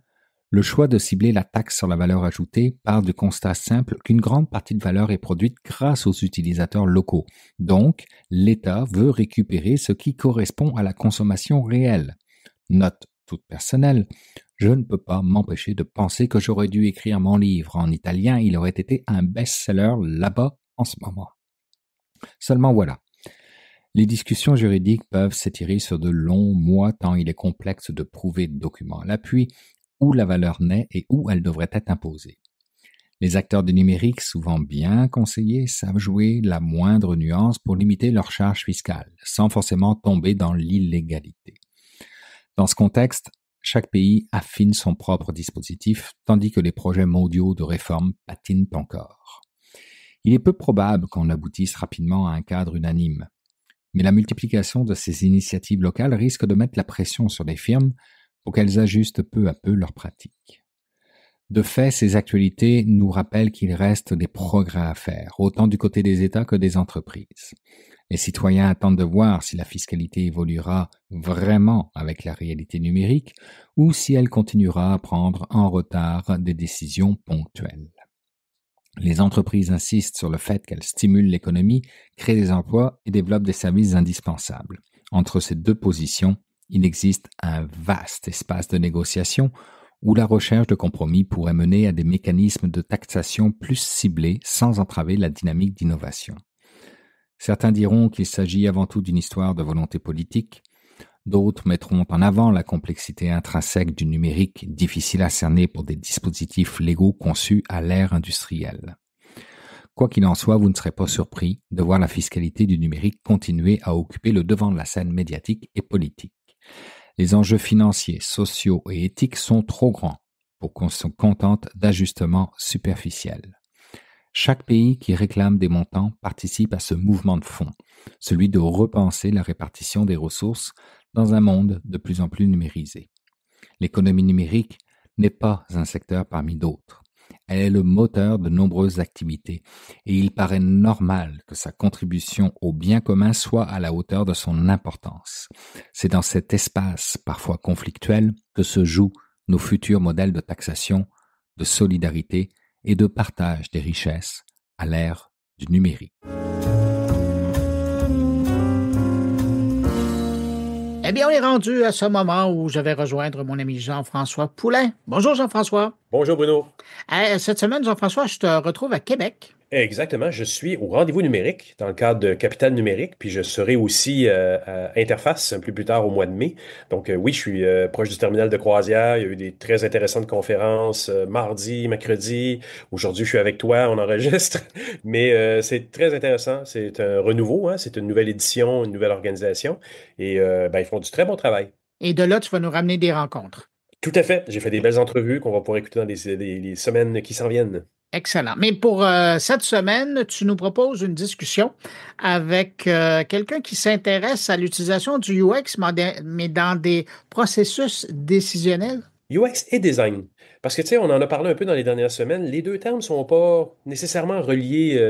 S12: le choix de cibler la taxe sur la valeur ajoutée part du constat simple qu'une grande partie de valeur est produite grâce aux utilisateurs locaux. Donc, l'État veut récupérer ce qui correspond à la consommation réelle. Note toute personnelle, je ne peux pas m'empêcher de penser que j'aurais dû écrire mon livre en italien, il aurait été un best-seller là-bas en ce moment. Seulement voilà, les discussions juridiques peuvent s'étirer sur de longs mois tant il est complexe de prouver de documents à l'appui où la valeur naît et où elle devrait être imposée. Les acteurs du numérique, souvent bien conseillés, savent jouer la moindre nuance pour limiter leurs charges fiscales, sans forcément tomber dans l'illégalité. Dans ce contexte, chaque pays affine son propre dispositif, tandis que les projets mondiaux de réforme patinent encore. Il est peu probable qu'on aboutisse rapidement à un cadre unanime, mais la multiplication de ces initiatives locales risque de mettre la pression sur les firmes pour qu'elles ajustent peu à peu leurs pratiques. De fait, ces actualités nous rappellent qu'il reste des progrès à faire, autant du côté des États que des entreprises. Les citoyens attendent de voir si la fiscalité évoluera vraiment avec la réalité numérique ou si elle continuera à prendre en retard des décisions ponctuelles. Les entreprises insistent sur le fait qu'elles stimulent l'économie, créent des emplois et développent des services indispensables. Entre ces deux positions, il existe un vaste espace de négociation où la recherche de compromis pourrait mener à des mécanismes de taxation plus ciblés sans entraver la dynamique d'innovation. Certains diront qu'il s'agit avant tout d'une histoire de volonté politique, d'autres mettront en avant la complexité intrinsèque du numérique, difficile à cerner pour des dispositifs légaux conçus à l'ère industrielle. Quoi qu'il en soit, vous ne serez pas surpris de voir la fiscalité du numérique continuer à occuper le devant de la scène médiatique et politique. Les enjeux financiers, sociaux et éthiques sont trop grands pour qu'on se contente d'ajustements superficiels. Chaque pays qui réclame des montants participe à ce mouvement de fond, celui de repenser la répartition des ressources dans un monde de plus en plus numérisé. L'économie numérique n'est pas un secteur parmi d'autres. Elle est le moteur de nombreuses activités et il paraît normal que sa contribution au bien commun soit à la hauteur de son importance. C'est dans cet espace parfois conflictuel que se jouent nos futurs modèles de taxation, de solidarité et de partage des richesses à l'ère du numérique.
S1: Eh bien, on est rendu à ce moment où je vais rejoindre mon ami Jean-François Poulain. Bonjour Jean-François.
S13: Bonjour Bruno.
S1: Cette semaine, Jean-François, je te retrouve à Québec.
S13: Exactement, je suis au rendez-vous numérique dans le cadre de Capital Numérique, puis je serai aussi à Interface un peu plus tard au mois de mai. Donc oui, je suis proche du terminal de croisière. Il y a eu des très intéressantes conférences mardi, mercredi. Aujourd'hui, je suis avec toi, on enregistre. Mais c'est très intéressant. C'est un renouveau, hein? C'est une nouvelle édition, une nouvelle organisation. Et ils font du très bon travail.
S1: Et de là, tu vas nous ramener des rencontres.
S13: Tout à fait. J'ai fait des belles entrevues qu'on va pouvoir écouter dans les semaines qui s'en viennent.
S1: Excellent. Mais pour cette semaine, tu nous proposes une discussion avec quelqu'un qui s'intéresse à l'utilisation du UX, mais dans des processus décisionnels.
S13: UX et design. Parce que, tu sais, on en a parlé un peu dans les dernières semaines, les deux termes ne sont pas nécessairement reliés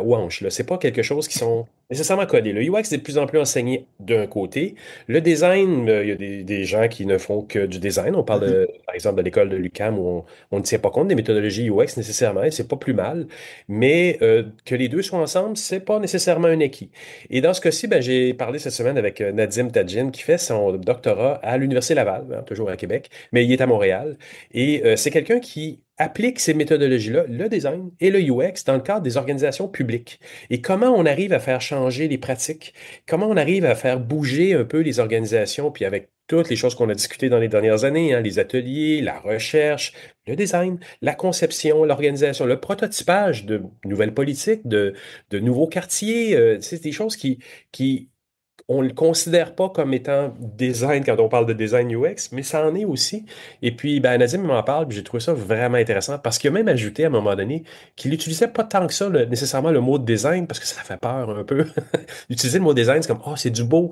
S13: aux hanches. C'est pas quelque chose qui sont nécessairement codés. Le UX est de plus en plus enseigné d'un côté. Le design, il y a des gens qui ne font que du design. On parle, par exemple, de l'école de l'UQAM où on ne tient pas compte des méthodologies UX nécessairement, et c'est pas plus mal. Mais que les deux soient ensemble, c'est pas nécessairement un acquis. Et dans ce cas-ci, j'ai parlé cette semaine avec Nadim Tadjine qui fait son doctorat à l'Université Laval, hein, toujours à Québec, mais il est à Montréal. Et c'est quelqu'un qui applique ces méthodologies-là, le design et le UX, dans le cadre des organisations publiques. Et comment on arrive à faire changer les pratiques, comment on arrive à faire bouger un peu les organisations, puis avec toutes les choses qu'on a discutées dans les dernières années, hein, les ateliers, la recherche, le design, la conception, l'organisation, le prototypage de nouvelles politiques, de nouveaux quartiers, c'est des choses qui on ne le considère pas comme étant design quand on parle de design UX, mais ça en est aussi. Et puis, Nadim m'en parle, puis j'ai trouvé ça vraiment intéressant parce qu'il a même ajouté à un moment donné qu'il n'utilisait pas tant que ça nécessairement le mot design parce que ça fait peur un peu. Utiliser le mot design, c'est comme « Oh, c'est du beau ».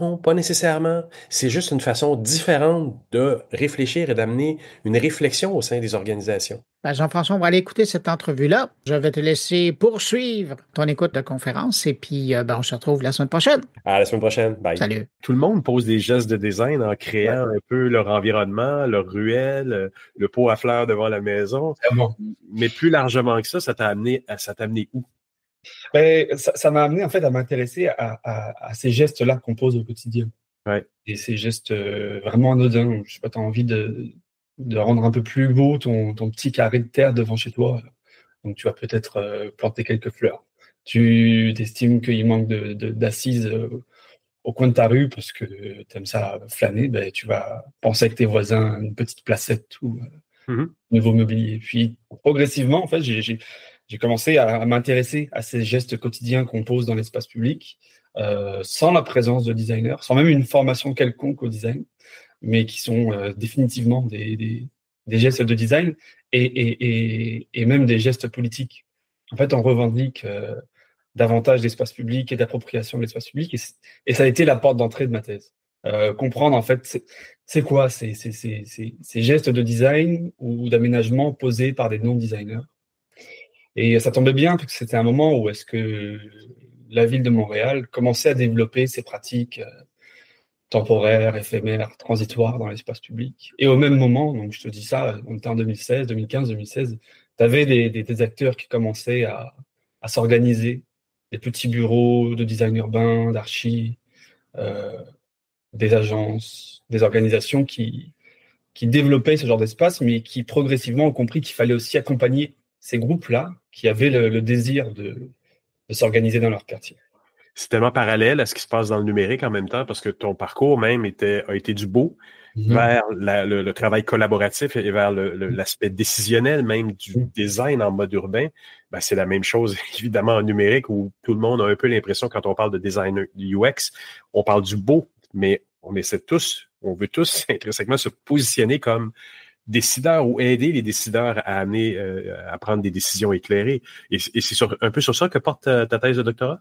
S13: Non, pas nécessairement. C'est juste une façon différente de réfléchir et d'amener une réflexion au sein des organisations.
S1: Jean-François, on va aller écouter cette entrevue-là. Je vais te laisser poursuivre ton écoute de conférence et puis on se retrouve la semaine prochaine.
S13: À la semaine prochaine. Bye.
S1: Salut.
S14: Tout le monde pose des gestes de design en créant un peu leur environnement, leur ruelle, le pot à fleurs devant la maison.
S15: Bon.
S14: Mais plus largement que ça t'a amené où?
S15: Ça m'a amené en fait à m'intéresser à ces gestes-là qu'on pose au quotidien.
S14: Ouais.
S15: Et ces gestes vraiment anodins. Je sais pas, tu as envie de rendre un peu plus beau ton petit carré de terre devant chez toi. Donc tu vas peut-être planter quelques fleurs. Tu t'estimes qu'il manque d'assises au coin de ta rue parce que tu aimes ça flâner, tu vas penser avec tes voisins une petite placette ou nouveau mobilier. Puis progressivement, en fait, j'ai commencé à m'intéresser à ces gestes quotidiens qu'on pose dans l'espace public, sans la présence de designers, sans même une formation quelconque au design, mais qui sont définitivement des gestes de design et même des gestes politiques. En fait, on revendique davantage d'espace public et d'appropriation de l'espace public, et ça a été la porte d'entrée de ma thèse. Comprendre, en fait, c'est quoi ces gestes de design ou d'aménagement posés par des non-designers. Et ça tombait bien, parce que c'était un moment où est-ce que la ville de Montréal commençait à développer ses pratiques temporaires, éphémères, transitoires dans l'espace public. Et au même moment, donc je te dis ça, on était en 2016, 2015, 2016, tu avais des acteurs qui commençaient à s'organiser, des petits bureaux de design urbain, d'archi, des agences, des organisations qui développaient ce genre d'espace, mais qui progressivement ont compris qu'il fallait aussi accompagner ces groupes-là qui avaient le désir de s'organiser dans leur quartier.
S14: C'est tellement parallèle à ce qui se passe dans le numérique en même temps, parce que ton parcours même a été du beau vers le travail collaboratif et vers l'aspect décisionnel même du design en mode urbain. C'est la même chose, évidemment, en numérique, où tout le monde a un peu l'impression, quand on parle de design UX, on parle du beau, mais on veut tous intrinsèquement se positionner comme décideurs ou aider les décideurs à amener, à prendre des décisions éclairées. Et c'est un peu sur ça que porte ta thèse de doctorat?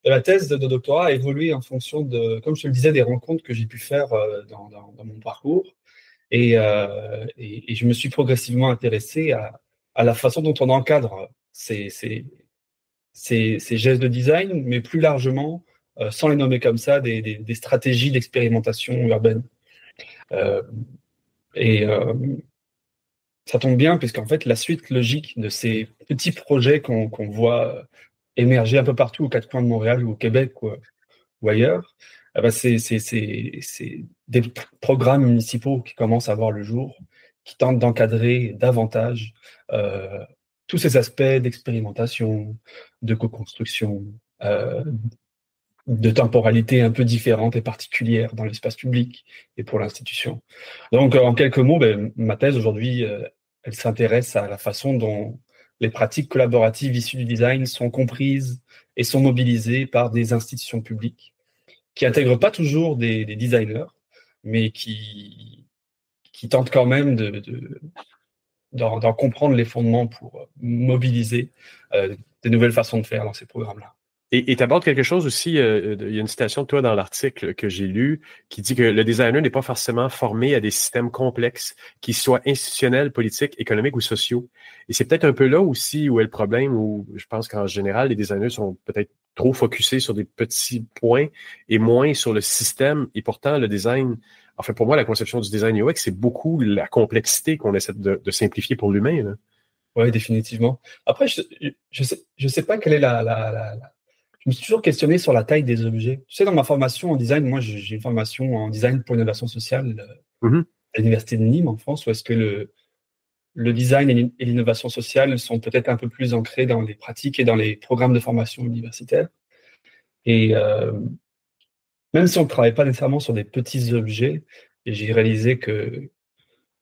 S15: La thèse de doctorat a évolué en fonction de, comme je te le disais, des rencontres que j'ai pu faire dans mon parcours. Et je me suis progressivement intéressé à la façon dont on encadre ces gestes de design, mais plus largement, sans les nommer comme ça, des stratégies d'expérimentation urbaine. Ça tombe bien, puisqu'en fait, la suite logique de ces petits projets qu'on voit émerger un peu partout aux quatre coins de Montréal ou au Québec ou ailleurs, c'est des programmes municipaux qui commencent à voir le jour, qui tentent d'encadrer davantage tous ces aspects d'expérimentation, de co-construction, de temporalité un peu différente et particulière dans l'espace public et pour l'institution. Donc, en quelques mots, ma thèse aujourd'hui, elle s'intéresse à la façon dont les pratiques collaboratives issues du design sont comprises et sont mobilisées par des institutions publiques qui n'intègrent pas toujours des designers, mais qui tentent quand même d'en comprendre les fondements pour mobiliser des nouvelles façons de faire dans ces programmes-là.
S14: Et tu abordes quelque chose aussi, il y a une citation de toi dans l'article que j'ai lu qui dit que le designer n'est pas forcément formé à des systèmes complexes, qu'ils soient institutionnels, politiques, économiques ou sociaux. Et c'est peut-être un peu là aussi où est le problème, où je pense qu'en général, les designers sont peut-être trop focusés sur des petits points et moins sur le système. Et pourtant, le design, enfin pour moi, la conception du design UX, c'est beaucoup la complexité qu'on essaie de simplifier pour l'humain.
S15: Oui, définitivement. Après, je sais pas quelle est Je me suis toujours questionné sur la taille des objets. Tu sais, dans ma formation en design, moi, j'ai une formation en design pour l'innovation sociale à l'Université de Nîmes, en France, où est-ce que le design et l'innovation sociale sont peut-être un peu plus ancrés dans les pratiques et dans les programmes de formation universitaire. Et même si on ne travaille pas nécessairement sur des petits objets, et j'ai réalisé que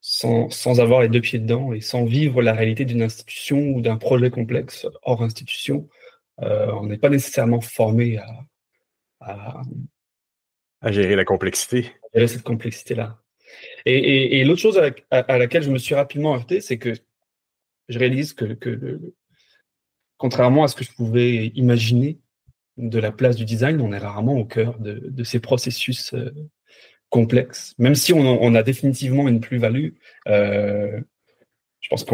S15: sans avoir les deux pieds dedans et sans vivre la réalité d'une institution ou d'un projet complexe hors institution, on n'est pas nécessairement formé à
S14: gérer la complexité.
S15: À gérer cette complexité-là. Et l'autre chose à laquelle je me suis rapidement heurté, c'est que je réalise que contrairement à ce que je pouvais imaginer de la place du design, on est rarement au cœur de ces processus complexes. Même si on a définitivement une plus-value, je pense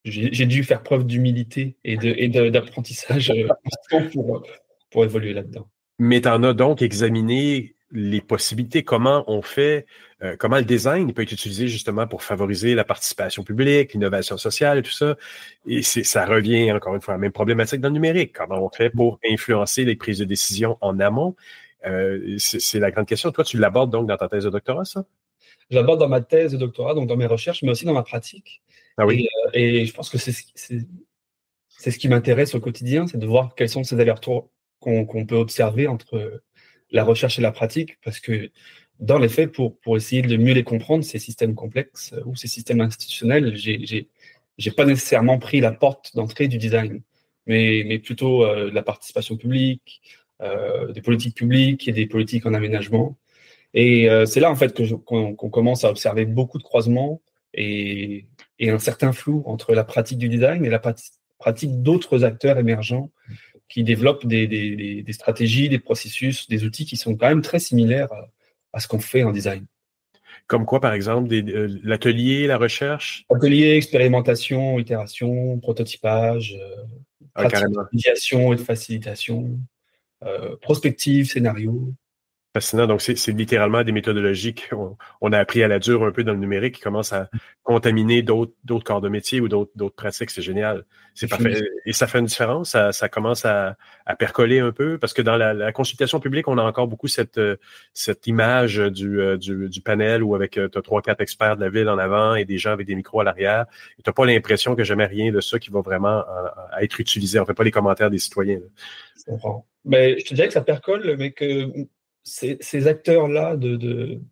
S15: j'ai dû faire preuve d'humilité et d'apprentissage pour évoluer là-dedans.
S14: Mais tu en as donc examiné les possibilités, comment on fait, comment le design peut être utilisé justement pour favoriser la participation publique, l'innovation sociale et tout ça. Et ça revient encore une fois à la même problématique dans le numérique. Comment on fait pour influencer les prises de décision en amont? C'est la grande question. Toi, tu l'abordes donc dans ta thèse de doctorat, ça?
S15: Je l'aborde dans ma thèse de doctorat, donc dans mes recherches, mais aussi dans ma pratique.
S14: Ah oui.
S15: Et je pense que c'est ce qui m'intéresse au quotidien, c'est de voir quels sont ces allers-retours qu'on peut observer entre la recherche et la pratique, parce que dans les faits, pour essayer de mieux les comprendre, ces systèmes complexes ou ces systèmes institutionnels, j'ai pas nécessairement pris la porte d'entrée du design, mais plutôt de la participation publique, des politiques publiques et des politiques en aménagement. Et c'est là en fait qu'on commence à observer beaucoup de croisements et un certain flou entre la pratique du design et la pratique d'autres acteurs émergents qui développent des stratégies, des processus, des outils qui sont quand même très similaires à ce qu'on fait en design.
S14: Comme quoi, par exemple, l'atelier, la recherche?
S15: Atelier, expérimentation, itération, prototypage, médiation et de facilitation, prospective, scénario.
S14: Fascinant. Donc, c'est littéralement des méthodologies qu'on a appris à la dure un peu dans le numérique qui commencent à contaminer d'autres corps de métier ou d'autres pratiques. C'est génial. C'est parfait. Et ça fait une différence. Ça commence à percoler un peu parce que dans la consultation publique, on a encore beaucoup cette image du panel où avec t'as 3-4 experts de la ville en avant et des gens avec des micros à l'arrière. Et t'as pas l'impression que jamais rien de ça qui va vraiment être utilisé. On fait pas les commentaires des citoyens.
S15: Je comprends. Mais je te dirais que ça percole, mais que ces acteurs-là,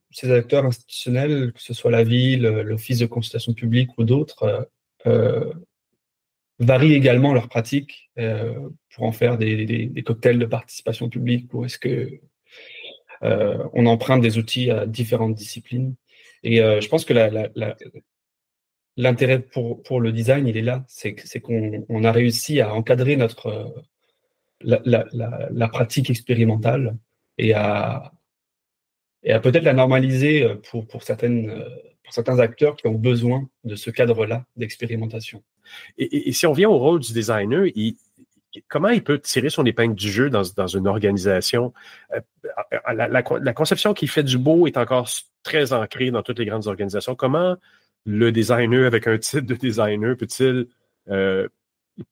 S15: ces acteurs institutionnels, que ce soit la ville, l'Office de consultation publique ou d'autres, varient également leurs pratiques pour en faire des cocktails de participation publique, ou est-ce que on emprunte des outils à différentes disciplines. Et je pense que l'intérêt pour le design, il est là, c'est qu'on a réussi à encadrer la pratique expérimentale et à peut-être la normaliser pour certaines certains acteurs qui ont besoin de ce cadre-là d'expérimentation.
S14: Et si on vient au rôle du designer, comment il peut tirer son épingle du jeu dans une organisation? La conception qu'il fait du beau est encore très ancrée dans toutes les grandes organisations. Comment le designer, avec un titre de designer, peut-il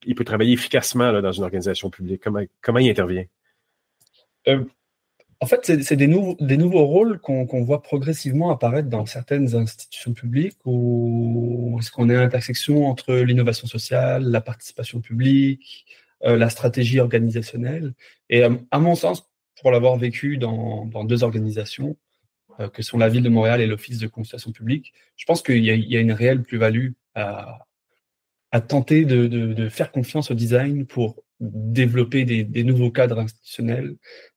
S14: il peut travailler efficacement là, dans une organisation publique? Comment il intervient?
S15: En fait, c'est des nouveaux rôles qu'on voit progressivement apparaître dans certaines institutions publiques où est-ce qu'on est à l'intersection entre l'innovation sociale, la participation publique, la stratégie organisationnelle. Et à mon sens, pour l'avoir vécu dans 2 organisations, que sont la Ville de Montréal et l'Office de consultation publique, je pense qu'il y a une réelle plus-value à tenter de faire confiance au design pour développer des nouveaux cadres institutionnels,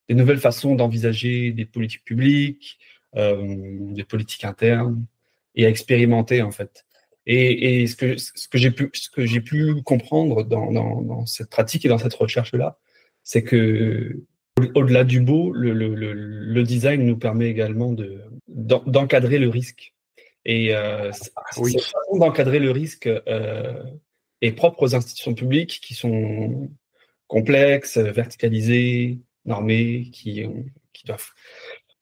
S15: des nouvelles façons d'envisager des politiques publiques, des politiques internes, et à expérimenter en fait. Et ce que j'ai pu comprendre dans cette pratique et dans cette recherche-là, c'est que au-delà du beau, le design nous permet également d'encadrer le risque. Et cette façon d'encadrer le risque est propre aux institutions publiques qui sont complexes, verticalisées, normées, qui doivent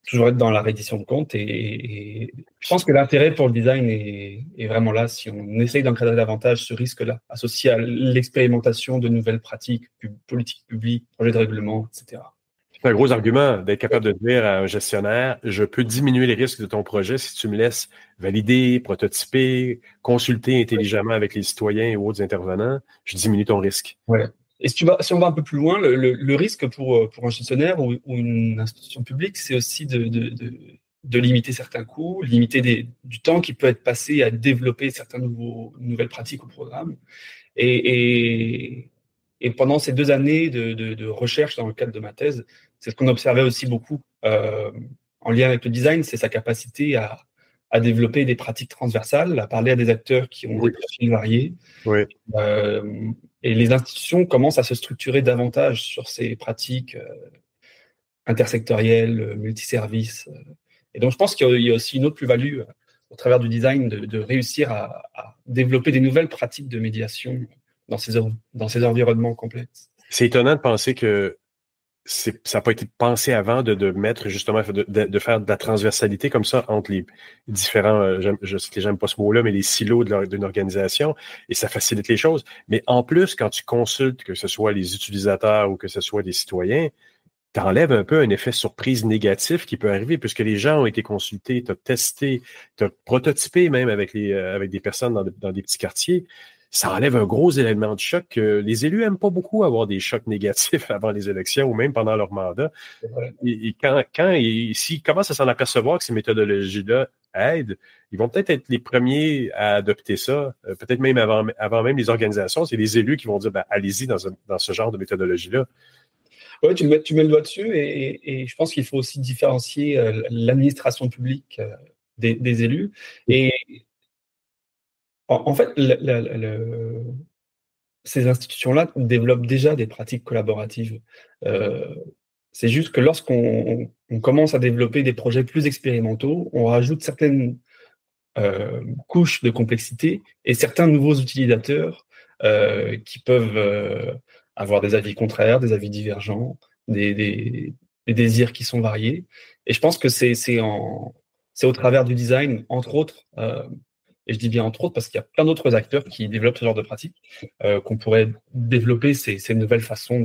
S15: toujours être dans la reddition de comptes. Et je pense que l'intérêt pour le design est vraiment là si on essaye d'encadrer davantage ce risque-là, associé à l'expérimentation de nouvelles pratiques, politiques publiques, projets de règlement, etc.
S14: C'est un gros argument d'être capable de dire à un gestionnaire, je peux diminuer les risques de ton projet si tu me laisses valider, prototyper, consulter intelligemment avec les citoyens et autres intervenants, je diminue ton risque.
S15: Ouais. Et si on va un peu plus loin, le risque pour un gestionnaire ou une institution publique, c'est aussi de limiter certains coûts, limiter du temps qui peut être passé à développer certaines nouvelles pratiques ou programmes. Et pendant ces 2 années de recherche dans le cadre de ma thèse, c'est ce qu'on observait aussi beaucoup en lien avec le design, c'est sa capacité à développer des pratiques transversales, à parler à des acteurs qui ont des profils variés.
S14: Oui.
S15: Et les institutions commencent à se structurer davantage sur ces pratiques intersectorielles, multiservices. Et donc, je pense qu'il y a aussi une autre plus-value au travers du design de réussir à développer des nouvelles pratiques de médiation dans ces environnements complexes.
S14: C'est étonnant de penser que ça n'a pas été pensé avant de mettre justement, de faire de la transversalité comme ça entre les différents, je sais que j'aime pas ce mot-là, mais les silos d'une organisation, et ça facilite les choses. Mais en plus, quand tu consultes, que ce soit les utilisateurs ou que ce soit des citoyens, tu enlèves un peu un effet surprise négatif qui peut arriver, puisque les gens ont été consultés, tu as testé, tu as prototypé même avec des personnes dans des petits quartiers. Ça enlève un gros élément de choc. Les élus n'aiment pas beaucoup avoir des chocs négatifs avant les élections ou même pendant leur mandat. Et s'ils commencent à s'en apercevoir que ces méthodologies-là aident, ils vont peut-être être les premiers à adopter ça, peut-être même avant même les organisations. C'est les élus qui vont dire allez-y dans ce genre de méthodologie-là.
S15: Oui, tu mets le doigt dessus et je pense qu'il faut aussi différencier l'administration publique des élus. Et en fait, ces institutions-là développent déjà des pratiques collaboratives. C'est juste que lorsqu'on commence à développer des projets plus expérimentaux, on rajoute certaines couches de complexité et certains nouveaux utilisateurs qui peuvent avoir des avis contraires, des avis divergents, des désirs qui sont variés. Et je pense que c'est au travers du design, entre autres, et je dis bien entre autres parce qu'il y a plein d'autres acteurs qui développent ce genre de pratiques, qu'on pourrait développer ces nouvelles façons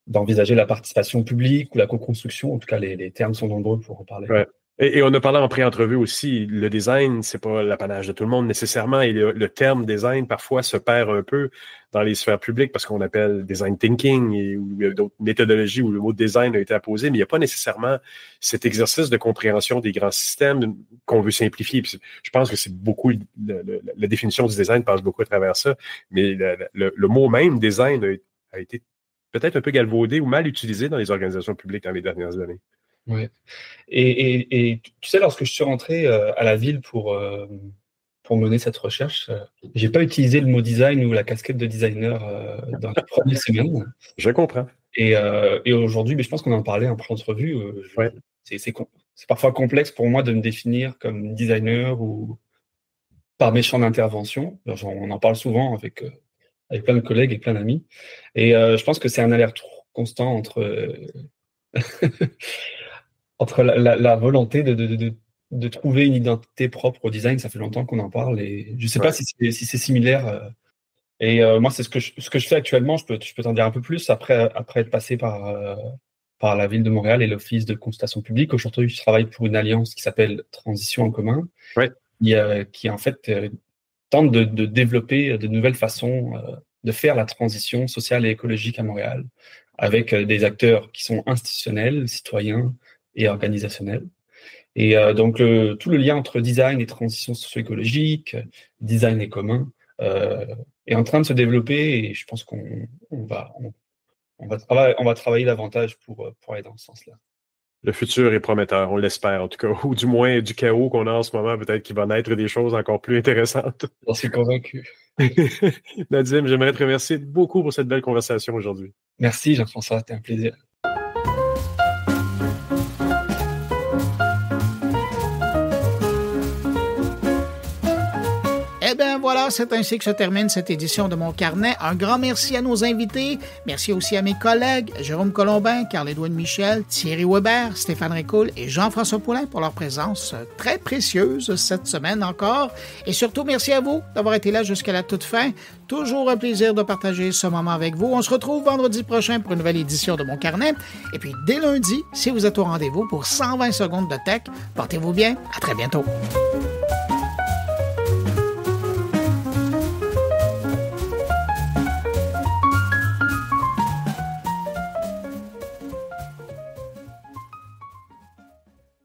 S15: d'envisager la participation publique ou la co-construction. En tout cas, les termes sont nombreux pour en parler.
S14: Ouais. Et on a parlé en pré-entrevue aussi, le design, c'est pas l'apanage de tout le monde nécessairement, et le terme design parfois se perd un peu dans les sphères publiques parce qu'on appelle design thinking ou d'autres méthodologies où le mot design a été apposé, mais il n'y a pas nécessairement cet exercice de compréhension des grands systèmes qu'on veut simplifier. Puis je pense que c'est beaucoup, la définition du design passe beaucoup à travers ça, mais le mot même design a été peut-être un peu galvaudé ou mal utilisé dans les organisations publiques dans les dernières années.
S15: Oui. Et tu sais, lorsque je suis rentré à la ville pour mener cette recherche, j'ai pas utilisé le mot design ou la casquette de designer dans les premières semaines.
S14: Je comprends.
S15: Et aujourd'hui, mais je pense qu'on en parlait en pré-entrevue. c'est parfois complexe pour moi de me définir comme designer ou par mes champs d'intervention. On en parle souvent avec plein de collègues et plein d'amis. Et je pense que c'est un aller-retour constant entre, entre la volonté de trouver une identité propre au design. Ça fait longtemps qu'on en parle et je ne sais pas si c'est similaire. Moi, c'est ce que je fais actuellement. Je peux t'en dire un peu plus après être passé par la ville de Montréal et l'Office de consultation publique. Aujourd'hui, je travaille pour une alliance qui s'appelle Transition en commun, qui en fait tente de développer de nouvelles façons de faire la transition sociale et écologique à Montréal, avec des acteurs qui sont institutionnels, citoyens et organisationnels. Et donc, tout le lien entre design et transition socio-écologique, design et commun, est en train de se développer et je pense qu'on va travailler davantage pour aller dans ce sens-là.
S14: Le futur est prometteur, on l'espère en tout cas, ou du moins du chaos qu'on a en ce moment, peut-être qu'il va naître des choses encore plus intéressantes.
S15: J'en suis convaincu.
S14: Nadim, j'aimerais te remercier beaucoup pour cette belle conversation aujourd'hui.
S15: Merci Jean-François, c'était un plaisir.
S1: Eh bien voilà, c'est ainsi que se termine cette édition de Mon Carnet. Un grand merci à nos invités. Merci aussi à mes collègues, Jérôme Colombin, Carl-Édouard Michel, Thierry Weber, Stéphane Ricoul et Jean-François Poulain pour leur présence très précieuse cette semaine encore. Et surtout, merci à vous d'avoir été là jusqu'à la toute fin. Toujours un plaisir de partager ce moment avec vous. On se retrouve vendredi prochain pour une nouvelle édition de Mon Carnet. Et puis dès lundi, si vous êtes au rendez-vous pour 120 secondes de tech, portez-vous bien. À très bientôt.